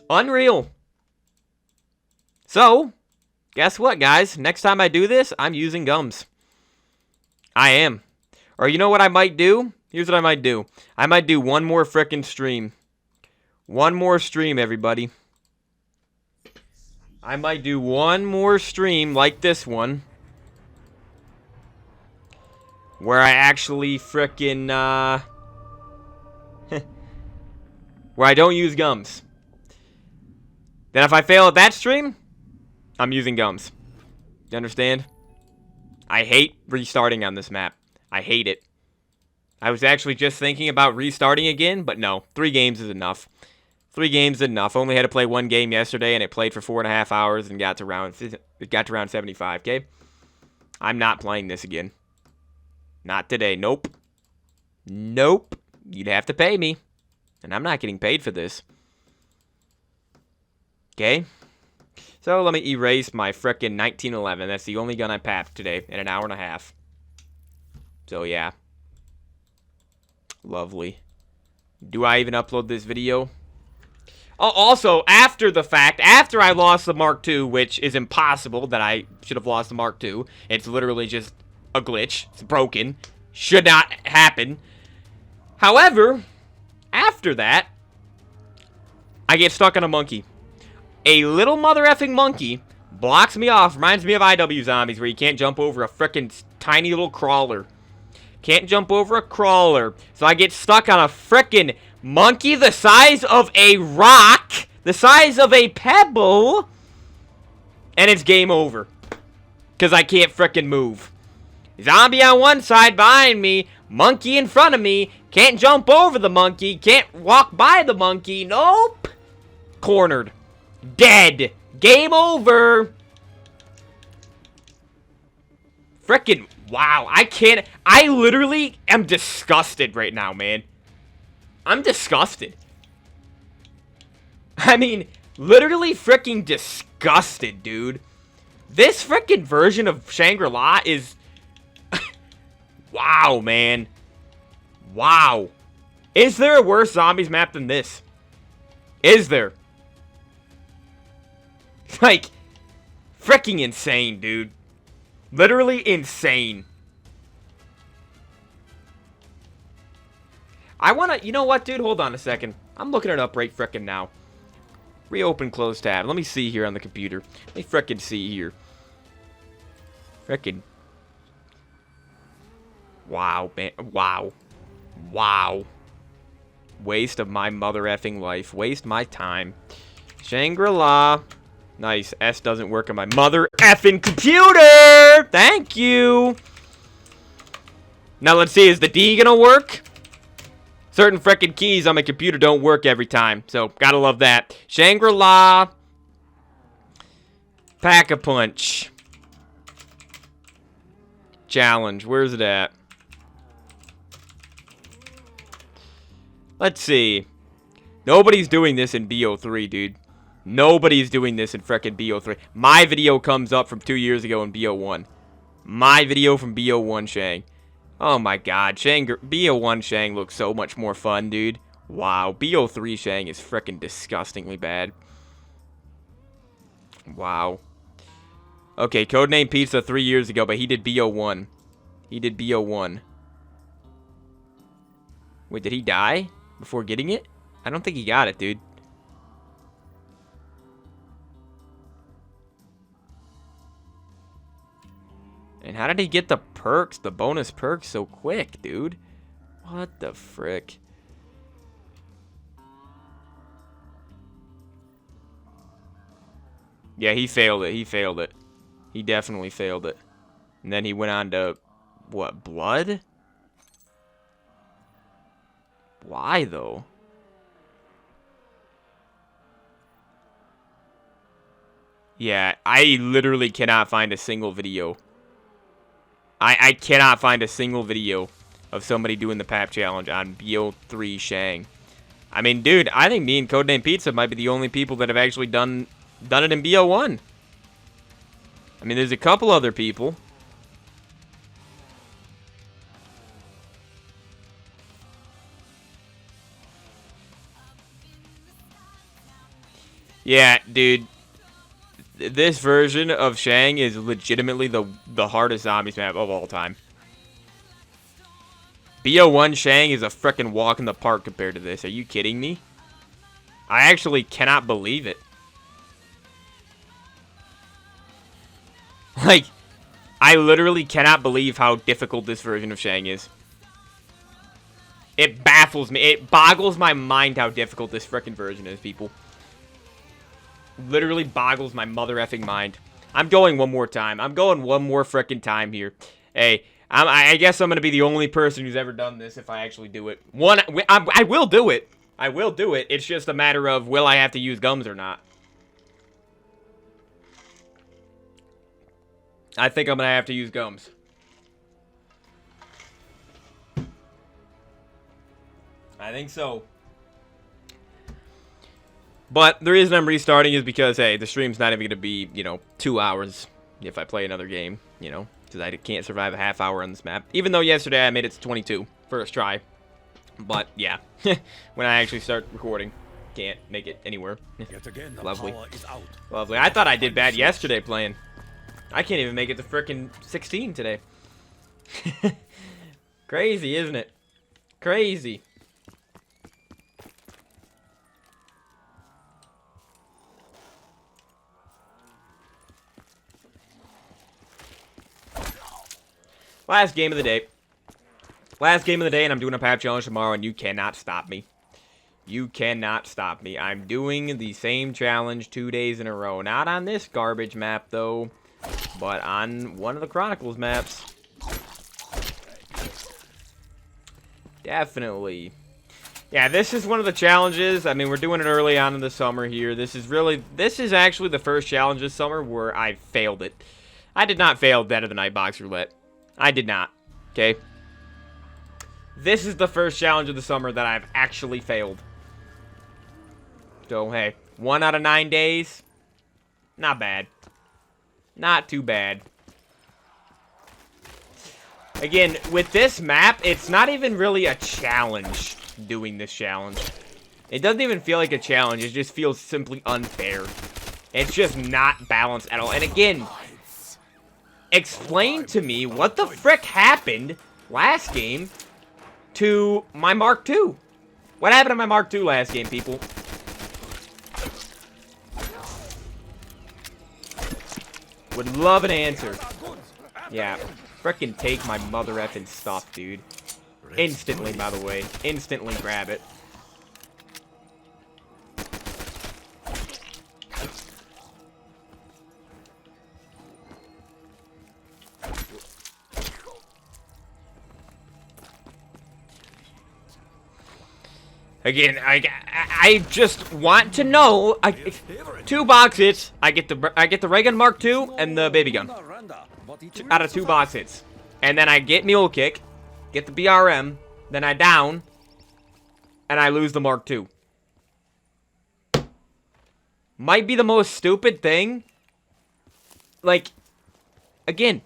Unreal. So, guess what, guys? Next time I do this, I'm using gums. I am. Or you know what I might do? Here's what I might do. I might do one more frickin' stream. One more stream, everybody. I might do one more stream like this one. Where I actually frickin', where I don't use gums. Then if I fail at that stream, I'm using gums. You understand? I hate restarting on this map. I hate it. I was actually just thinking about restarting again, but no. 3 games is enough. 3 games is enough. Only had to play 1 game yesterday, and it played for 4.5 hours and got to round 75, okay? I'm not playing this again. Not today. Nope. Nope. You'd have to pay me. And I'm not getting paid for this. Okay? So let me erase my frickin' 1911. That's the only gun I papped today in an hour and a half. So yeah. Lovely. Do I even upload this video? Oh, also, after the fact, after I lost the Mark II, which is impossible that I should have lost the Mark II. It's literally just a glitch. It's broken. Should not happen. However, after that, I get stuck on a monkey. A little mother effing monkey blocks me off. Reminds me of IW Zombies, where you can't jump over a frickin' tiny little crawler. Can't jump over a crawler. So I get stuck on a frickin' monkey the size of a rock. The size of a pebble. And it's game over. Because I can't frickin' move. Zombie on one side behind me. Monkey in front of me. Can't jump over the monkey. Can't walk by the monkey. Nope. Cornered. Dead. Game over. Frickin' wow. I can't. I literally am disgusted right now, man. I'm disgusted. I mean, literally frickin' disgusted, dude. This frickin' version of Shangri-La is... wow, man. Wow. Is there a worse zombies map than this? Is there? Like, fricking insane, dude. Literally insane. I wanna, you know what, dude? Hold on a second. I'm looking it up right frickin' now. Reopen, close tab. Let me see here on the computer. Let me frickin' see here. Frickin'. Wow, man. Wow. Wow. Waste of my mother effing life. Waste my time. Shangri-La. Nice. S doesn't work on my mother effing computer! Thank you! Now let's see, is the D gonna work? Certain frickin' keys on my computer don't work every time, so gotta love that. Shangri-La. Pack-a-punch. Challenge. Where's it at? Let's see. Nobody's doing this in BO3, dude. Nobody's doing this in frickin' BO3. My video comes up from 2 years ago in BO1. My video from BO1 Shang. Oh my god, BO1 Shang looks so much more fun, dude. Wow, BO3 Shang is frickin' disgustingly bad. Wow. Okay, Codename Pizza 3 years ago, but he did BO1. He did BO1. Wait, did he die before getting it? I don't think he got it, dude. And how did he get the perks, the bonus perks, so quick, dude? What the frick? Yeah, he failed it. He failed it. He definitely failed it. And then he went on to, what, blood? Why, though? Yeah, I literally cannot find a single video. I cannot find a single video of somebody doing the PAP challenge on BO3 Shang. I mean, dude, I think me and Codename Pizza might be the only people that have actually done it in BO1. I mean, there's a couple other people. Yeah, dude. This version of Shang is legitimately the hardest zombies map of all time. BO1 Shang is a frickin' walk in the park compared to this. Are you kidding me? I actually cannot believe it. Like, I literally cannot believe how difficult this version of Shang is. It baffles me. It boggles my mind how difficult this frickin' version is, people. Literally boggles my mother effing mind. I'm going one more time. I'm going one more frickin' time here. Hey, I guess I'm going to be the only person who's ever done this if I actually do it. I will do it. I will do it. It's just a matter of will I have to use gums or not. I think I'm going to have to use gums. I think so. But the reason I'm restarting is because, hey, the stream's not even going to be, 2 hours if I play another game, because I can't survive a half hour on this map. Even though yesterday I made it to 22, first try. But, yeah, when I actually start recording, can't make it anywhere. Lovely. Lovely. I thought I did bad yesterday playing. I can't even make it to frickin' 16 today. Crazy, isn't it? Crazy. Last game of the day. Last game of the day, and I'm doing a PAP challenge tomorrow, and you cannot stop me. You cannot stop me. I'm doing the same challenge 2 days in a row. Not on this garbage map, though, but on one of the Chronicles maps. Definitely. Yeah, this is one of the challenges. I mean, we're doing it early on in the summer here. This is actually the first challenge this summer where I failed it. I did not fail Dead of the Night Box Roulette. I did not. Okay? This is the first challenge of the summer that I've actually failed. So, hey, 1 out of 9 days. Not bad. Not too bad. Again, with this map, it's not even really a challenge doing this challenge. It doesn't even feel like a challenge. It just feels simply unfair. It's just not balanced at all. And again, explain to me what the frick happened last game to my Mark II. What happened to my Mark II last game, people? Would love an answer. Yeah, frickin' take my mother effing stuff, dude. Instantly, by the way. Instantly grab it. Again, I just want to know. 2 box hits. I get the ray gun Mark II and the baby gun. Out of 2 box hits, and then I get mule kick, get the BRM, then I down, and I lose the Mark II. Might be the most stupid thing. Like, again,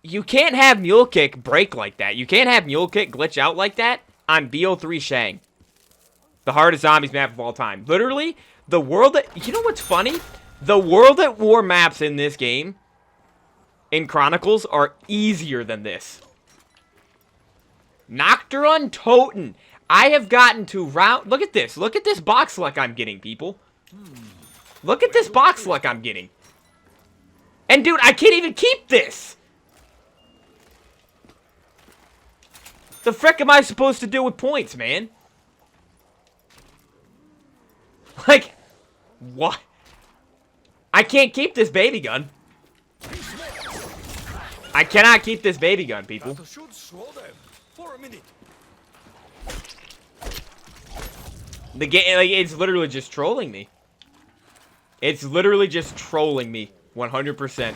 you can't have mule kick break like that. You can't have mule kick glitch out like that on BO3 Shang. The hardest zombies map of all time. Literally, the world that... You know what's funny? The World at War maps in this game, in Chronicles, are easier than this. Nocturne Toten. I have gotten to round... Look at this. Look at this box luck I'm getting, people. Look at this box luck I'm getting. And, dude, I can't even keep this. The frick am I supposed to do with points, man? Like, what? I can't keep this baby gun. I cannot keep this baby gun, people. The game, like, it's literally just trolling me. It's literally just trolling me. 100%.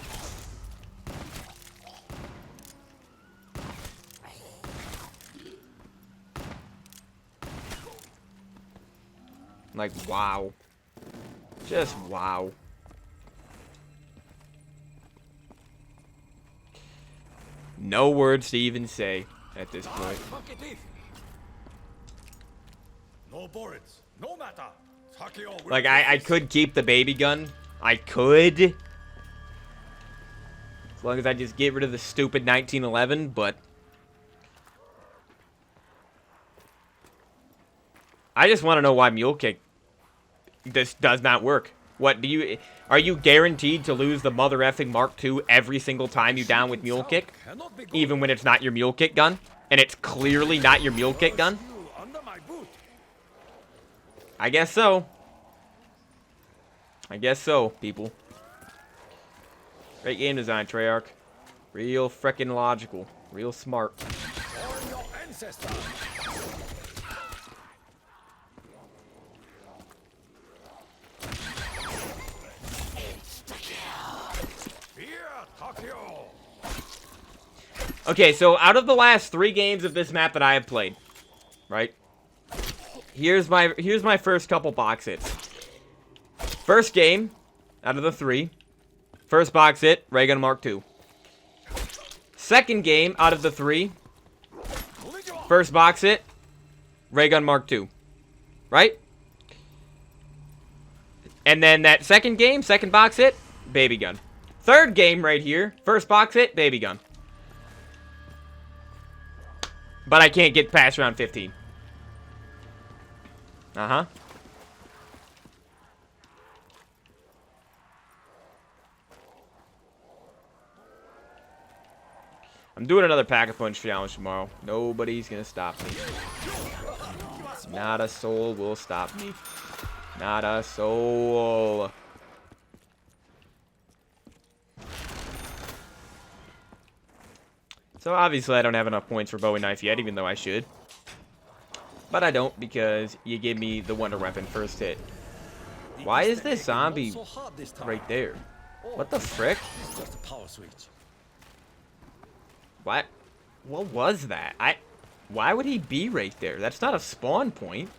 Like, wow. Just wow. No words to even say at this point. No bullets, no matter. Like, I could keep the baby gun. I could. As long as I just get rid of the stupid 1911, but... I just want to know why Mule Kick this does not work. What do you... Are you guaranteed to lose the mother effing Mark II every single time you down with Mule Kick? Even when it's not your Mule Kick gun? And it's clearly not your Mule Kick gun? I guess so. I guess so, people. Great game design, Treyarch. Real frickin' logical. Real smart. Okay, so out of the last 3 games of this map that I have played, right? Here's my first couple box hits. First game out of the 3. First box hit, Ray Gun Mark II. Second game out of the 3. First box hit, Ray Gun Mark II. Right? And then that second game, second box hit, baby gun. Third game right here, first box hit, baby gun. But I can't get past round 15. Uh-huh. I'm doing another Pack-a-Punch challenge tomorrow. Nobody's gonna stop me. Not a soul will stop me. Not a soul. So obviously I don't have enough points for bow and knife yet, even though I should. But I don't because you gave me the wonder weapon first hit. Why is this zombie right there? What the frick? What? What was that? Why would he be right there? That's not a spawn point,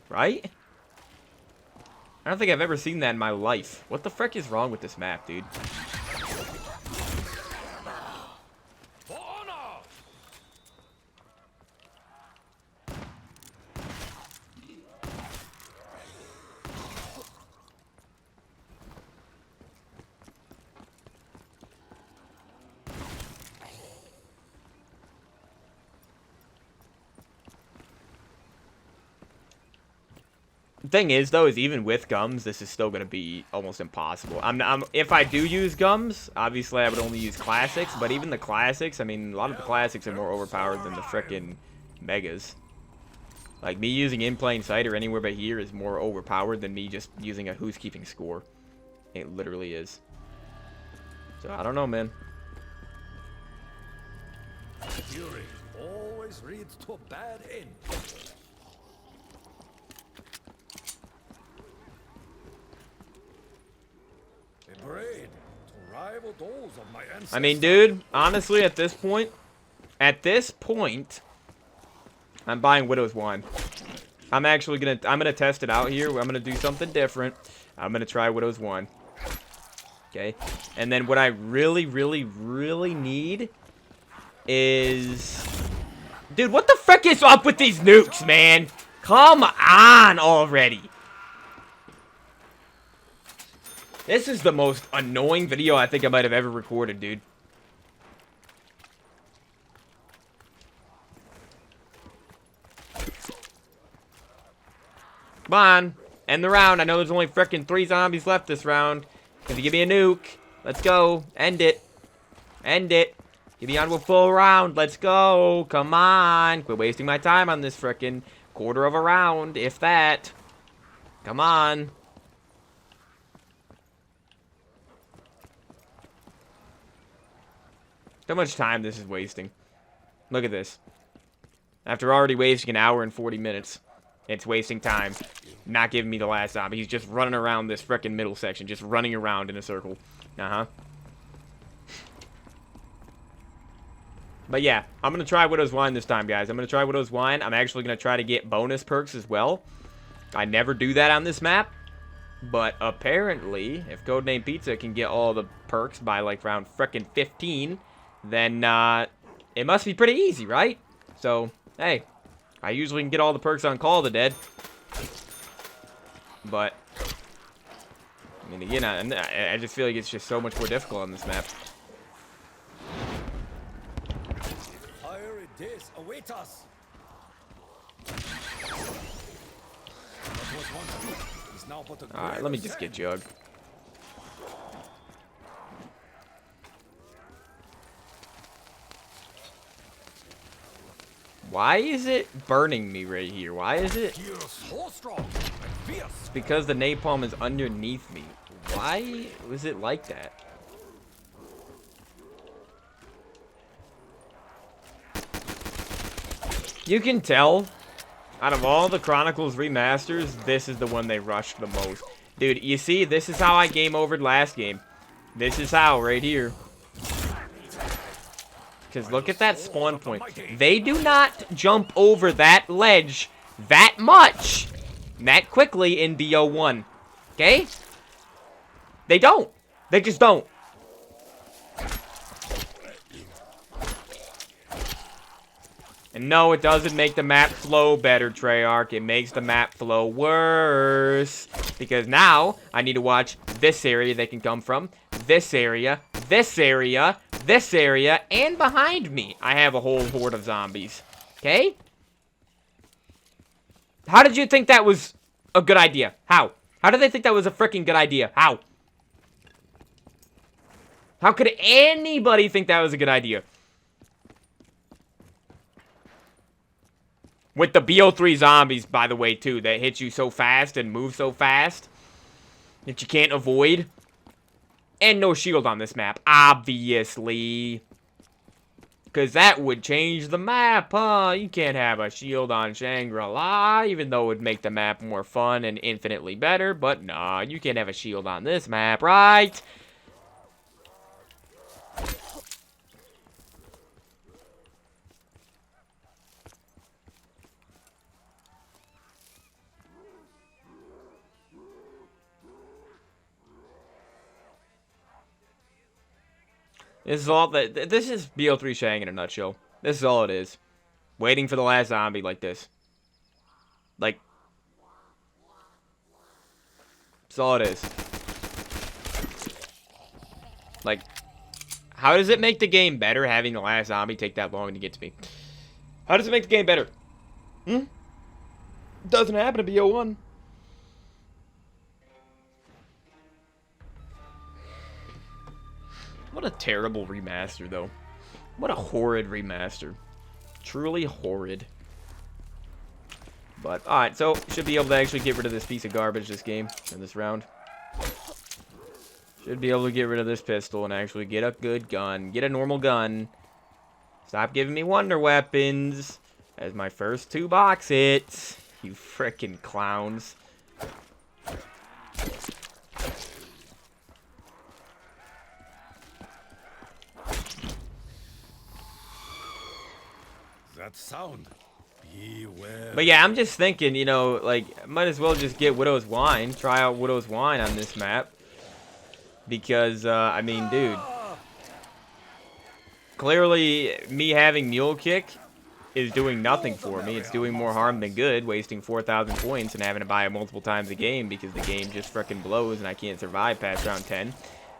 right? I don't think I've ever seen that in my life. What the frick is wrong with this map, dude? Thing is, though, is even with gums, this is still going to be almost impossible. If I do use gums, obviously I would only use classics, but even the classics, I mean, a lot of the classics are more overpowered than the frickin' megas. Like, me using in plain sight or anywhere but here is more overpowered than me just using a who's keeping score. It literally is. So, I don't know, man. Fury always leads to a bad end. I mean, dude, honestly, at this point, I'm buying Widow's Wine. I'm gonna test it out here. I'm gonna do something different. I'm gonna try Widow's Wine. Okay, and then what I really, really, really need is, dude, what the frick is up with these nukes, man? Come on already. This is the most annoying video I think I might have ever recorded, dude. Come on. End the round. I know there's only frickin' 3 zombies left this round. If you give me a nuke, let's go. End it. End it. Give me on to a full round. Let's go. Come on. Quit wasting my time on this frickin' quarter of a round, if that. Come on. How much time this is wasting. Look at this. After already wasting an hour and 40 minutes. It's wasting time. Not giving me the last zombie. He's just running around this frickin' middle section. Just running around in a circle. Uh-huh. But yeah, I'm going to try Widow's Wine this time, guys. I'm going to try Widow's Wine. I'm actually going to try to get bonus perks as well. I never do that on this map. But apparently, if Codename Pizza can get all the perks by like round frickin' 15, then it must be pretty easy, right? So, hey, I usually can get all the perks on Call of the Dead. But, I mean, again, I just feel like it's just so much more difficult on this map. Fire days await us. Alright, let me just get Jug. Why is it burning me right here? Why is it? It's because the napalm is underneath me. Why was it like that? You can tell, out of all the Chronicles remasters, this is the one they rushed the most. Dude, you see, this is how I game overed last game. This is how, right here. Because look at that spawn point. They do not jump over that ledge that much, that quickly in BO1. Okay? They don't. They just don't. And no, it doesn't make the map flow better, Treyarch. It makes the map flow worse. Because now, I need to watch this area they can come from. This area. This area. This area. And behind me, I have a whole horde of zombies. Okay? How did you think that was a good idea? How? How did they think that was a freaking good idea? How? How could anybody think that was a good idea? With the BO3 zombies, by the way, too, that hit you so fast and move so fast that you can't avoid. And no shield on this map, obviously. Because that would change the map, huh? You can't have a shield on Shangri-La, even though it would make the map more fun and infinitely better. But nah, you can't have a shield on this map, right? This is all that. This is BO3 Shang in a nutshell. This is all it is. Waiting for the last zombie like this. Like, that's all it is. Like, how does it make the game better having the last zombie take that long to get to me? How does it make the game better? Hmm? Doesn't happen to BO1. What a terrible remaster, though. What a horrid remaster. Truly horrid. But, alright, so, should be able to actually get rid of this piece of garbage this game, in this round. Should be able to get rid of this pistol and actually get a good gun. Get a normal gun. Stop giving me wonder weapons as my first 2 box hits. You frickin' clowns. That sound. Beware. But yeah, I'm just thinking, you know, like, might as well just get Widow's Wine. Try out Widow's Wine on this map. Because, I mean, dude. Clearly, me having Mule Kick is doing nothing for me. It's doing more harm than good, wasting 4,000 points and having to buy it multiple times a game because the game just frickin' blows and I can't survive past round 10.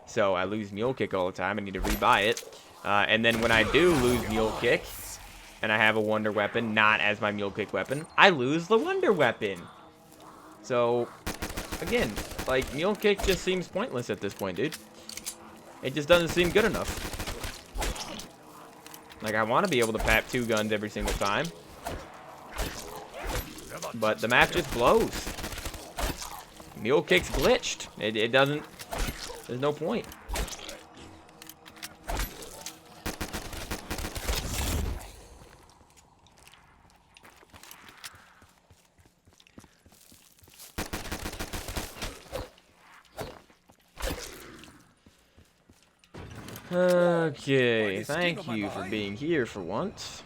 So I lose Mule Kick all the time. I need to rebuy it. And then when I do lose Mule Kick, and I have a Wonder Weapon, not as my Mule Kick weapon, I lose the Wonder Weapon. So, again, like, Mule Kick just seems pointless at this point, dude. It just doesn't seem good enough. Like, I want to be able to pap 2 guns every single time. But the map just blows. Mule Kick's glitched. It doesn't... There's no point. Okay, thank you for being here for once.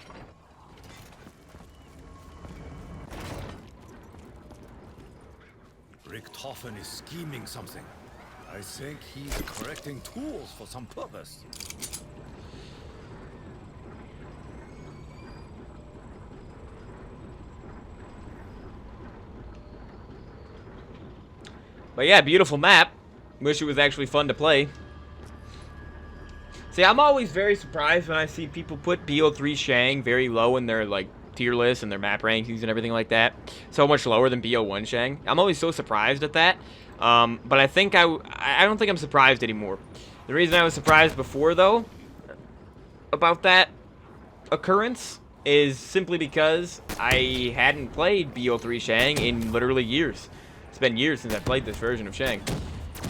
Richtofen is scheming something. I think he's correcting tools for some purpose. But yeah, beautiful map. Wish it was actually fun to play. See, I'm always very surprised when I see people put BO3 Shang very low in their like tier list and their map rankings and everything like that. So much lower than BO1 Shang. I'm always so surprised at that. But I think I don't think I'm surprised anymore. The reason I was surprised before though about that occurrence is simply because I hadn't played BO3 Shang in literally years. It's been years since I played this version of Shang.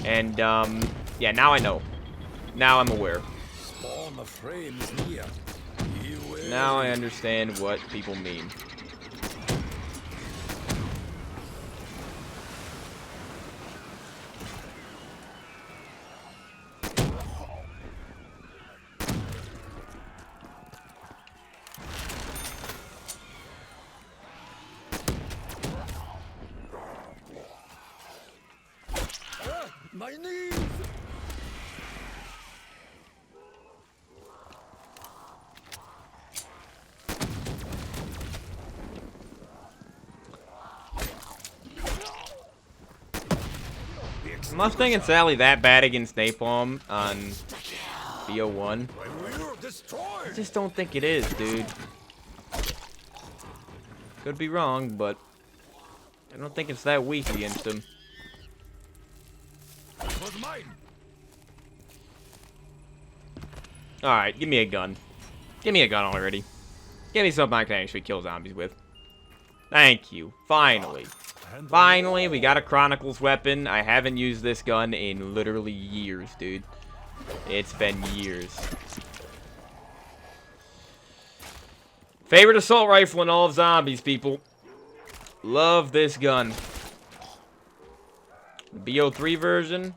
And yeah, now I know. Now I'm aware. Now I understand what people mean. My knees! Mustang and Sally that bad against Napalm on BO1? I just don't think it is, dude. Could be wrong, but I don't think it's that weak against him. Alright, give me a gun. Give me a gun already. Give me something I can actually kill zombies with. Thank you. Finally. Finally, we got a Chronicles weapon. I haven't used this gun in literally years, dude. It's been years. Favorite assault rifle in all of zombies, people. Love this gun. The BO3 version.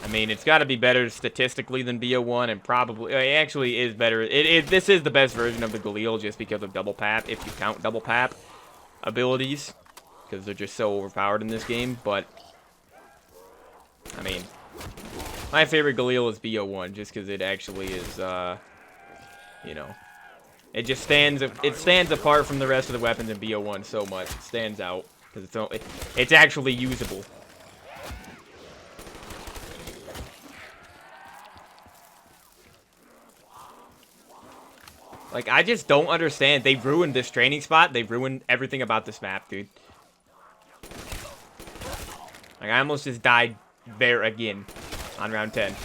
I mean, it's got to be better statistically than BO1, and probably it actually is better. This is the best version of the Galil just because of double pap, if you count double pap abilities, because they're just so overpowered in this game. But I mean, my favorite Galil is BO1 just because it actually is, you know, it just stands apart from the rest of the weapons in BO1 so much. It stands out because it's actually usable. Like, I just don't understand. They ruined this training spot. They ruined everything about this map, dude. Like, I almost just died there again on round 10.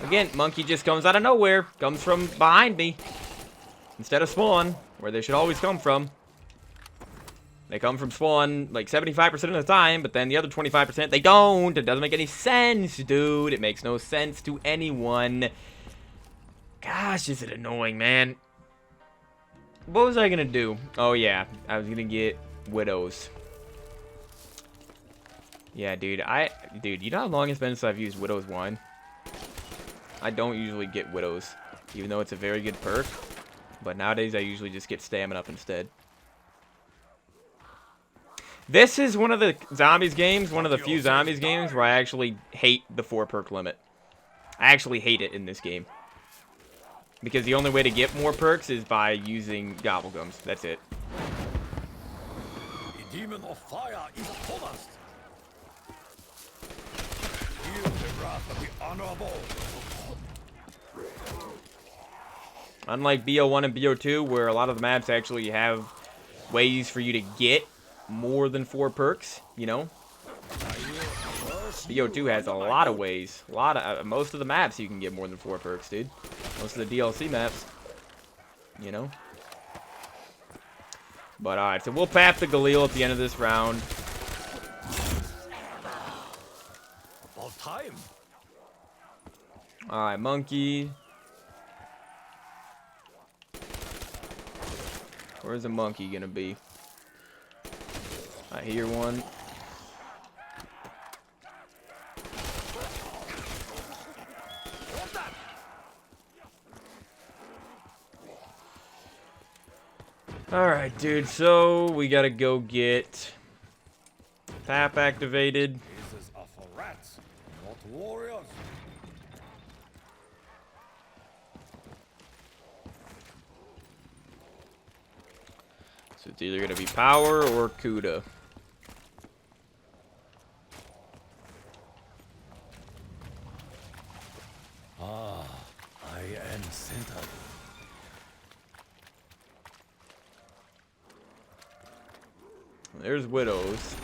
Again, monkey just comes out of nowhere. Comes from behind me. Instead of spawn, where they should always come from. They come from spawn like 75% of the time, but then the other 25%, they don't. It doesn't make any sense, dude. It makes no sense to anyone. Gosh, is it annoying, man. What was I gonna do? Oh, yeah. I was gonna get Widows. Yeah, dude. Dude, you know how long it's been since I've used Widow's Wine? I don't usually get Widows, even though it's a very good perk. But nowadays, I usually just get Stamina up instead. This is one of the zombies games, one of the few zombies games where I actually hate the 4 perk limit. I actually hate it in this game. Because the only way to get more perks is by using gobblegums. That's it. The demon of fire is upon us. Feel the wrath of the honorable. Unlike BO1 and BO2, where a lot of the maps actually have ways for you to get more than 4 perks, you know. BO2 has a lot of ways. Most of the maps you can get more than 4 perks, dude. Most of the DLC maps, you know. But alright, so we'll pap the Galil at the end of this round. All time. Alright, monkey. Where's the monkey gonna be? I hear one. Alright, dude, so we gotta go get PAP activated. Cases are for rats, not warriors. So it's either gonna be power or Kuda. Ah, I am centered. There's widows.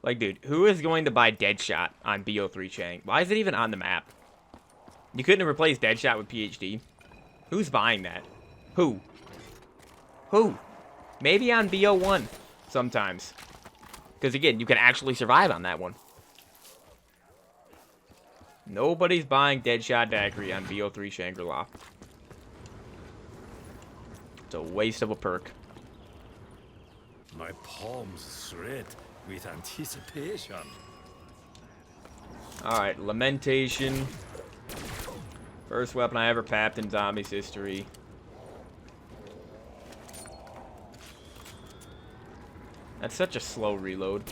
Like, dude, who is going to buy Deadshot on BO3 Chang? Why is it even on the map? You couldn't have replaced Deadshot with PhD. Who's buying that? Who? Who? Maybe on BO1 sometimes. Because, again, you can actually survive on that one. Nobody's buying Deadshot Daiquiri on BO3 Shangri-La. It's a waste of a perk. My palms shred with anticipation. Alright, Lamentation. First weapon I ever papped in Zombies history. That's such a slow reload.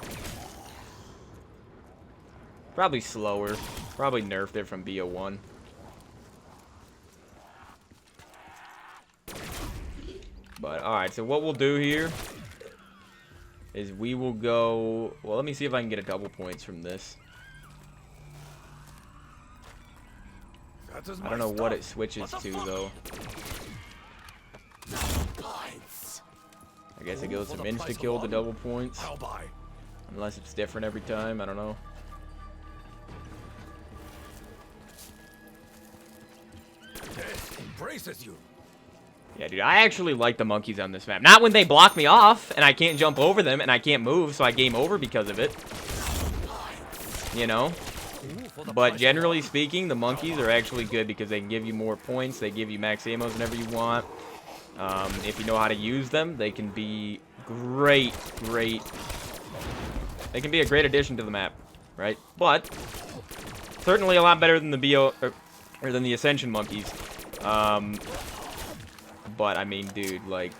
Probably slower. Probably nerfed it from BO1. But, alright, so what we'll do here is we will go... Well, let me see if I can get a double points from this. I don't know what it switches to, though. I guess it goes from insta-kill to double points. Unless it's different every time, I don't know. Embraces you. Yeah, dude, I actually like the monkeys on this map. Not when they block me off, and I can't jump over them, and I can't move, so I game over because of it. You know? But generally speaking, the monkeys are actually good because they can give you more points. They give you max ammos whenever you want. If you know how to use them, they can be great. They can be a great addition to the map, right? But certainly a lot better than the BO or than the Ascension monkeys. But I mean, dude, like,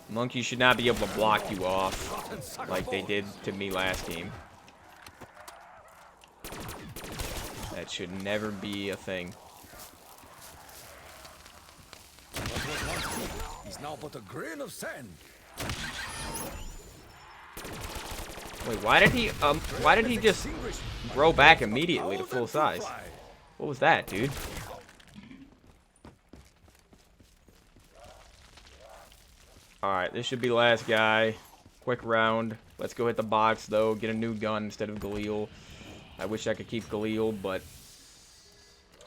monkeys should not be able to block you off like they did to me last game. That should never be a thing. He's now but a grain of sand. Wait, why did he just grow back immediately to full size? What was that, dude? Alright, this should be the last guy. Quick round. Let's go hit the box, though. Get a new gun instead of Galil. I wish I could keep Galil, but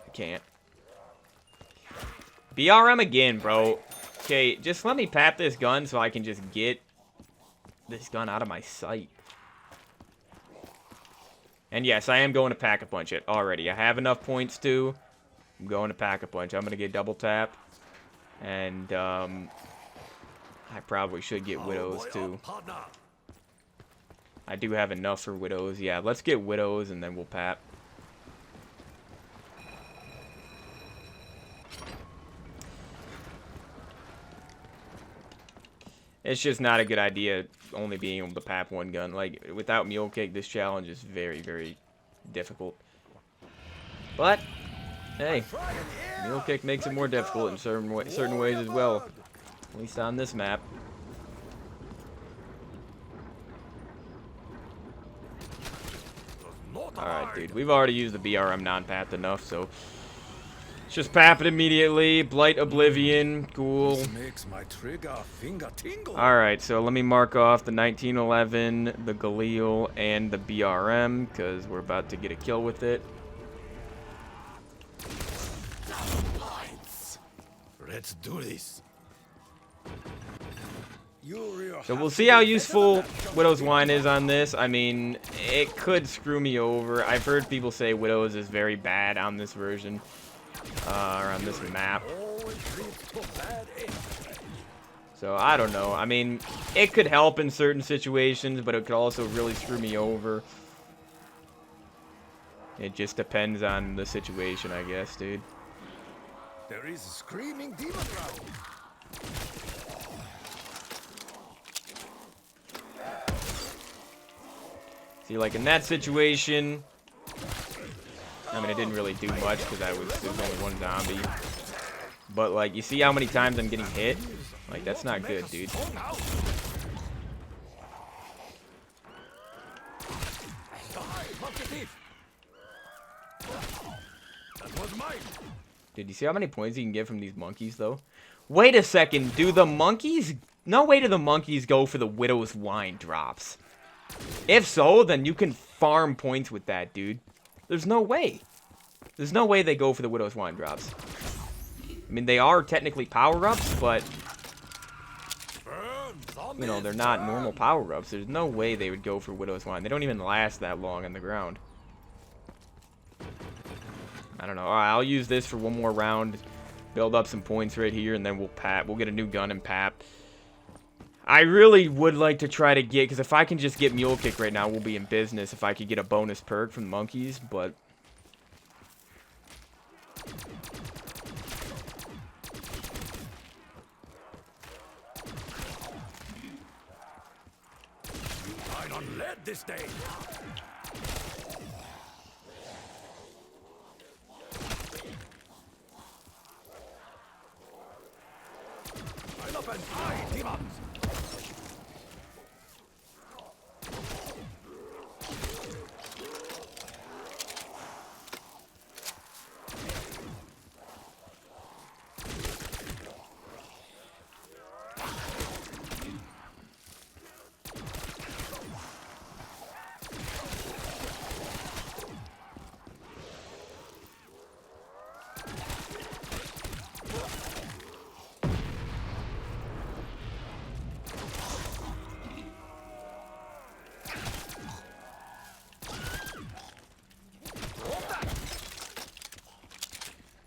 I can't. BRM again, bro. Okay, just let me pap this gun so I can just get this gun out of my sight. And yes, I am going to Pack-a-Punch it already. I have enough points to. I'm going to Pack-a-Punch. I'm going to get double tap. And, I probably should get Widows, too. I do have enough for Widows. Yeah, let's get Widows, and then we'll pap. It's just not a good idea only being able to pap one gun. Like, without Mule Kick, this challenge is very, very difficult. But, hey, Mule Kick makes it more difficult in certain ways as well. At least on this map. Alright, dude. We've already used the BRM non-papped enough, so let's just pap it immediately. Blight Oblivion. Cool. Alright, so let me mark off the 1911, the Galil, and the BRM, because we're about to get a kill with it. Let's do this. So we'll see how useful Widow's Wine is on this. I mean, it could screw me over. I've heard people say Widow's is very bad on this version, or on this map. So I don't know. I mean, it could help in certain situations, but it could also really screw me over. It just depends on the situation, I guess, dude. There is a screaming demon around. See, like in that situation, I mean, it didn't really do much because there was only one zombie. But like, you see how many times I'm getting hit? Like, that's not good, dude. Dude, you see how many points you can get from these monkeys, though? Wait a second, do the monkeys... No way do the monkeys go for the Widow's Wine drops. If so, then you can farm points with that, dude. There's no way. There's no way they go for the Widow's Wine drops. I mean, they are technically power-ups, but... You know, they're not normal power-ups. There's no way they would go for Widow's Wine. They don't even last that long on the ground. I don't know. Alright, I'll use this for one more round. Build up some points right here, and then we'll pap. We'll get a new gun and pap. I really would like to try to get... Because if I can just get Mule Kick right now, we'll be in business. If I could get a bonus perk from the monkeys, but... You dine on lead this day. Line up and die, demons.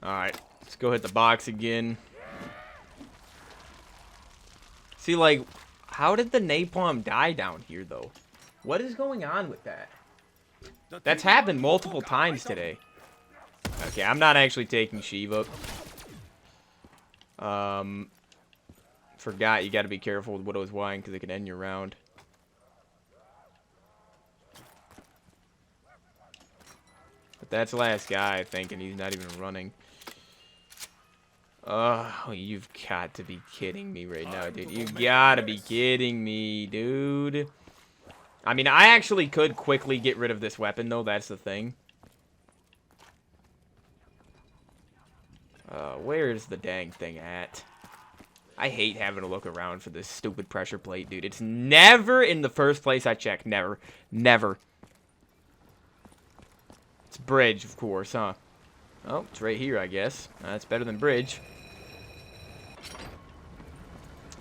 Alright, let's go hit the box again. See, like, how did the napalm die down here, though? What is going on with that? That's happened multiple times today. Okay, I'm not actually taking Shiva. Forgot you gotta be careful with Widow's Wine because it can end your round. But that's the last guy, I think, and he's not even running. Oh, you've got to be kidding me right now, dude. You've got to be kidding me, dude. I mean, I actually could quickly get rid of this weapon, though. That's the thing. Where's the dang thing at? I hate having to look around for this stupid pressure plate, dude. It's never in the first place I check. Never. Never. It's bridge, of course, huh? Oh, it's right here, I guess. That's better than bridge.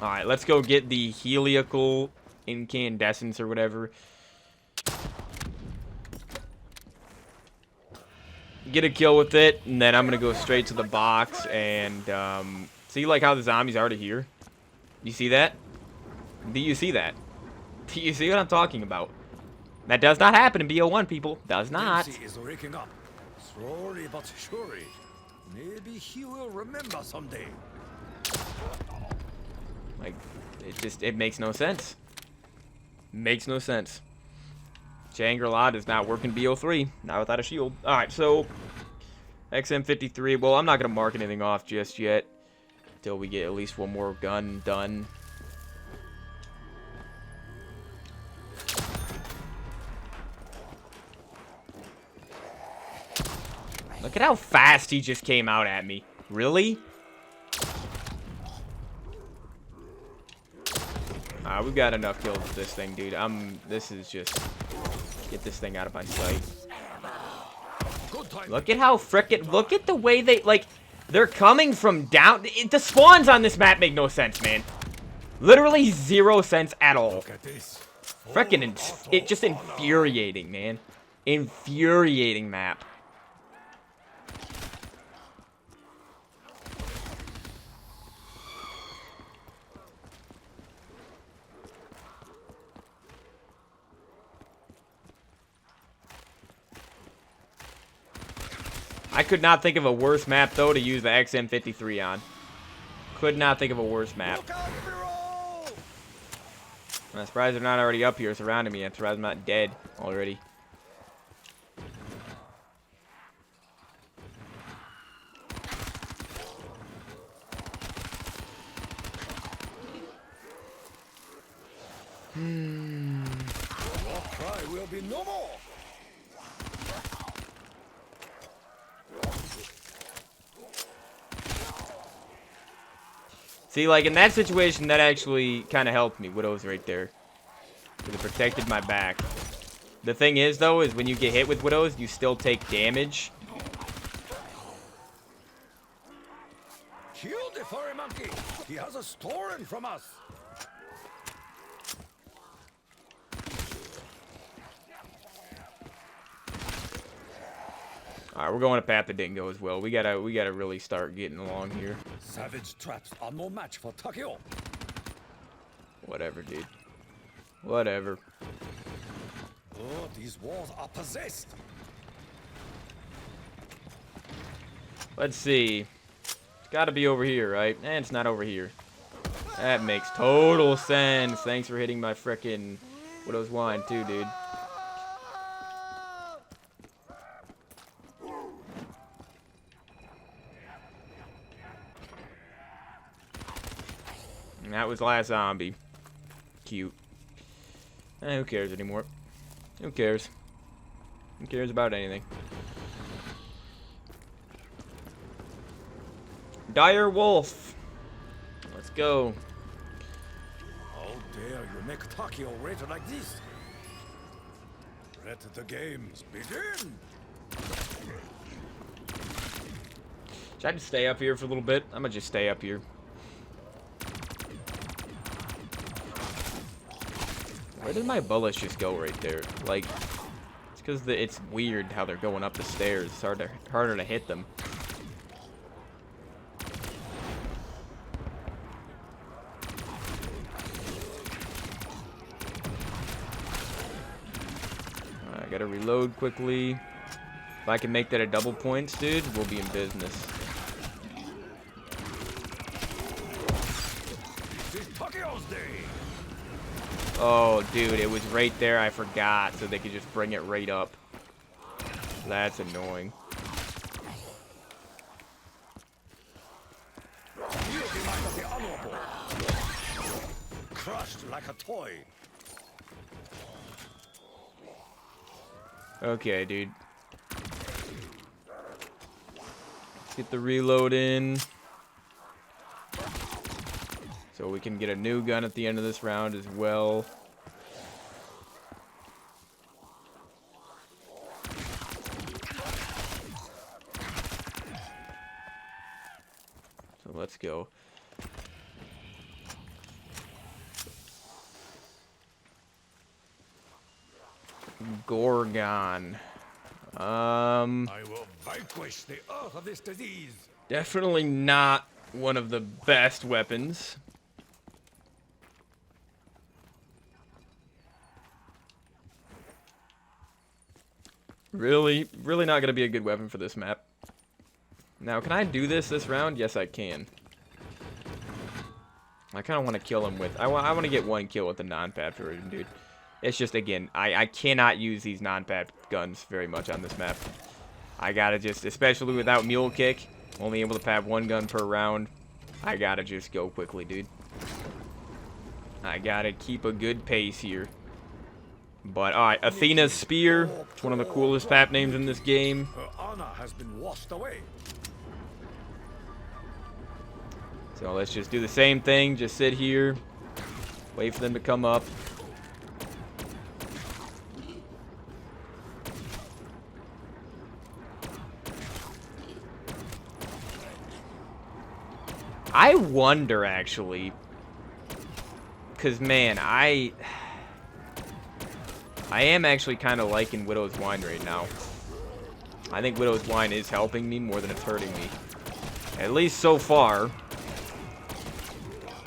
Alright, let's go get the helical incandescence or whatever. Get a kill with it, and then I'm going to go straight to the box and, see, like, how the zombie's already here? You see that? Do you see that? Do you see what I'm talking about? That does not happen in BO1, people. Does not. Is waking up. Slowly but surely. Maybe he will remember someday. Like, it makes no sense. Makes no sense. Shangri-La does not work in BO3. Not without a shield. Alright, so... XM53. Well, I'm not going to mark anything off just yet. Until we get at least one more gun done. Look at how fast he just came out at me. Really? We've got enough kills with this thing, dude. This is just... Get this thing out of my sight. Look at how frickin'... Look at the way they... Like, they're coming from down... The spawns on this map make no sense, man. Literally 0 sense at all. Look at this. Freaking, it just infuriating, man. Infuriating map. I could not think of a worse map, though, to use the XM53 on. Could not think of a worse map. I'm surprised they're not already up here surrounding me. I'm surprised I'm not dead already. Your cry will be no more. See, like, in that situation, that actually kind of helped me. Widow's right there. Because it protected my back. The thing is, though, is when you get hit with Widows, you still take damage. Kill the furry monkey. He has a stolen from us. Alright, we're going a path that didn't go as well. We gotta really start getting along here. Savage traps are no match for Takeo. Whatever, dude. Whatever. Oh, these walls are possessed. Let's see. It's gotta be over here, right? Eh, it's not over here. That makes total sense. Thanks for hitting my frickin' Widow's Wine, too, dude. And that was last zombie. Cute. Eh, who cares anymore? Who cares? Who cares about anything? Dire Wolf. Let's go. How dare you make Takeo rate like this? Let the games begin. Should I just stay up here for a little bit? I'm gonna just stay up here. Where did my bullets just go right there? Like, it's because it's weird how they're going up the stairs. It's harder to hit them. I gotta reload quickly. If I can make that a double points, dude, we'll be in business. This is Takeo's day. Oh, dude, it was right there. I forgot, so they could just bring it right up. That's annoying. You'll be like the honorable. Crushed like a toy. Okay, dude. Let's get the reload in. So we can get a new gun at the end of this round as well. So let's go. Gorgon. I will vanquish the earth of this disease. Definitely not one of the best weapons. Really not gonna be a good weapon for this map. Now, can I do this round? Yes, I can. I kind of want to kill him with... I want to get one kill with the non-pad version, dude. It's just, again, I cannot use these non-pad guns very much on this map. I gotta just, especially without mule kick, only able to pad one gun per round. I gotta just go quickly, dude. I gotta keep a good pace here. But, alright, Athena's Spear. It's one of the coolest pap names in this game. Her honor has been washed away. So let's just do the same thing. Just sit here. Wait for them to come up. I wonder, actually, Because, man, I am actually kind of liking Widow's Wine right now. I think Widow's Wine is helping me more than it's hurting me. At least so far.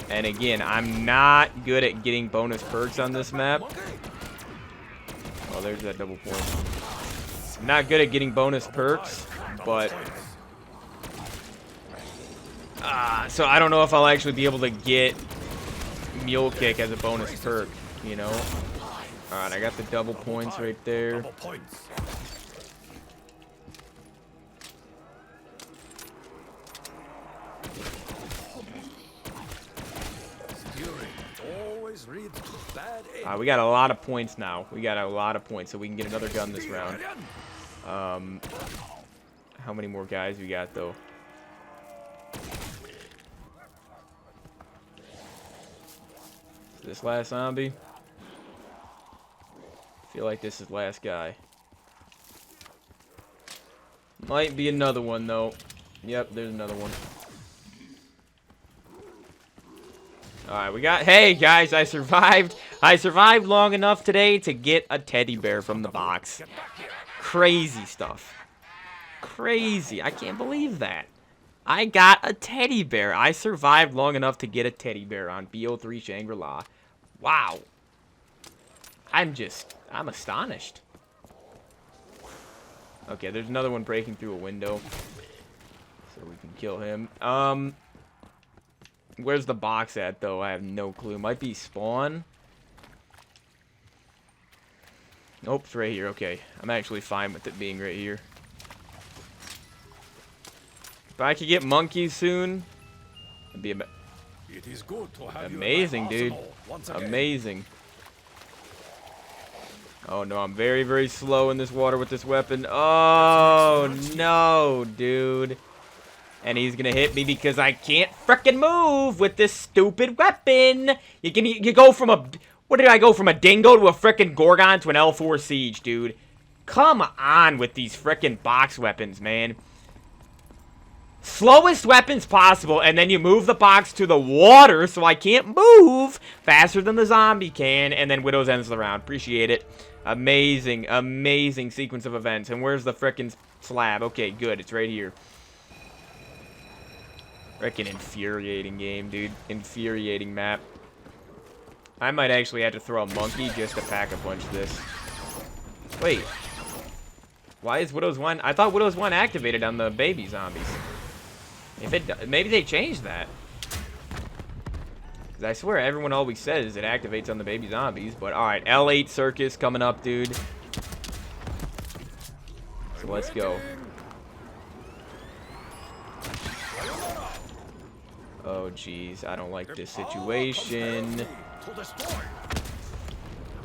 And again, I'm not good at getting bonus perks on this map. Oh, there's that double point. I'm not good at getting bonus perks, but... so I don't know if I'll actually be able to get Mule Kick as a bonus perk, you know? Alright, I got the double points right there. We got a lot of points now. We got a lot of points, so we can get another gun this round. How many more guys we got, though? This last zombie? I feel like this is last guy. Might be another one, though. Yep, there's another one. Alright, we got... Hey, guys, I survived. I survived long enough today to get a teddy bear from the box. Crazy stuff. Crazy. I can't believe that. I got a teddy bear. I survived long enough to get a teddy bear on BO3 Shangri-La. Wow. I'm astonished. Okay, there's another one breaking through a window. So we can kill him. Where's the box at, though? I have no clue. Might be spawn. Nope, it's right here. Okay, I'm actually fine with it being right here. If I could get monkeys soon, it'd be amazing, dude. Amazing. Oh, no, I'm very, very slow in this water with this weapon. Oh, no, dude. And he's gonna hit me because I can't frickin' move with this stupid weapon. You go from a... What did I go from a dingo to a frickin' Gorgon to an L4 Siege, dude? Come on with these frickin' box weapons, man. Slowest weapons possible, and then you move the box to the water so I can't move faster than the zombie can, and then Widows ends the round. Appreciate it. Amazing, amazing sequence of events. And where's the frickin' slab? Okay, good. It's right here. Frickin' infuriating game, dude. Infuriating map. I might actually have to throw a monkey just to pack a punch this. Wait. Why is Widow's 1? I thought Widow's 1 activated on the baby zombies. If it, maybe they changed that. Because I swear everyone always says it activates on the baby zombies. But alright, L8 Circus coming up, dude. So let's go. Oh, jeez. I don't like this situation.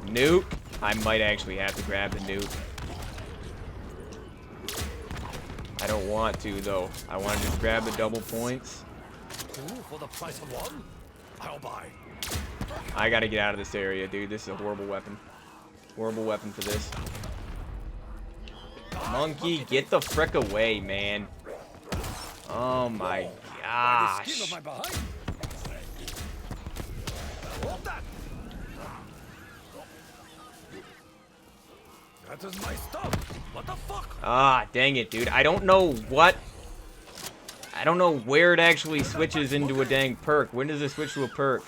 Nuke. I might actually have to grab the nuke. I don't want to, though. I want to just grab the double points. For the price of one, I'll buy. I gotta get out of this area, dude. This is a horrible weapon. Horrible weapon for this. Monkey, get the frick away, man. Oh my gosh. That is my stuff. What the fuck? Ah, dang it, dude. I don't know what... I don't know where it actually switches into a dang perk. When does it switch to a perk?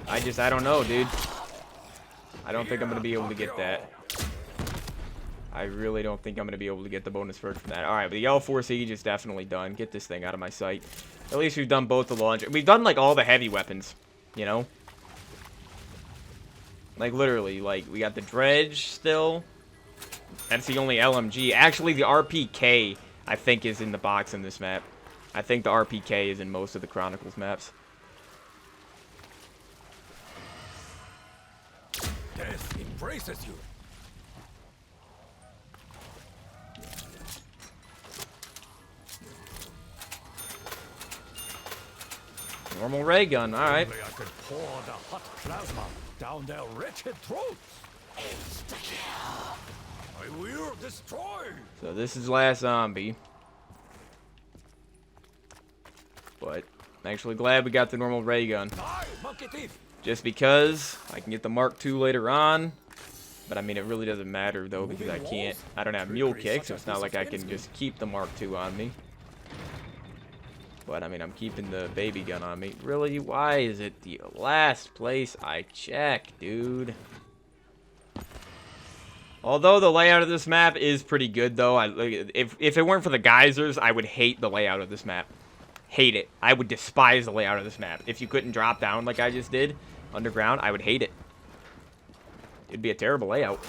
I don't know, dude. I don't think I'm going to be able to get that. I really don't think I'm going to be able to get the bonus perk from that. Alright, but the L4 Siege is definitely done. Get this thing out of my sight. At least we've done both the launch. We've done, like, all the heavy weapons. You know? Like, literally. Like, we got the Dredge still. That's the only LMG. Actually, the RPK, I think, is in the box in this map. I think the RPK is in most of the Chronicles maps. Death embraces you. Normal ray gun, alright. Only I could pour the hot plasma down their wretched throats. Insta-kill. I will destroy. So this is last zombie. But I'm actually glad we got the normal ray gun. Die, monkey thief! Just because I can get the Mark II later on. But I mean, it really doesn't matter though, because I don't have mule kick, so it's not like I can just keep the Mark II on me. But I mean, I'm keeping the baby gun on me. Really? Why is it the last place I check, dude? Although the layout of this map is pretty good though. If it weren't for the geysers, I would hate the layout of this map. Hate it. I would despise the layout of this map. If you couldn't drop down like I just did underground, I would hate it. It'd be a terrible layout.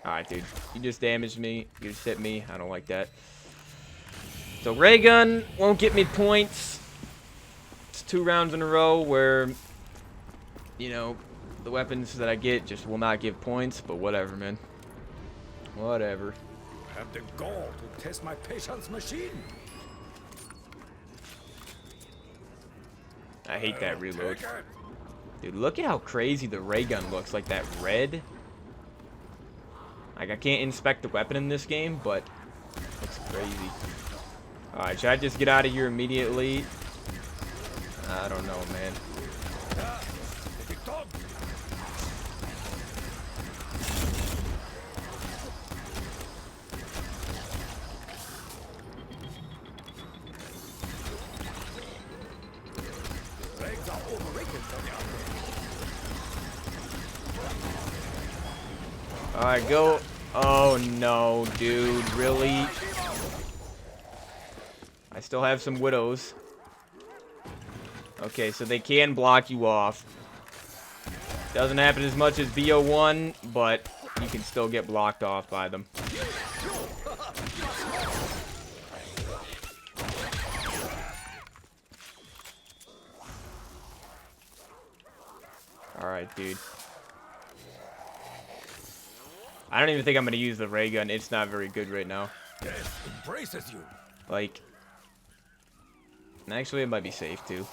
Alright, dude. You just damaged me. You just hit me. I don't like that. So, ray gun won't get me points. It's 2 rounds in a row where, you know, the weapons that I get just will not give points. But whatever, man. Whatever. I have the gall to test my patience machine. I hate that reload. Dude, look at how crazy the ray gun looks. Like that red. Like, I can't inspect the weapon in this game, but it's crazy. Alright, should I just get out of here immediately? I don't know, man. Alright, go. Oh no, dude, really? I still have some widows. Okay, so they can block you off. Doesn't happen as much as BO1, but you can still get blocked off by them. Alright, dude. I don't even think I'm going to use the ray gun. It's not very good right now. Death embraces you. Like, actually, it might be safe, too.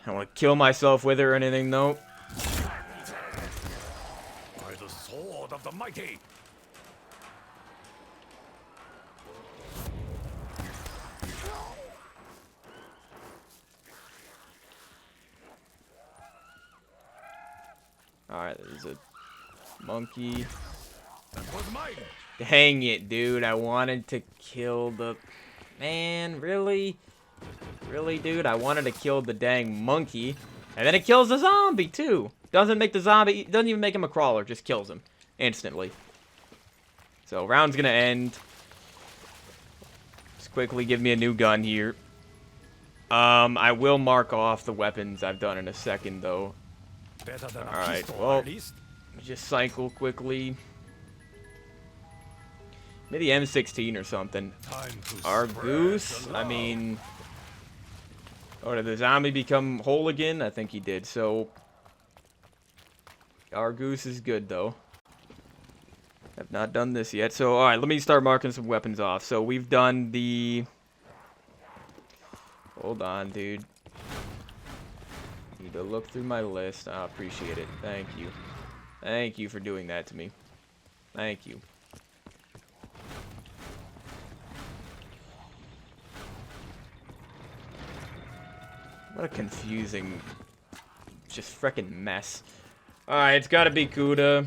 I don't want to kill myself with it or anything, though. By the sword of the mighty. Alright, there's a monkey. That was mine. Dang it, dude. I wanted to kill the... Man, really? Really, dude? I wanted to kill the dang monkey. And then it kills the zombie, too. Doesn't make the zombie... Doesn't even make him a crawler. Just kills him. Instantly. So, round's gonna end. Just quickly give me a new gun here. I will mark off the weapons I've done in a second, though. Better than a Alright, pistol, well... at least. Just cycle quickly. Maybe M16 or something. Our goose? I mean... Oh, did the zombie become whole again? I think he did, so... Our goose is good, though. I've not done this yet. So, alright, let me start marking some weapons off. So, we've done the... Hold on, dude. Need to look through my list. I appreciate it. Thank you. Thank you for doing that to me. Thank you. What a confusing, just frickin' mess. Alright, it's gotta be Kuda.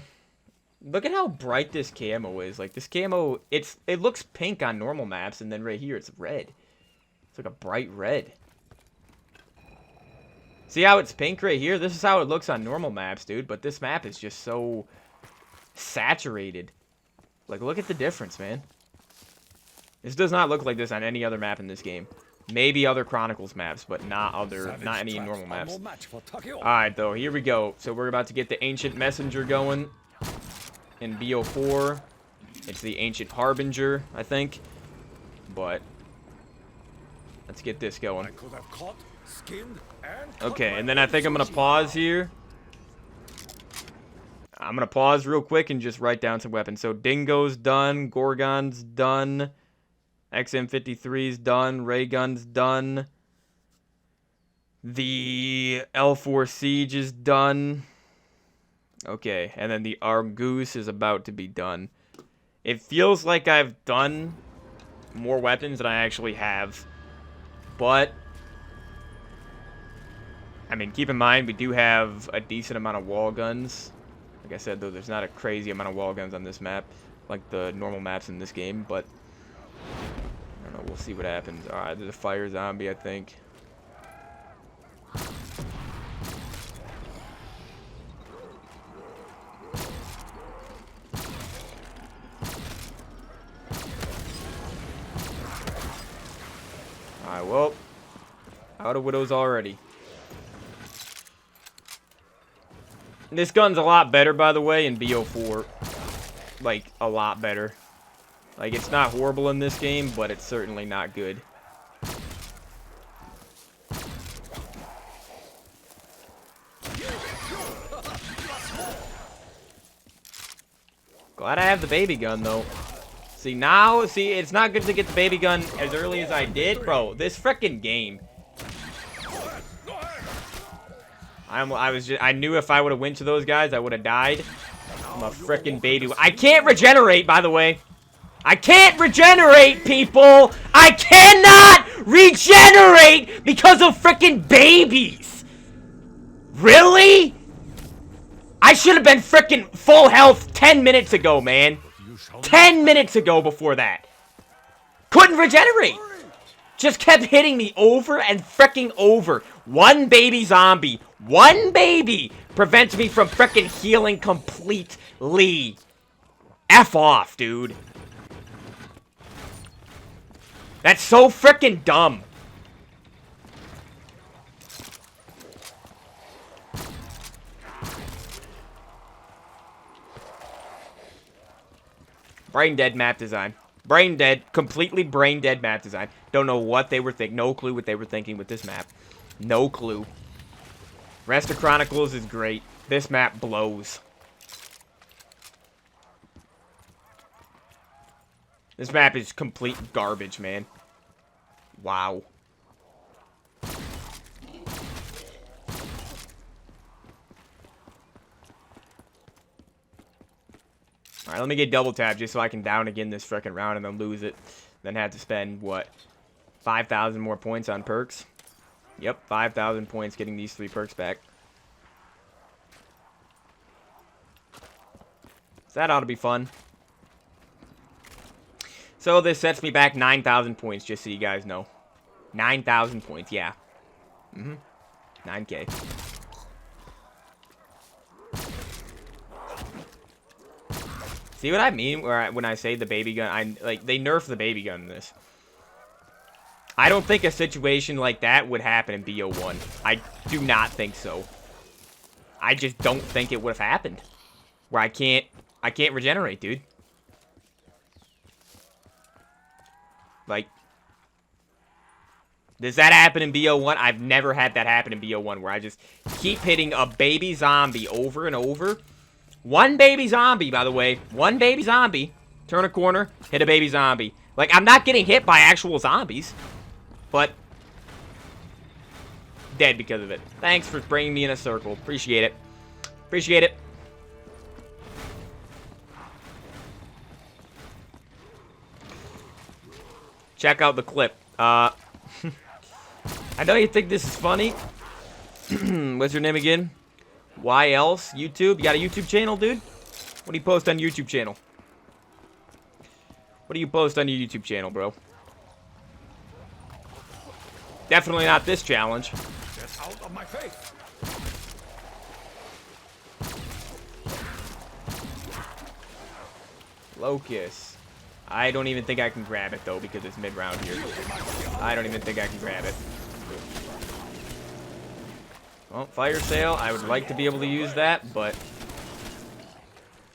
Look at how bright this camo is. Like, this camo, it looks pink on normal maps, and then right here it's red. It's like a bright red. See how it's pink right here? This is how it looks on normal maps, dude. But this map is just so saturated. Like, look at the difference, man. This does not look like this on any other map in this game. Maybe other Chronicles maps, but not any normal maps. Alright, though, here we go. So we're about to get the Ancient Messenger going in BO4. It's the Ancient Harbinger, I think. But let's get this going. Okay, and then I think I'm going to pause here. I'm going to pause real quick and just write down some weapons. So Dingo's done, Gorgon's done, XM53's done, Ray Gun's done. The L4 Siege is done. Okay, and then the Argoose is about to be done. It feels like I've done more weapons than I actually have. But, I mean, keep in mind, we do have a decent amount of wall guns. Like I said, though, there's not a crazy amount of wall guns on this map, like the normal maps in this game, but I don't know, we'll see what happens. Alright, there's a fire zombie, I think. Alright, well, out of widows already. This gun's a lot better, by the way, in BO4. Like, a lot better. Like, it's not horrible in this game, but it's certainly not good. Glad I have the baby gun, though. See, now, see, it's not good to get the baby gun as early as I did. Bro, this frickin' game. I knew if I would have went to those guys, I would have died. I'm a frickin' baby. I can't regenerate, by the way. I can't regenerate, people! I cannot regenerate because of frickin' babies! Really? I should have been frickin' full health 10 minutes ago, man. 10 minutes ago before that. Couldn't regenerate. Just kept hitting me over and frickin' over. One baby zombie. One baby prevents me from frickin' healing completely. F off, dude. That's so frickin' dumb. Brain dead map design. Brain dead. Completely brain dead map design. Don't know what they were thinking. No clue what they were thinking with this map. No clue. Rest of Chronicles is great. This map blows. This map is complete garbage, man. Wow. Alright, let me get double tap just so I can down again this frickin' round and then lose it. Then have to spend, what, 5,000 more points on perks? Yep, 5,000 points getting these 3 perks back. So that ought to be fun. So this sets me back 9,000 points, just so you guys know. 9,000 points, yeah. 9K. See what I mean when I say the baby gun? Like, they nerfed the baby gun in this. I don't think a situation like that would happen in BO1. I do not think so. I just don't think it would have happened. Where I can't regenerate, dude. Like, does that happen in BO1? I've never had that happen in BO1 where I just keep hitting a baby zombie over and over. One baby zombie, by the way. One baby zombie. Turn a corner, hit a baby zombie. Like, I'm not getting hit by actual zombies. But dead because of it. Thanks for bringing me in a circle. Appreciate it. Appreciate it. Check out the clip. I know you think this is funny. What's your name again? Why else? YouTube? You got a YouTube channel, dude? What do you post on your YouTube channel? What do you post on your YouTube channel, bro? Definitely not this challenge. Get out of my face. Locust. I don't even think I can grab it, though, because it's mid-round here. I don't even think I can grab it. Well, fire sale. I would like to be able to use that, but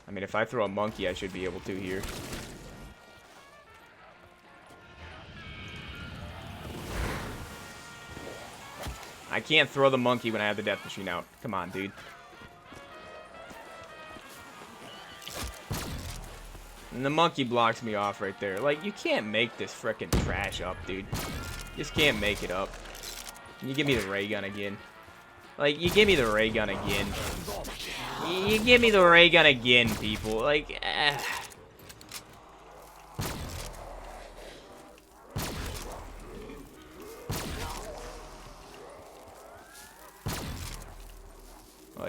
I mean, if I throw a monkey, I should be able to here. I can't throw the monkey when I have the death machine out. Come on, dude. And the monkey blocks me off right there. Like, you can't make this frickin' trash up, dude. You just can't make it up. You give me the ray gun again. Like, you give me the ray gun again. You give me the ray gun again, people. Like,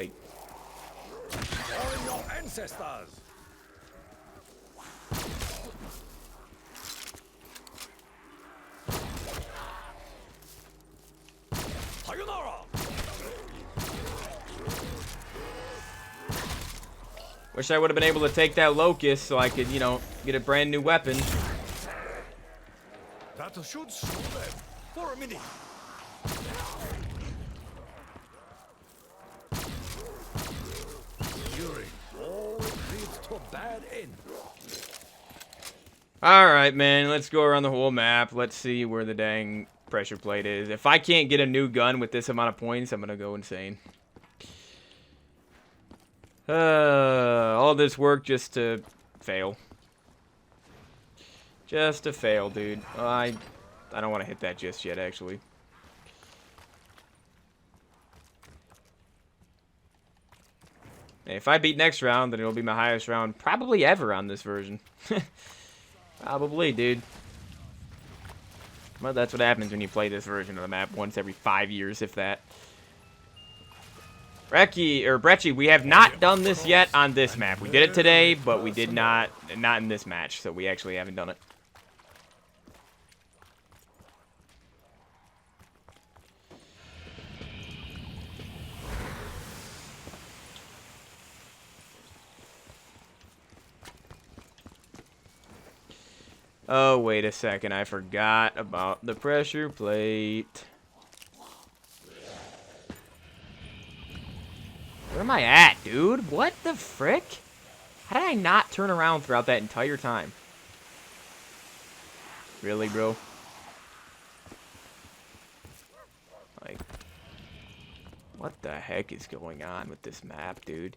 Like, Calling your ancestors. Sayonara. wish I would have been able to take that locust so I could, you know, get a brand new weapon. That should slow them for a minute. Fury always leads to a bad end. Alright, man, let's go around the whole map. Let's see where the dang pressure plate is. If I can't get a new gun with this amount of points, I'm gonna go insane. All this work just to fail. Just to fail, dude. I don't want to hit that just yet, actually. If I beat next round, then it'll be my highest round probably ever on this version. Probably, dude. Well, that's what happens when you play this version of the map once every 5 years, if that. Brecci, we have not done this yet on this map. We did it today, but we did not in this match, so we actually haven't done it. Oh, wait a second. I forgot about the pressure plate. Where am I at, dude? What the frick? How did I not turn around throughout that entire time? Really, bro? Like, what the heck is going on with this map, dude?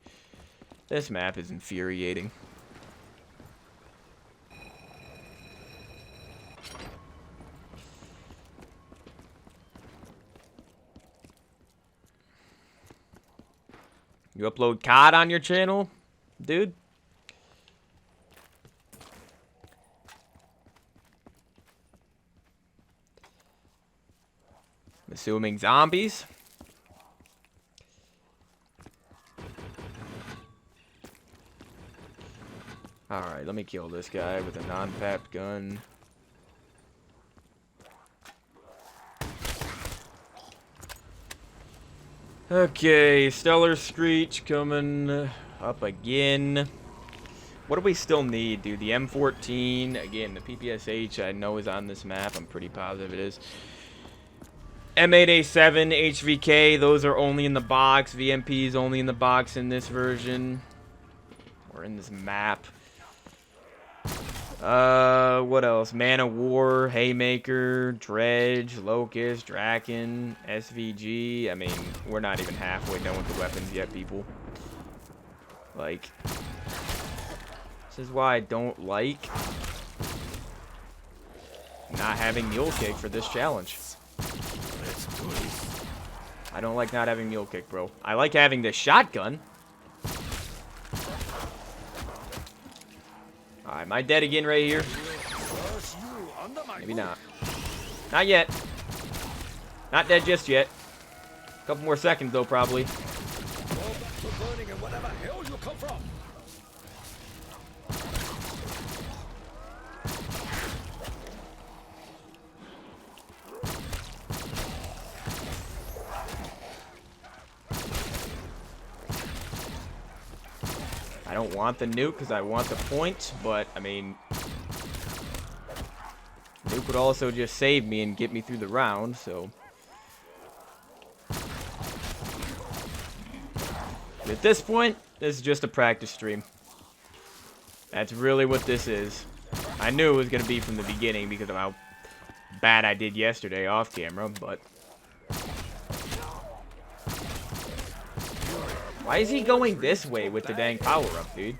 This map is infuriating. You upload COD on your channel, dude? I'm assuming zombies. Alright, let me kill this guy with a non-papped gun. Okay, Stellar Screech coming up again. What do we still need, dude? The M14. Again, the PPSH I know is on this map. I'm pretty positive it is. M8A7, HVK. Those are only in the box. VMP is only in the box in this version. Or in this map. What else? Man of War, Haymaker, Dredge, Locust, Draken, SVG. I mean, we're not even halfway done with the weapons yet, people. Like, this is why I don't like not having Mule Kick for this challenge. I don't like not having Mule Kick, bro. I like having this shotgun. Alright, am I dead again right here? Maybe not. Not yet. Not dead just yet. Couple more seconds, though, probably. I don't want the nuke because I want the point, but, I mean, nuke would also just save me and get me through the round, so. But at this point, this is just a practice stream. That's really what this is. I knew it was going to be from the beginning because of how bad I did yesterday off camera, but. Why is he going this way with the dang power-up, dude?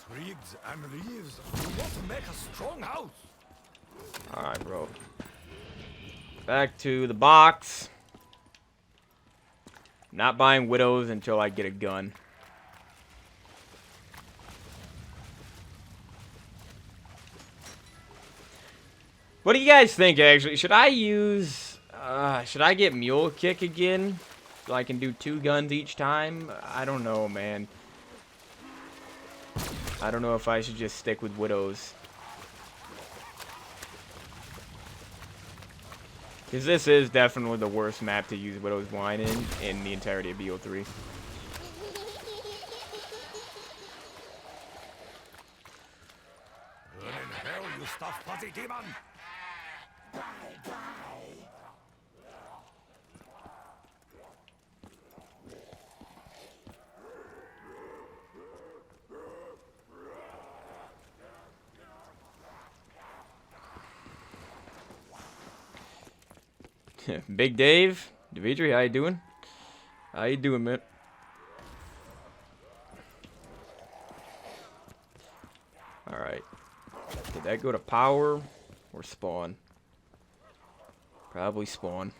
Twigs and leaves. You want to make a strong house. Alright, bro. Back to the box. Not buying Widows until I get a gun. What do you guys think, actually? Should I use... Should I get Mule Kick again? So I can do 2 guns each time? I don't know, man. I don't know if I should just stick with Widows. Because this is definitely the worst map to use Widow's Wine in the entirety of BO3. Burn in hell, you stuffed fuzzy demon! Big Dave, Dimitri, how you doing? How you doing, man? Alright. Did that go to power or spawn? Probably spawn.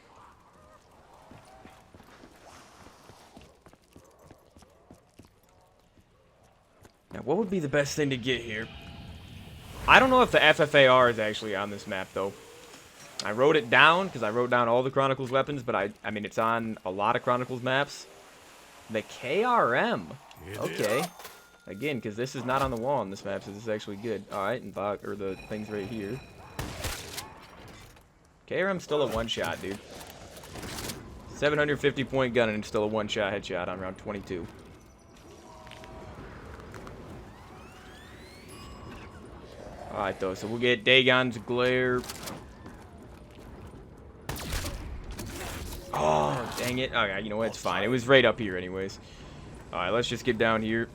Now, what would be the best thing to get here? I don't know if the FFAR is actually on this map, though. I wrote it down, because I wrote down all the Chronicles weapons, but I mean, it's on a lot of Chronicles maps. The KRM. Okay. Again, because this is not on the wall on this map, so this is actually good. Alright, and or the things right here. KRM's still a one-shot, dude. 750 point gun, and it's still a one-shot headshot on round 22. Alright, though, so we'll get Dagon's Glare. Oh, dang it. Okay, you know what? It's fine. It was right up here anyways. Alright, let's just get down here.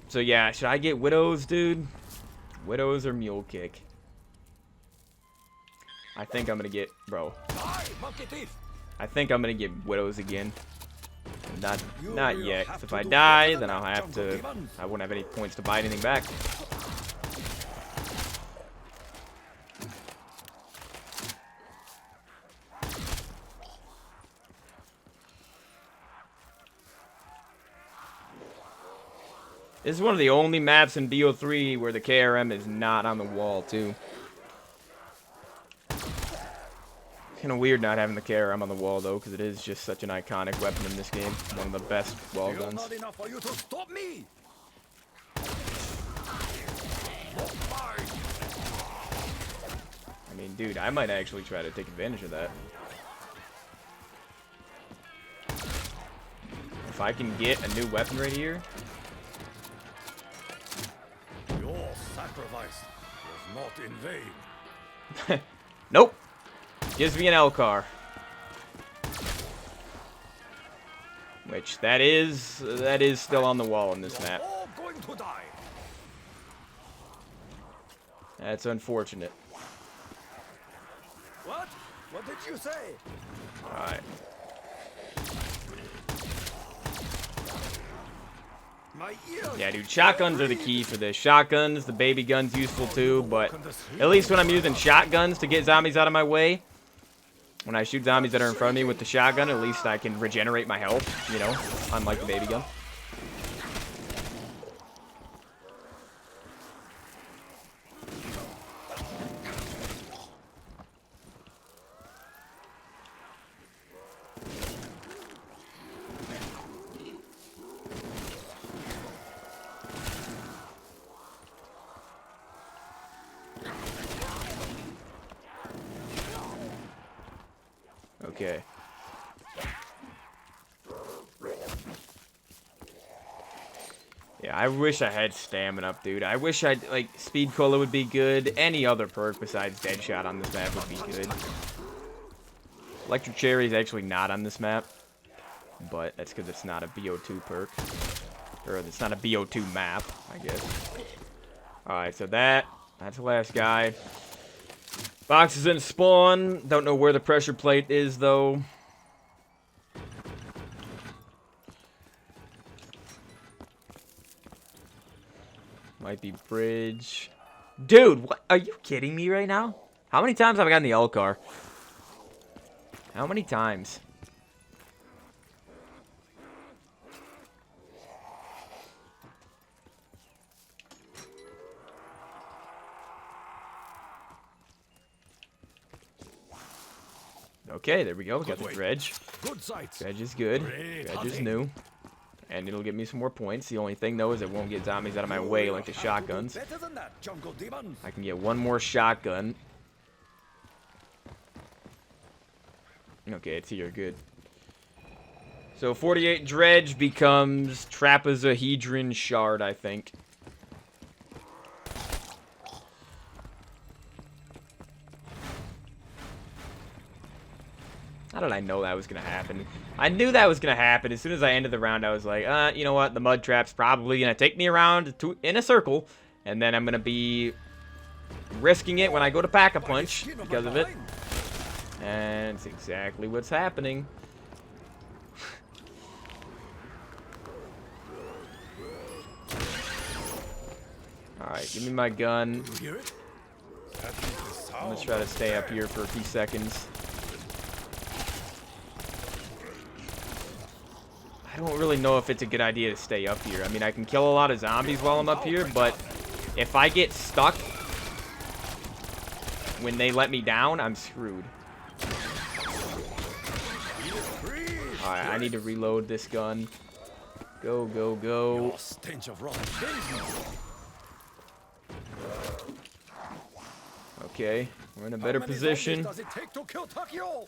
So, yeah, should I get Widows, dude? Widows or Mule Kick? I think I'm gonna get... Bro. I think I'm gonna get Widows again. Not yet. 'Cause if I die, then I'll have to... I won't have any points to buy anything back. This is one of the only maps in BO3 where the KRM is not on the wall, too. Kind of weird not having the KRM on the wall, though, because it is just such an iconic weapon in this game. One of the best wall guns. Not enough for you to stop me. I mean, dude, I might actually try to take advantage of that. If I can get a new weapon right here. Your sacrifice was not in vain. Nope. Gives me an L-car. Which, that is still on the wall in this map. All going to die. That's unfortunate. What? What did you say? Alright. My ears. Yeah, dude, shotguns are the key for this. Shotguns, the baby gun's useful too, but at least when I'm using shotguns to get zombies out of my way, when I shoot zombies that are in front of me with the shotgun, at least I can regenerate my health, you know, unlike the baby gun. Okay. Yeah, I wish I had stamina up, dude. I wish I'd, like, Speed Cola would be good. Any other perk besides Deadshot on this map would be good. Electric Cherry is actually not on this map, but that's because it's not a BO2 perk. Or it's not a BO2 map, I guess. Alright, so that's the last guy. Boxes in spawn. Don't know where the pressure plate is, though. Might be bridge. Dude, what? Are you kidding me right now? How many times have I gotten the L car? How many times? Okay, there we go. We got the Good dredge. Good sights. Dredge is good. Great Dredge is hunting. new. And it'll get me some more points. The only thing, though, is it won't get zombies out of my way like the shotguns. Better than that, jungle demon. I can get one more shotgun. Okay, it's here. Good. So 48 dredge becomes trapezohedron shard, I think. How did I know that was going to happen? I knew that was going to happen. As soon as I ended the round, I was like, you know what? The mud trap's probably going to take me around in a circle. And then I'm going to be risking it when I go to Pack-a-Punch because of it. And it's exactly what's happening. Alright, give me my gun. You hear it? I'm going to try to stay up here for a few seconds. I don't really know if it's a good idea to stay up here. I mean, I can kill a lot of zombies while I'm up here, but if I get stuck when they let me down, I'm screwed. Alright, I need to reload this gun. Go, go, go. Stench of rotten. Okay, we're in a better position. Does it take to kill Takio?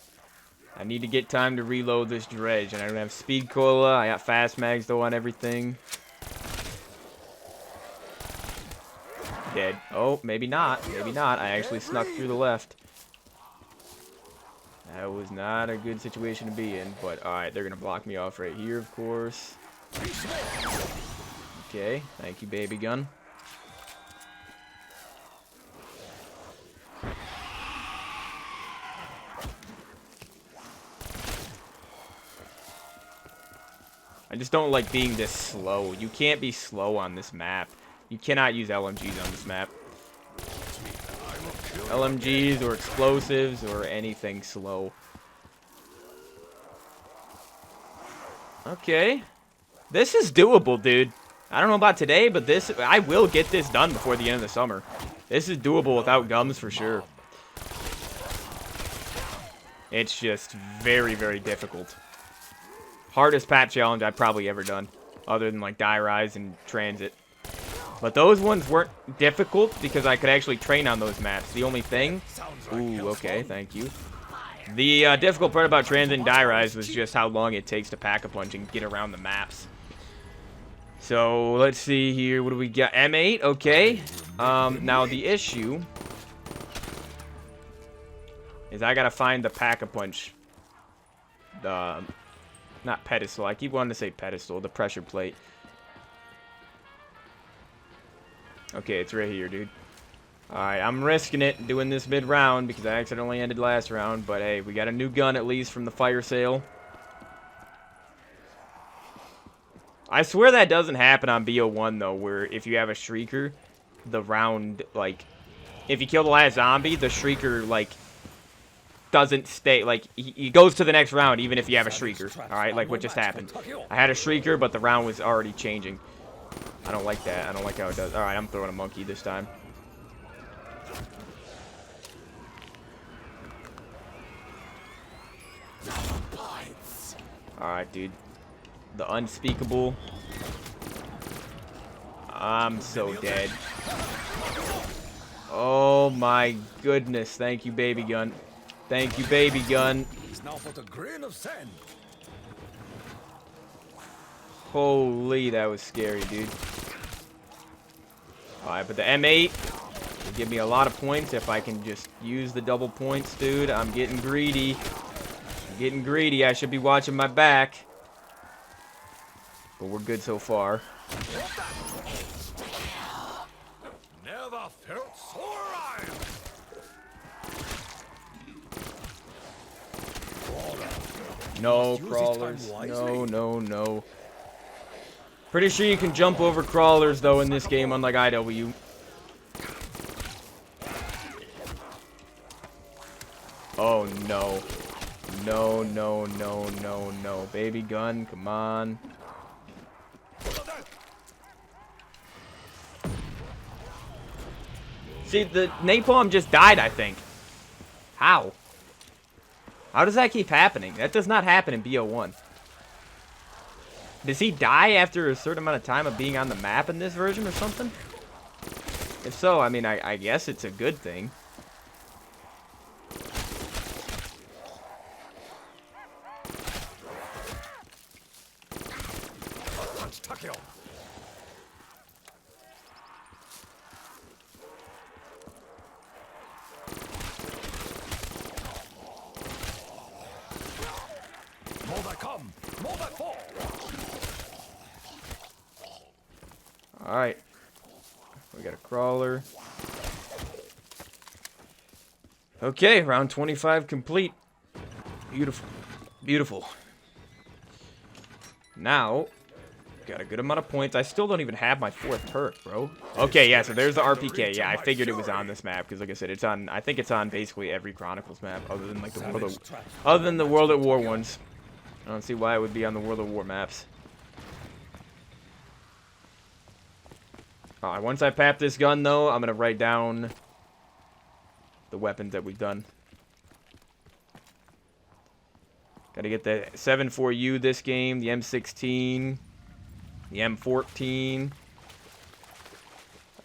I need to get time to reload this dredge, and I don't have speed cola. I got fast mags though on everything. Dead. Oh, maybe not. Maybe not. I actually snuck through the left. That was not a good situation to be in, but alright, they're gonna block me off right here, of course. Okay, thank you, baby gun. I just don't like being this slow. You can't be slow on this map. You cannot use LMGs on this map. LMGs or explosives or anything slow. Okay. This is doable, dude. I don't know about today, but I will get this done before the end of the summer. This is doable without gums for sure. It's just very, very difficult. Hardest patch challenge I've probably ever done, other than like Die Rise and Transit. But those ones weren't difficult because I could actually train on those maps. The only thing... Ooh, okay, thank you. The difficult part about Transit and Die Rise was just how long it takes to Pack-a-Punch and get around the maps. So, let's see here. What do we got? M8, okay. Now, the issue is I gotta find the Pack-a-Punch. Not pedestal. I keep wanting to say pedestal. The pressure plate. Okay, it's right here, dude. Alright, I'm risking it doing this mid-round because I accidentally ended last round. But hey, we got a new gun at least from the fire sale. I swear that doesn't happen on BO1 though, where if you have a Shrieker, the round, like, if you kill the last zombie, the Shrieker, like, doesn't stay, like, he goes to the next round even if you have a Shrieker. Alright, like what just happened. I had a Shrieker, but the round was already changing. I don't like that. I don't like how it does. Alright, I'm throwing a monkey this time. Alright, dude. The unspeakable. I'm so dead. Oh my goodness. Thank you, baby gun. Thank you, baby gun. Now for the grain of sand. Holy, that was scary, dude. Alright, but the M8 will give me a lot of points if I can just use the double points, dude. I'm getting greedy. I'm getting greedy. I should be watching my back. But we're good so far. Never felt so alive. No, crawlers. No, no, no. Pretty sure you can jump over crawlers, though, in this game, unlike IW. Oh, no. No, no, no, no, no. Baby gun, come on. See, the napalm just died, I think. How? How does that keep happening? That does not happen in BO1. Does he die after a certain amount of time of being on the map in this version or something? If so, I mean, I guess it's a good thing. Alright. We got a crawler. Okay, round 25 complete. Beautiful. Beautiful. Now, got a good amount of points. I still don't even have my 4th perk, bro. Okay, yeah, so there's the RPK. Yeah, I figured it was on this map, because like I said, it's on, I think it's on basically every Chronicles map, other than like the World at War ones. I don't see why it would be on the World at War maps. Alright, once I pap this gun, though, I'm going to write down the weapons that we've done. Got to get the 7.4U this game, the M16, the M14,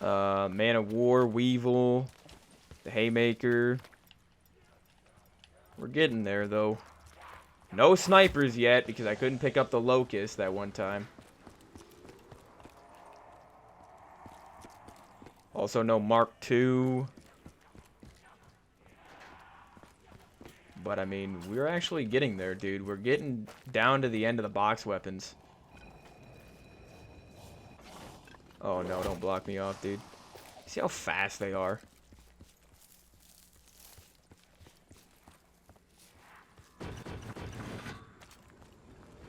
Man of War, Weevil, the Haymaker. We're getting there, though. No snipers yet, because I couldn't pick up the Locust that one time. Also no Mark II. But I mean, we're actually getting there, dude. We're getting down to the end of the box weapons. Oh no, don't block me off, dude. See how fast they are?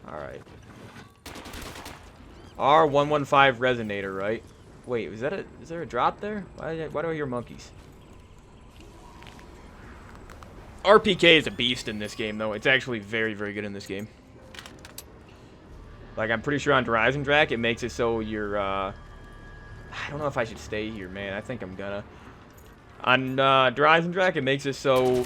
Alright. R115 resonator, right? Wait, is there a drop there? Why do I hear monkeys? RPK is a beast in this game, though. It's actually very, very good in this game. Like, I'm pretty sure on Horizon Track, it makes it so you're, I don't know if I should stay here, man. I think I'm gonna. On Horizon Track, it makes it so...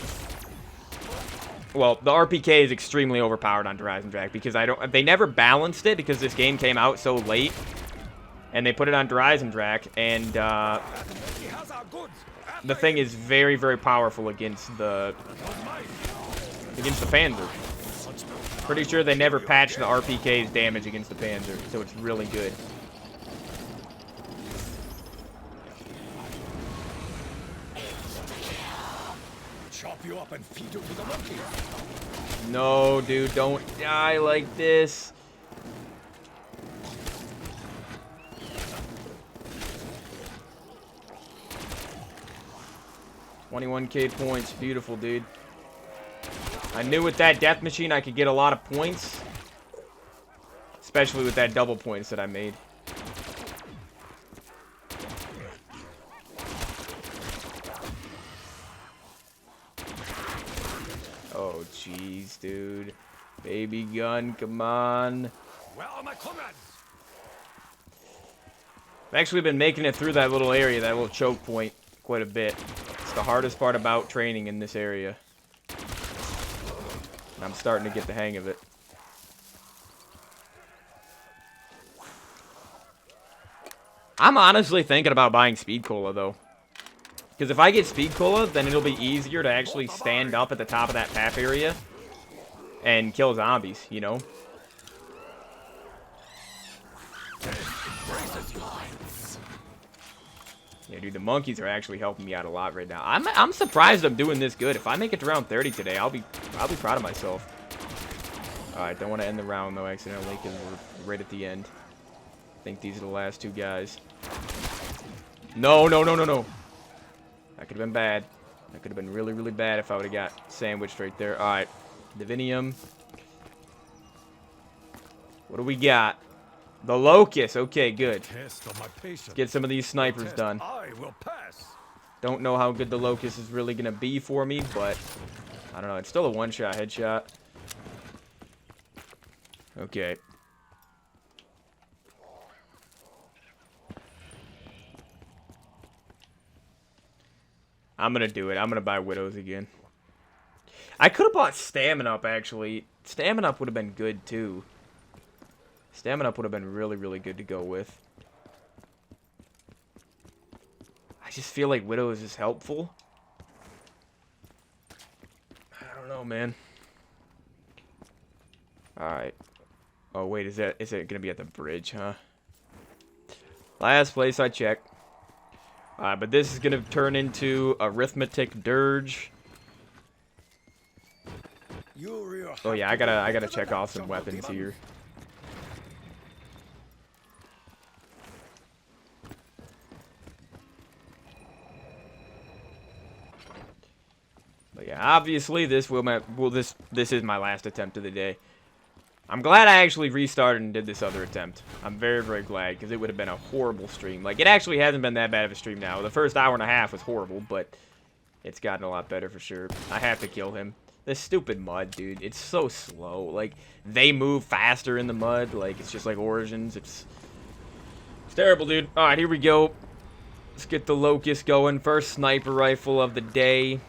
Well, the RPK is extremely overpowered on Horizon Track because they never balanced it because this game came out so late. And they put it on Horizon Track, and the thing is very, very powerful against the Panzer. Pretty sure they never patched the RPK's damage against the Panzer, so it's really good. Chop you up and feed you to the monkey. No, dude, don't die like this. 21k points. Beautiful, dude. I knew with that death machine I could get a lot of points. Especially with that double points that I made. Oh, jeez, dude. Baby gun, come on. Where are my comrades? I've actually been making it through that little area, that little choke point, quite a bit. The hardest part about training in this area. And I'm starting to get the hang of it. I'm honestly thinking about buying Speed Cola, though. Because if I get Speed Cola, then it'll be easier to actually stand up at the top of that pap area and kill zombies, you know? Yeah, dude, the monkeys are actually helping me out a lot right now. I'm surprised I'm doing this good. If I make it to round 30 today, I'll be proud of myself. Alright, don't want to end the round though accidentally because we're right at the end. I think these are the last two guys. No, no, no, no, no. That could have been bad. That could have been really, really bad if I would have got sandwiched right there. Alright, Divinium. What do we got? The Locust. Okay, good. Let's get some of these snipers done. Don't know how good the Locust is really going to be for me, but I don't know. It's still a one-shot headshot. Okay. I'm going to do it. I'm going to buy Widows again. I could have bought Stamina Up, actually. Stamina Up would have been good, too. Stamina Up would have been really, really good to go with. I just feel like Widows is helpful. I don't know, man. Alright. Oh, wait, is it gonna be at the bridge, huh? Last place I checked. But this is gonna turn into Arithmetic Dirge. Oh yeah, I gotta check off some weapons here. But yeah, obviously this is my last attempt of the day. I'm glad I actually restarted and did this other attempt. I'm very, very glad, because it would have been a horrible stream. Like, it actually hasn't been that bad of a stream now. The first hour and a half was horrible, but it's gotten a lot better for sure. I have to kill him. This stupid mud, dude. It's so slow. Like, they move faster in the mud. Like, it's just like Origins. It's terrible, dude. Alright, here we go. Let's get the Locust going. First sniper rifle of the day.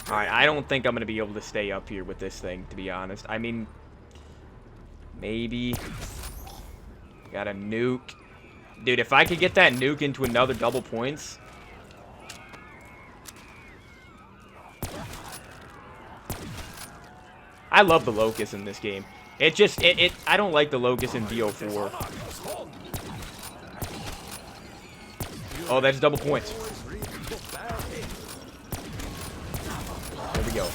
Alright, I don't think I'm going to be able to stay up here with this thing, to be honest. I mean, maybe. Got a nuke. Dude, if I could get that nuke into another double points. I love the Locust in this game. It just, I don't like the Locust in BO4. Oh, that's double points. There we go.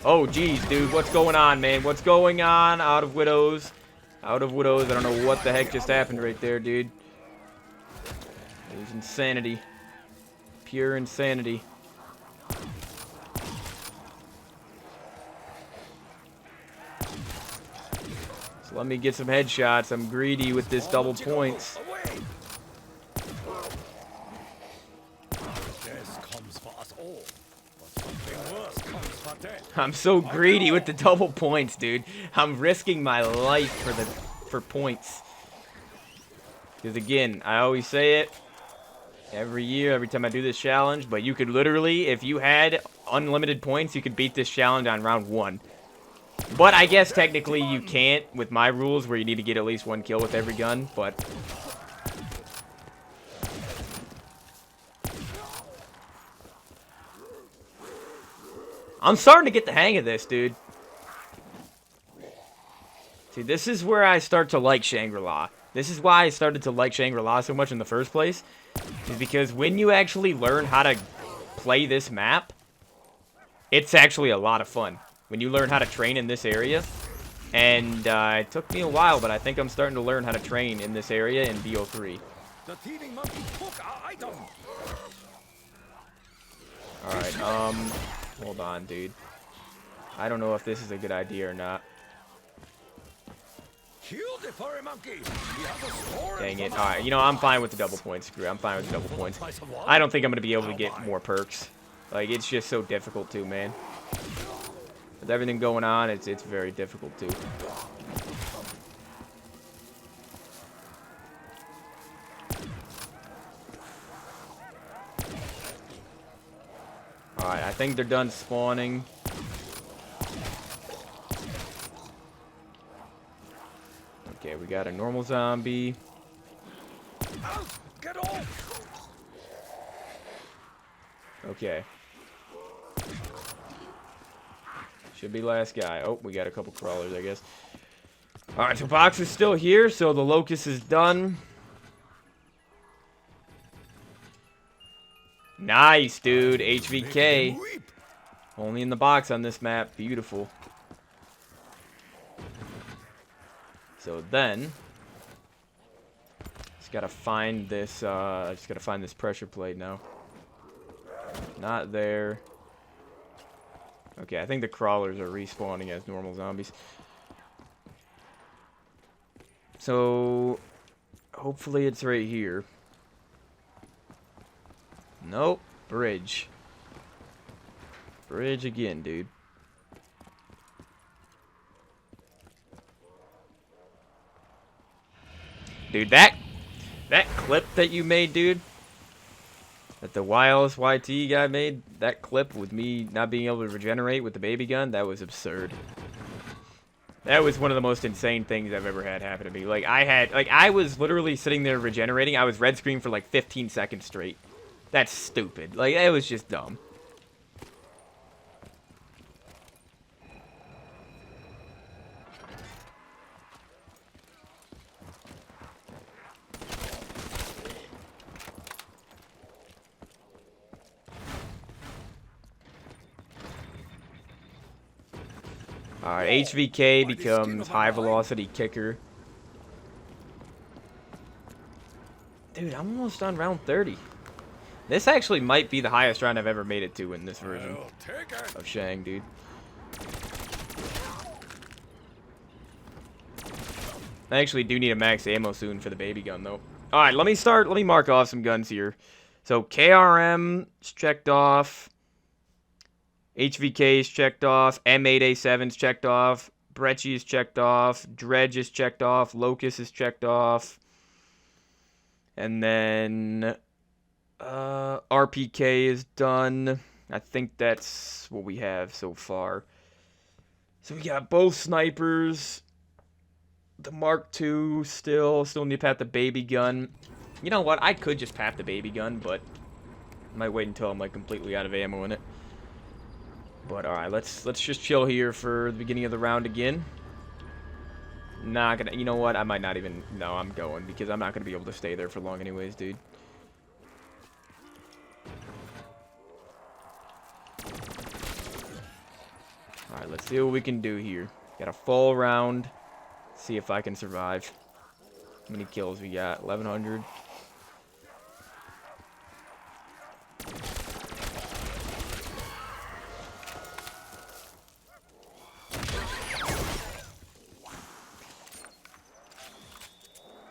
Oh, geez, dude. What's going on, man? What's going on? Out of Widows. Out of Widows. I don't know what the heck just happened right there, dude. It was insanity. Pure insanity. So let me get some headshots. I'm greedy with this double points. I'm so greedy with the double points, dude. I'm risking my life for points. Because again, I always say it every year, every time I do this challenge, but you could literally, if you had unlimited points, you could beat this challenge on round 1. But I guess technically you can't with my rules where you need to get at least 1 kill with every gun, but I'm starting to get the hang of this, dude. See, this is where I start to like Shangri-La. This is why I started to like Shangri-La so much in the first place. Is because when you actually learn how to play this map, it's actually a lot of fun. When you learn how to train in this area. And it took me a while, but I think I'm starting to learn how to train in this area in BO3. Alright, hold on, dude. I don't know if this is a good idea or not. Dang it. Alright, you know, I'm fine with the double points. Screw it. I'm fine with the double points. I don't think I'm going to be able to get more perks. Like, it's just so difficult too, man. With everything going on, it's very difficult too. Alright, I think they're done spawning. Okay, we got a normal zombie. Get off! Okay. Should be last guy. Oh, we got a couple crawlers, I guess. Alright, so box is still here, so the Locust is done. Nice, dude. HVK. Only in the box on this map. Beautiful. So then, just gotta find this. I just gotta find this pressure plate now. Not there. Okay, I think the crawlers are respawning as normal zombies. So, hopefully it's right here. Nope. Bridge. Bridge again, dude. Dude, that clip that you made, dude. that the wireless YT guy made, that clip with me not being able to regenerate with the baby gun, that was absurd. That was one of the most insane things I've ever had happen to me. Like, I was literally sitting there regenerating. I was red screen for like 15 seconds straight. That's stupid. Like, it was just dumb. Alright, HVK becomes high velocity kicker. Dude, I'm almost on round 30. This actually might be the highest round I've ever made it to in this version of Shang, dude. I actually do need a max ammo soon for the baby gun, though. Alright, let me mark off some guns here. So, KRM is checked off. HVK is checked off. M8A7 is checked off. Brecci is checked off. Dredge is checked off. Locust is checked off. And then RPK is done. I think that's what we have so far. So we got both snipers. The Mark II still need to pat the baby gun. You know what? I could just pat the baby gun, but I might wait until I'm like completely out of ammo in it. But alright, let's just chill here for the beginning of the round again. Not gonna, you know what? I might not even, no, I'm going because I'm not gonna be able to stay there for long anyways, dude. Alright, let's see what we can do here. Got a full round. See if I can survive. How many kills we got? 1,100.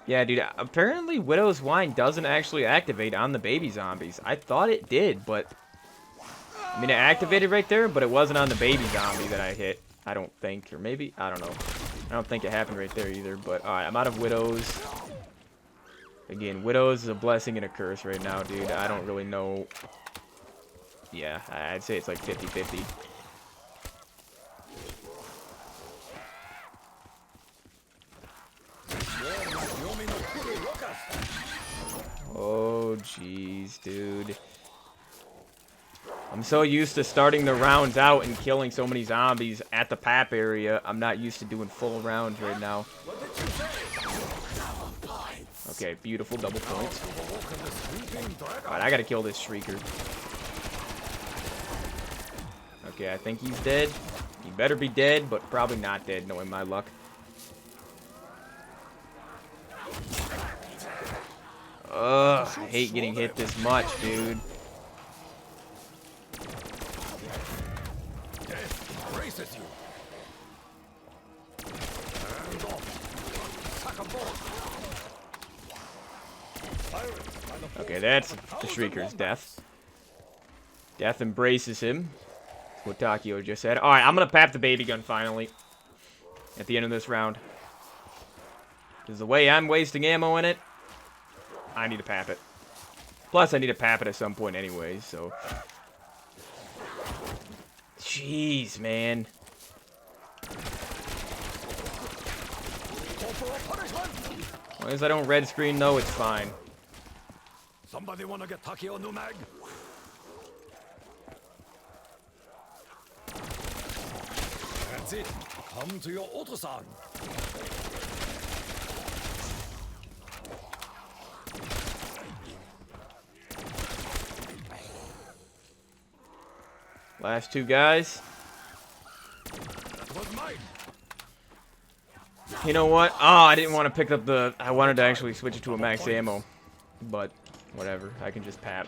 Yeah, dude, apparently Widow's Wine doesn't actually activate on the baby zombies. I thought it did, but... I mean, it activated right there, but it wasn't on the baby zombie that I hit. I don't think, or maybe, I don't know. I don't think it happened right there either, but alright, I'm out of Widows. Again, Widows is a blessing and a curse right now, dude. I don't really know. Yeah, I'd say it's like 50-50. Oh, jeez, dude. I'm so used to starting the rounds out and killing so many zombies at the pap area. I'm not used to doing full rounds right now. Okay, beautiful double points. Alright, I gotta kill this Shrieker. Okay, I think he's dead. He better be dead, but probably not dead, knowing my luck. Ugh, I hate getting hit this much, dude. Okay, that's the Shrieker's death. Death embraces him. That's what Takio just said. Alright, I'm gonna pap the baby gun finally. At the end of this round. Because the way I'm wasting ammo in it, I need to pap it. Plus, I need to pap it at some point anyway, so... Jeez, man. As long as I don't red screen, though, it's fine. Somebody wanna get Takio new mag? That's it. Come to your Oto-san. Last two guys. That was mine. You know what? Oh, I didn't want to pick up the... I wanted to actually switch it to a max ammo. But, whatever. I can just pap.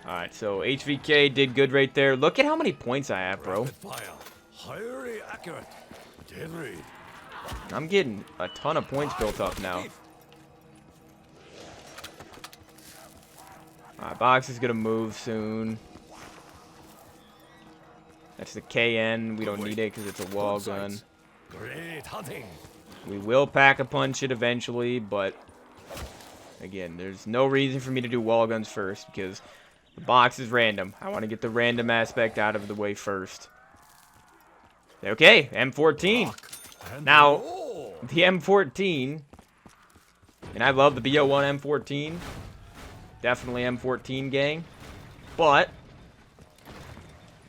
Alright, so HVK did good right there. Look at how many points I have, bro. Fire. Highly accurate. Deadly. I'm getting a ton of points built up now. Alright, box is gonna move soon. That's the KN. We don't need it because it's a wall gun. Great hunting. We will pack a punch it eventually, but again, there's no reason for me to do wall guns first because The box is random. I want to get the random aspect out of the way first. Okay, M14. Now, the M14, and I love the BO1 M14. Definitely M14 gang. But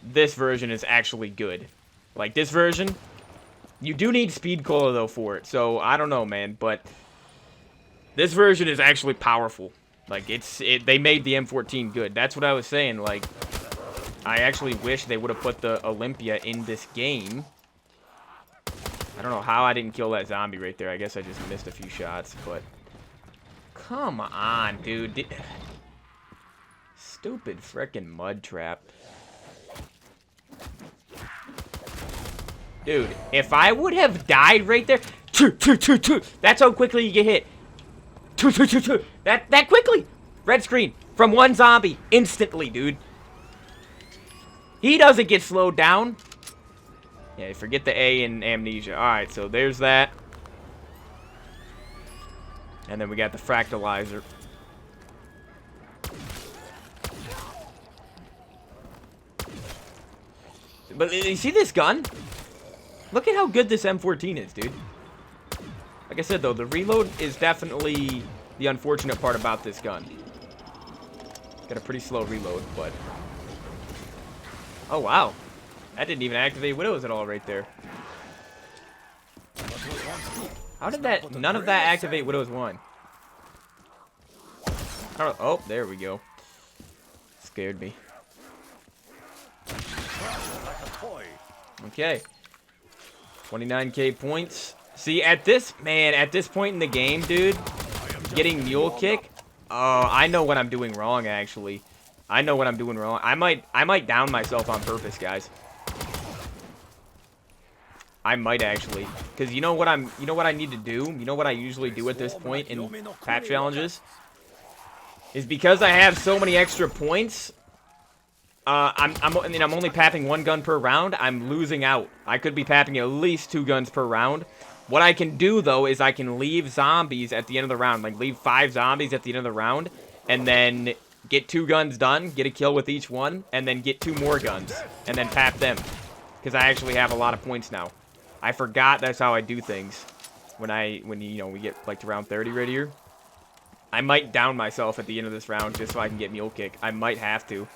this version is actually good. Like, this version, you do need speed cola, though, for it. So, I don't know, man. But this version is actually powerful. Like, they made the M14 good. That's what I was saying. Like, I actually wish they would have put the Olympia in this game. I don't know how I didn't kill that zombie right there. I guess I just missed a few shots, but... Come on, dude. Stupid frickin' mud trap. Dude, if I would have died right there... That's how quickly you get hit. That quickly! Red screen. From one zombie. Instantly, dude. He doesn't get slowed down. Yeah, forget the A in amnesia. Alright, so there's that. And then we got the fractalizer. But you see this gun? Look at how good this M14 is, dude. Like I said, though, the reload is definitely the unfortunate part about this gun. Got a pretty slow reload, but... Oh, wow. That didn't even activate Widows at all right there. How did that... None of that activate Widows 1? Oh, there we go. Scared me. Okay. 29k points. See, at this point in the game, dude, getting mule kick, I know what I'm doing wrong, actually. I know what I'm doing wrong. I might down myself on purpose, guys. I might actually, because you know what I need to do? You know what I usually do at this point in patch challenges? Is because I have so many extra points, I'm only papping one gun per round, I'm losing out. I could be papping at least 2 guns per round. What I can do, though, is I can leave zombies at the end of the round. Like, leave 5 zombies at the end of the round, and then get 2 guns done, get a kill with each one, and then get 2 more guns, and then pap them. Because I actually have a lot of points now. I forgot that's how I do things when we get, like, to round 30 right here. I might down myself at the end of this round just so I can get mule kick. I might have to.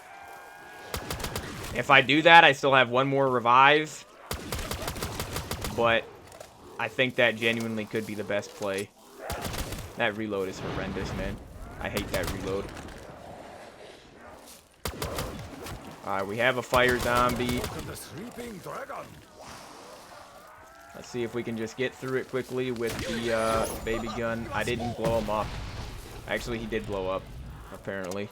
If I do that, I still have 1 more revive. But I think that genuinely could be the best play. That reload is horrendous, man. I hate that reload. Alright, we have a fire zombie. Let's see if we can just get through it quickly with the baby gun. I didn't blow him up. Actually, he did blow up, apparently.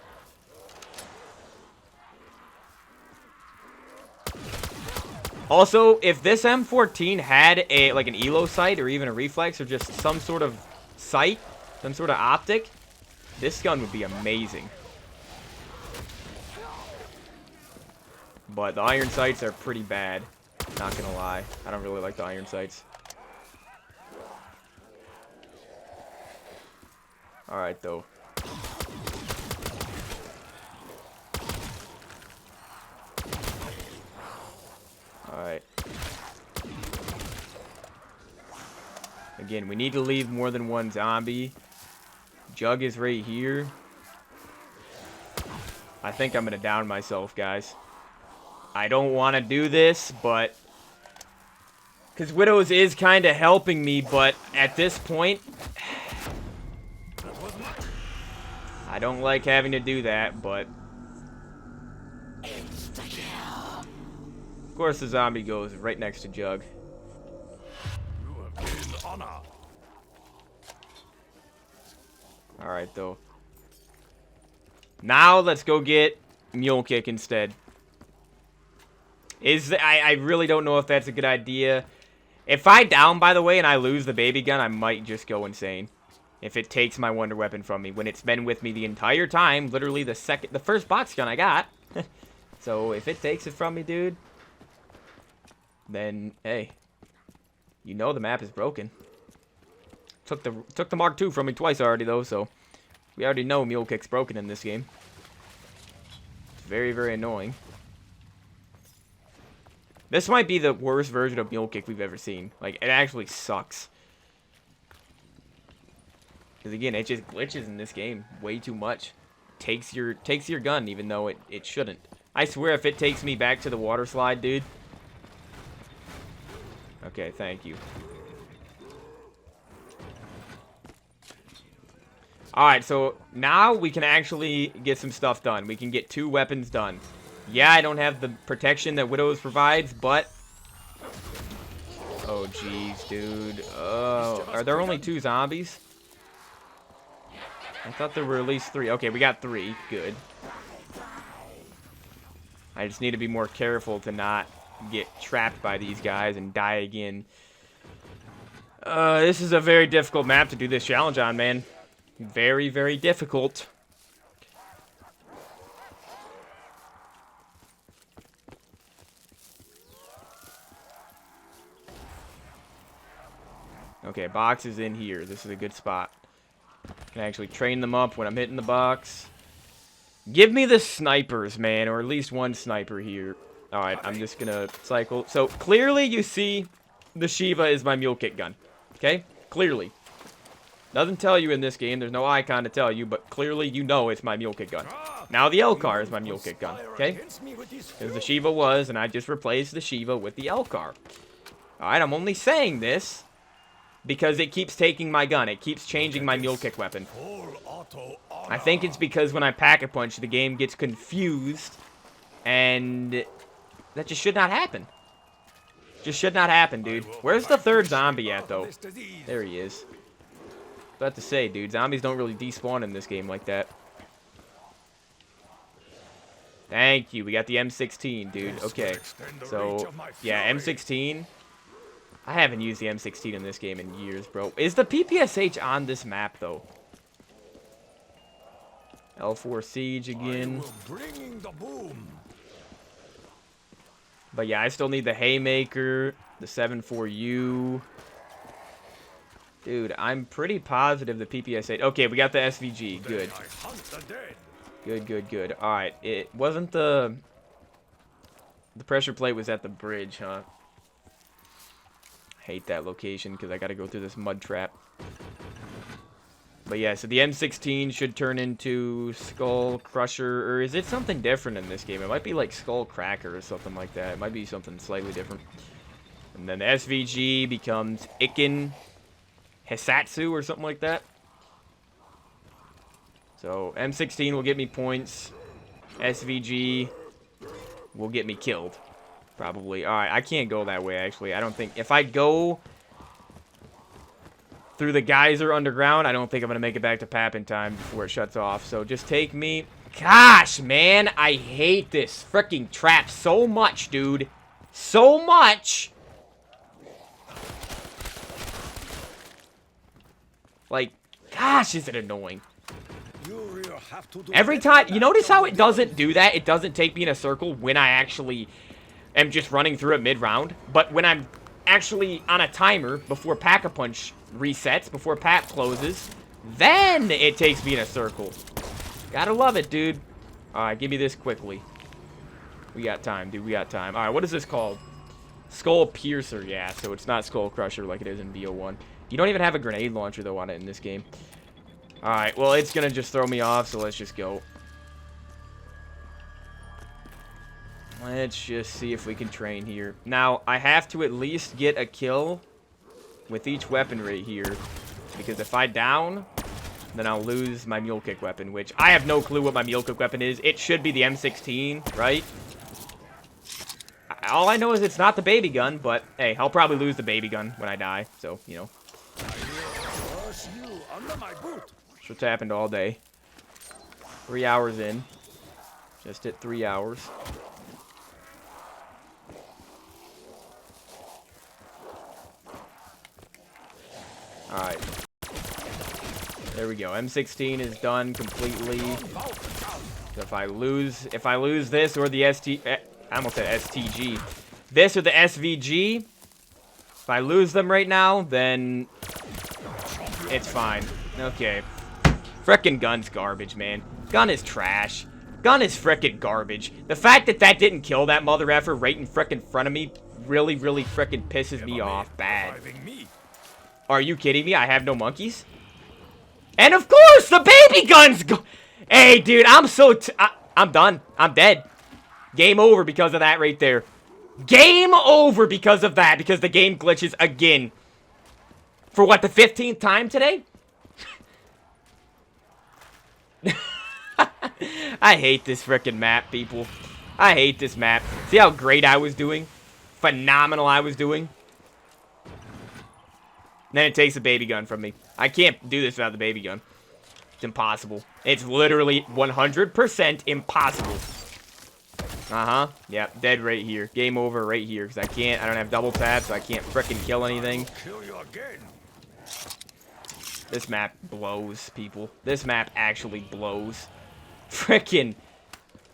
Also, if this M14 had like an elo sight or even a reflex or just some sort of sight, some sort of optic, this gun would be amazing. But the iron sights are pretty bad, not gonna lie. I don't really like the iron sights. Alright, though. Alright. Again, we need to leave more than 1 zombie. Jug is right here. I think I'm going to down myself, guys. I don't want to do this, but... Because Widows is kind of helping me, but at this point... I don't like having to do that, but... Of course the zombie goes right next to Jug. Alright, though. Now let's go get mule kick instead. I really don't know if that's a good idea. If I down, by the way, and I lose the baby gun, I might just go insane. If it takes my wonder weapon from me, when it's been with me the entire time, literally the first box gun I got. So if it takes it from me, dude, then hey, you know the map is broken. Took the Mark II from me twice already though, so we already know mule kick's broken in this game. very, very annoying. This might be the worst version of mule kick we've ever seen. Like, it actually sucks. Because again, it just glitches in this game way too much. Takes your gun, even though it shouldn't. I swear, if it takes me back to the water slide, dude. Okay, thank you. Alright, so now we can actually get some stuff done. We can get 2 weapons done. Yeah, I don't have the protection that Widow's provides, but... Oh, jeez, dude. Are there only 2 zombies? I thought there were at least 3. Okay, we got 3. Good. I just need to be more careful to not get trapped by these guys and die again. This is a very difficult map to do this challenge on, man. Very, very difficult. Okay, box is in here. This is a good spot. Can actually train them up when I'm hitting the box. Give me the snipers, man, or at least one sniper here. Alright, I'm just gonna cycle. So, clearly you see the Shiva is my mule kick gun. Okay? Clearly. Doesn't tell you in this game. There's no icon to tell you, but clearly you know it's my mule kick gun. Now the L-car is my mule kick gun. Okay? Because the Shiva was, and I just replaced the Shiva with the L-car. Alright, I'm only saying this because it keeps taking my gun. It keeps changing my mule kick weapon. I think it's because when I pack-a-punch, the game gets confused, and that just should not happen. Just should not happen, dude. Where's the 3rd zombie at, though? There he is. About to say, dude, zombies don't really despawn in this game like that. Thank you. We got the M16, dude. Okay. So, yeah, M16. I haven't used the M16 in this game in years, bro. Is the PPSH on this map, though? L4 Siege again. But yeah, I still need the Haymaker, the 7.4U. Dude, I'm pretty positive the PPSH... Okay, we got the SVG. Good. Good, good, good. Alright, it wasn't the... The pressure plate was at the bridge, huh? Hate that location because I gotta go through this mud trap. But yeah, so the M16 should turn into Skull Crusher, or is it something different in this game? It might be like Skull Cracker or something like that. It might be something slightly different. And then the SVG becomes Iken Hisatsu or something like that. So M16 will get me points. SVG will get me killed. Probably. Alright, I can't go that way, actually. I don't think... If I go through the geyser underground, I don't think I'm going to make it back to Pap in time before it shuts off. So just take me... Gosh, man! I hate this freaking trap so much, dude. So much! Like, gosh, is it annoying. Every time... You notice how it doesn't do that? It doesn't take me in a circle when I actually... am just running through it mid-round, but when I'm actually on a timer before Pack-a-Punch resets, before Pap closes, then it takes me in a circle. Gotta love it, dude. Alright, give me this quickly. We got time, dude. We got time. Alright, what is this called? Skull Piercer, yeah, so it's not Skull Crusher like it is in BO1. You don't even have a grenade launcher, though, on it in this game. Alright, well, it's gonna just throw me off, so let's just go. Let's just see if we can train here. Now, I have to at least get a kill with each weapon right here. Because if I down, then I'll lose my mule kick weapon, which I have no clue what my mule kick weapon is. It should be the M16, right? All I know is it's not the baby gun, but hey, I'll probably lose the baby gun when I die. So, you know. That's what's happened all day. 3 hours in. Just hit 3 hours. Alright. There we go. M16 is done completely. So if I lose this or the I almost said STG. This or the SVG, if I lose them right now, then it's fine. Okay. Frickin' gun's garbage, man. Gun is trash. Gun is frickin' garbage. The fact that that didn't kill that mother effer right in frickin' front of me really, really frickin' pisses me off bad. Are you kidding me? I have no monkeys? And of course, the baby guns go. Hey, dude, I'm so I'm done. I'm dead. Game over because of that right there. Game over because of that. Because the game glitches again. For what, the 15th time today? I hate this frickin' map, people. I hate this map. See how great I was doing? Phenomenal I was doing? Then it takes the baby gun from me. I can't do this without the baby gun. It's impossible. It's literally 100% impossible. Uh-huh. Yep, dead right here. Game over right here. Because I don't have double tap, so I can't frickin' kill anything. This map blows, people. This map actually blows. Frickin'.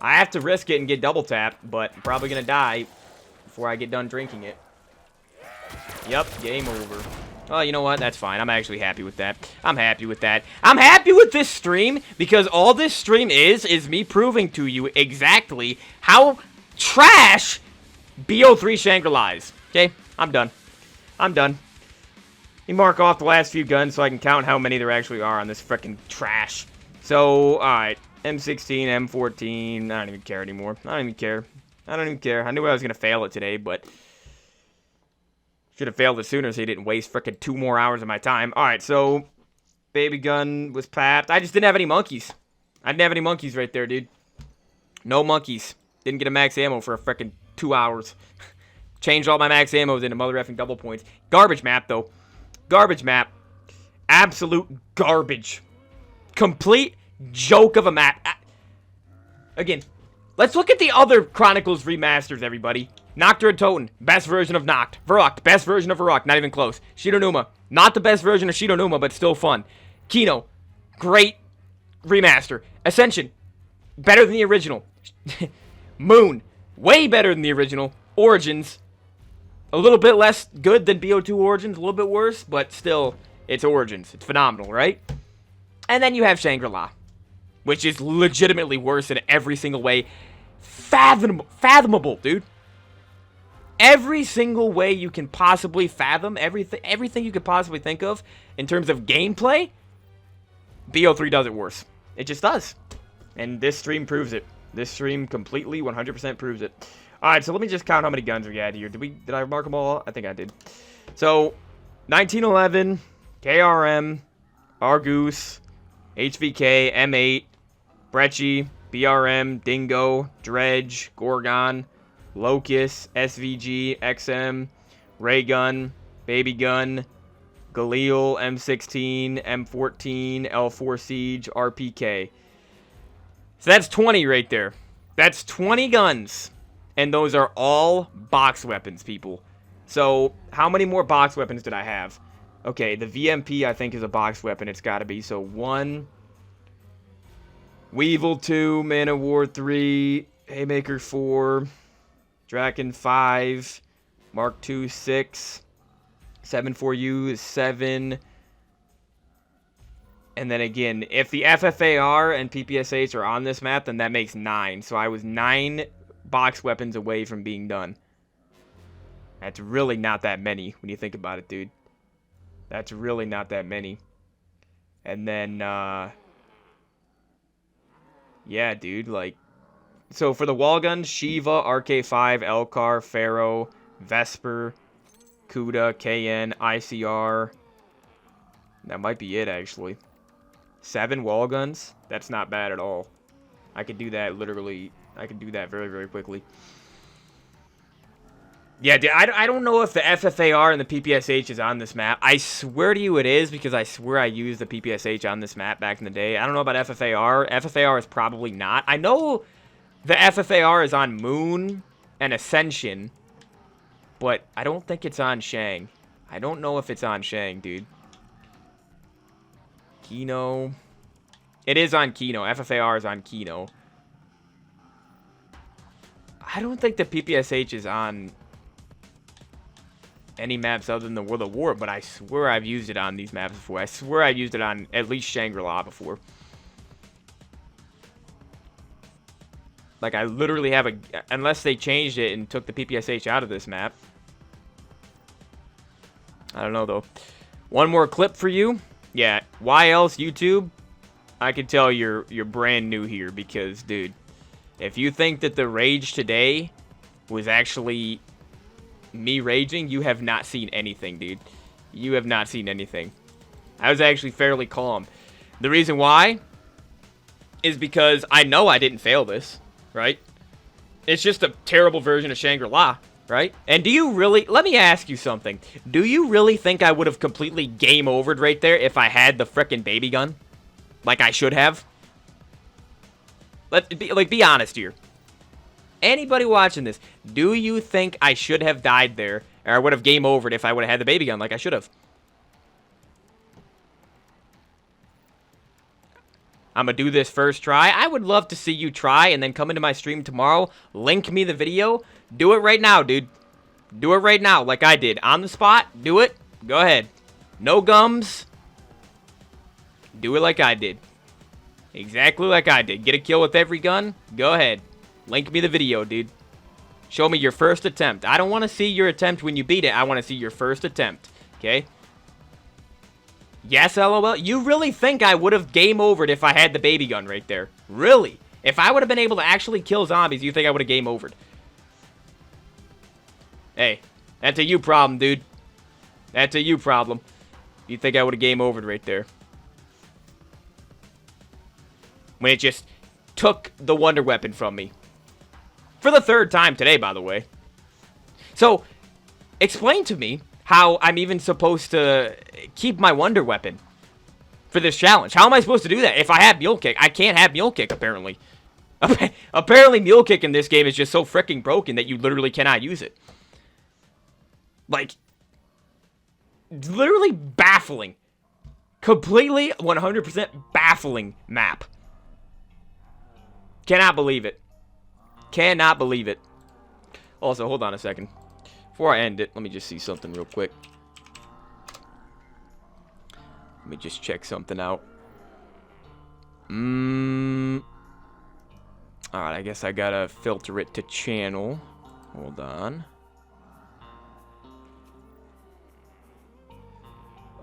I have to risk it and get double tap, but I'm probably gonna die before I get done drinking it. Yep, game over. Oh, you know what? That's fine. I'm actually happy with that. I'm happy with that. I'm happy with this stream because all this stream is me proving to you exactly how trash BO3 Shangri-La is. Okay? I'm done. I'm done. You mark off the last few guns so I can count how many there actually are on this frickin' trash. So, alright. M16, M14. I don't even care anymore. I don't even care. I don't even care. I knew I was going to fail it today, but should have failed it sooner so he didn't waste frickin' 2 more hours of my time. Alright, so baby gun was papped. I just didn't have any monkeys. I didn't have any monkeys right there, dude. No monkeys. Didn't get a max ammo for a frickin' 2 hours. Changed all my max ammos into mother effing double points. Garbage map, though. Garbage map. Absolute garbage. Complete joke of a map. Again, let's look at the other Chronicles remasters, everybody. Noctur and Toten, best version of Noct. Verrückt, best version of Verrückt, not even close. Shidonuma, not the best version of Shidonuma, but still fun. Kino, great remaster. Ascension, better than the original. Moon, way better than the original. Origins, a little bit less good than BO2 Origins, a little bit worse, but still, it's Origins. It's phenomenal, right? And then you have Shangri-La, which is legitimately worse in every single way. Fathomable, dude. Every single way you can possibly fathom, everything you could possibly think of in terms of gameplay, BO3 does it worse. It just does. And this stream proves it. This stream completely, 100% proves it. Alright, so let me just count how many guns we had here. Did I mark them all? I think I did. So, 1911, KRM, Argus, HVK, M8, Brecci, BRM, Dingo, Dredge, Gorgon, Locust, SVG, XM, Ray Gun, Baby Gun, Galil, M16, M14, L4 Siege, RPK. So that's 20 right there. That's 20 guns. And those are all box weapons, people. So how many more box weapons did I have? Okay, the VMP I think is a box weapon. It's got to be. So 1, Weevil 2, Man of War 3, Haymaker 4, Draken 5, Mark II 6, 7-4U 7, and then again, if the FFAR and PPSH are on this map, then that makes 9. So I was 9 box weapons away from being done. That's really not that many when you think about it, dude. That's really not that many. And then, yeah, dude, like, so for the wall guns, Shiva, RK5, Elcar, Pharaoh, Vesper, Kuda, KN, ICR. That might be it, actually. 7 wall guns? That's not bad at all. I could do that literally. I could do that very, very quickly. Yeah, dude, I don't know if the FFAR and the PPSH is on this map. I swear to you it is, because I swear I used the PPSH on this map back in the day. I don't know about FFAR. FFAR is probably not. I know the FFAR is on Moon and Ascension, but I don't think it's on Shang. I don't know if it's on Shang, dude. Kino. It is on Kino. FFAR is on Kino. I don't think the PPSH is on any maps other than the World of War, but I swear I've used it on these maps before. I swear I've used it on at least Shangri-La before. Like, I literally have a... Unless they changed it and took the PPSH out of this map. I don't know, though. One more clip for you. Yeah, why else YouTube? I can tell you're brand new here because, dude, if you think that the rage today was actually me raging, you have not seen anything, dude. You have not seen anything. I was actually fairly calm. The reason why is because I know I didn't fail this, right? It's just a terrible version of Shangri-La, right? And do you really... Let me ask you something. Do you really think I would have completely game overed right there if I had the frickin' baby gun? Like I should have? Let's be honest here. Anybody watching this, do you think I should have died there, or I would have game overed if I would have had the baby gun like I should have? I'm going to do this first try. I would love to see you try and then come into my stream tomorrow. Link me the video. Do it right now, dude. Do it right now like I did. On the spot. Do it. Go ahead. No gums. Do it like I did. Exactly like I did. Get a kill with every gun. Go ahead. Link me the video, dude. Show me your first attempt. I don't want to see your attempt when you beat it. I want to see your first attempt. Okay? Yes, LOL. You really think I would have game overed if I had the baby gun right there? Really? If I would have been able to actually kill zombies, you think I would have game overed? Hey, that's a you problem, dude. That's a you problem. You think I would have game overed right there? When it just took the wonder weapon from me. For the third time today, by the way. So, explain to me how I'm even supposed to keep my wonder weapon for this challenge. How am I supposed to do that if I have mule kick? I can't have mule kick, apparently. Apparently, mule kick in this game is just so freaking broken that you literally cannot use it. Like, literally baffling. Completely, 100% baffling map. Cannot believe it. Cannot believe it. Also, hold on a second. Before I end it, let me just see something real quick. Let me just check something out. Alright, I guess I gotta filter it to channel. Hold on.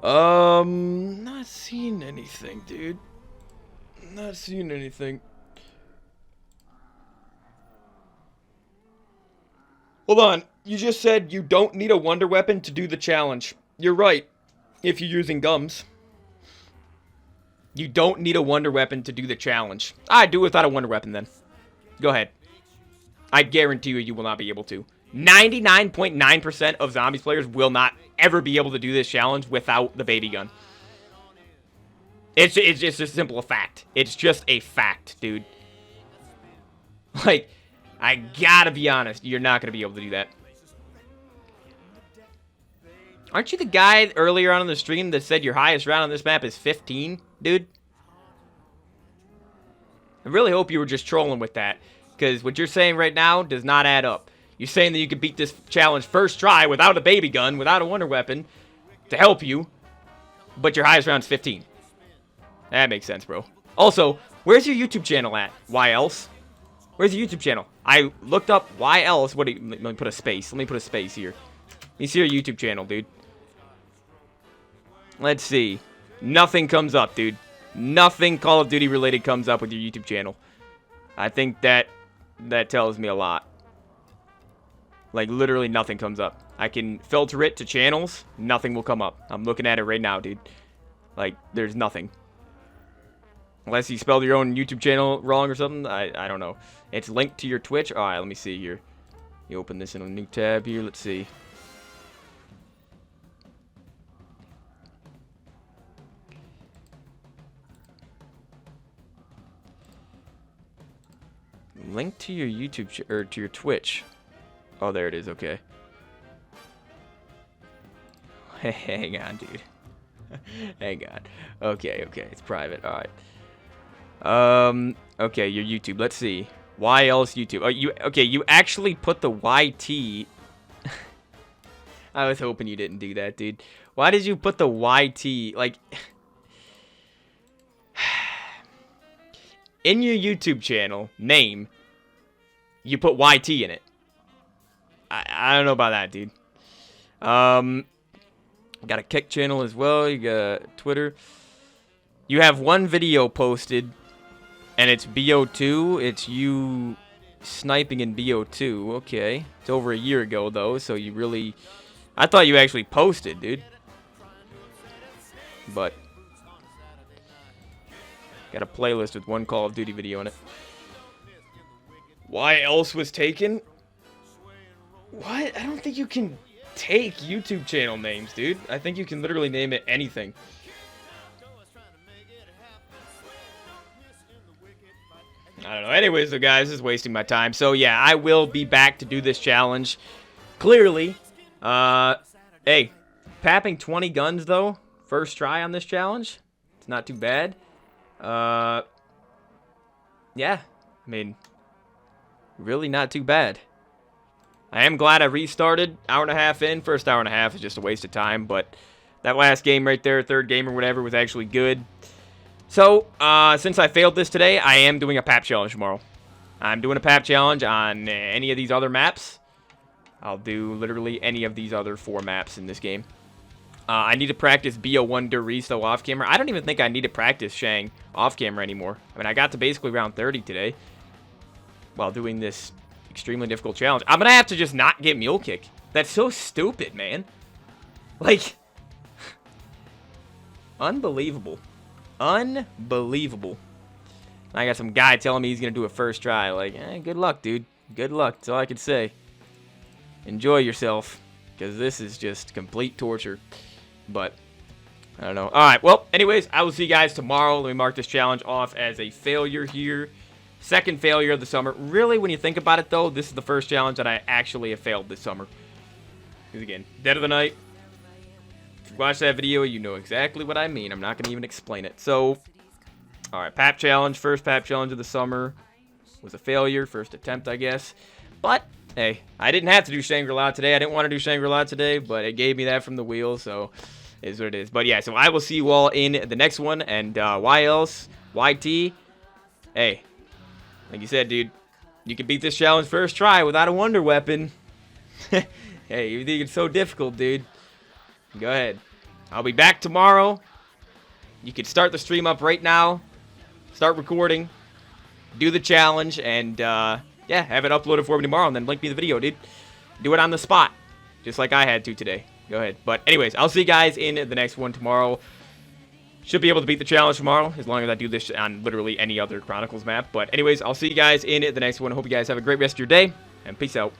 Not seeing anything, dude. Not seeing anything. Hold on. You just said you don't need a wonder weapon to do the challenge. You're right. If you're using gums. You don't need a wonder weapon to do the challenge. I'd do it without a wonder weapon then. Go ahead. I guarantee you will not be able to. 99.9% of zombies players will not ever be able to do this challenge without the baby gun. It's just a simple fact. It's just a fact, dude. Like, I gotta be honest, you're not gonna be able to do that. Aren't you the guy earlier on in the stream that said your highest round on this map is 15, dude? I really hope you were just trolling with that, because what you're saying right now does not add up. You're saying that you could beat this challenge first try without a baby gun, without a wonder weapon, to help you, but your highest round is 15. That makes sense, bro. Also, where's your YouTube channel at? Why else? Where's your YouTube channel? I looked up why else. What do you, let me put a space. Let me put a space here. Let me see your YouTube channel, dude. Let's see. Nothing comes up, dude. Nothing Call of Duty related comes up with your YouTube channel. I think that tells me a lot. Like, literally nothing comes up. I can filter it to channels. Nothing will come up. I'm looking at it right now, dude. Like, there's nothing. Unless you spelled your own YouTube channel wrong or something. I don't know. It's linked to your Twitch. Alright, let me see here. You open this in a new tab here. Let's see. Link to your YouTube or to your Twitch. Oh, there it is. Okay. Hang on, dude. Hang on. Okay, okay. It's private. All right. Okay, your YouTube. Let's see. Why else YouTube? Oh, you actually put the YT. I was hoping you didn't do that, dude. Why did you put the YT? Like, in your YouTube channel name, you put YT in it. I don't know about that, dude. Got a Kick channel as well. You got Twitter. You have one video posted, and it's BO2. It's you sniping in BO2. Okay. It's over a year ago, though, so you really... I thought you actually posted, dude. But... got a playlist with one Call of Duty video in it. Why else was taken? What? I don't think you can take YouTube channel names, dude. I think you can literally name it anything. I don't know. Anyways, though, guys, this is wasting my time. So, yeah, I will be back to do this challenge. Clearly. Hey, papping 20 guns, though. First try on this challenge. It's not too bad. Yeah. I mean, really not too bad. I am glad I restarted. Hour and a half in. First hour and a half is just a waste of time. But that last game right there, third game or whatever, was actually good. So, since I failed this today, I am doing a PAP challenge tomorrow. I'm doing a PAP challenge on any of these other maps. I'll do literally any of these other 4 maps in this game. I need to practice BO1 Doristo though off camera. I don't even think I need to practice Shang off camera anymore. I mean, I got to basically round 30 today while doing this extremely difficult challenge. I'm going to have to just not get mule kick. That's so stupid, man. Like, unbelievable. Unbelievable. I got some guy telling me he's going to do a first try. Like, good luck, dude. Good luck. That's all I can say. Enjoy yourself, because this is just complete torture. But, I don't know. Alright, well, anyways, I will see you guys tomorrow. Let me mark this challenge off as a failure here. Second failure of the summer. Really, when you think about it, though, this is the first challenge that I actually have failed this summer. Because, again, dead of the night. If you watch that video, you know exactly what I mean. I'm not going to even explain it. So, alright, PAP challenge. First PAP challenge of the summer. Was a failure. First attempt, I guess. But, hey, I didn't have to do Shangri-La today. I didn't want to do Shangri-La today, but it gave me that from the wheel, so it is what it is. But, yeah, so I will see you all in the next one. And why else? YT? Hey, like you said, dude, you can beat this challenge first try without a wonder weapon. Hey, you think it's so difficult, dude? Go ahead. I'll be back tomorrow. You can start the stream up right now. Start recording. Do the challenge. And, yeah, have it uploaded for me tomorrow. And then link me the video, dude. Do it on the spot. Just like I had to today. Go ahead. But, anyways, I'll see you guys in the next one tomorrow. Should be able to beat the challenge tomorrow, as long as I do this on literally any other Chronicles map. But anyways, I'll see you guys in the next one. Hope you guys have a great rest of your day, and peace out.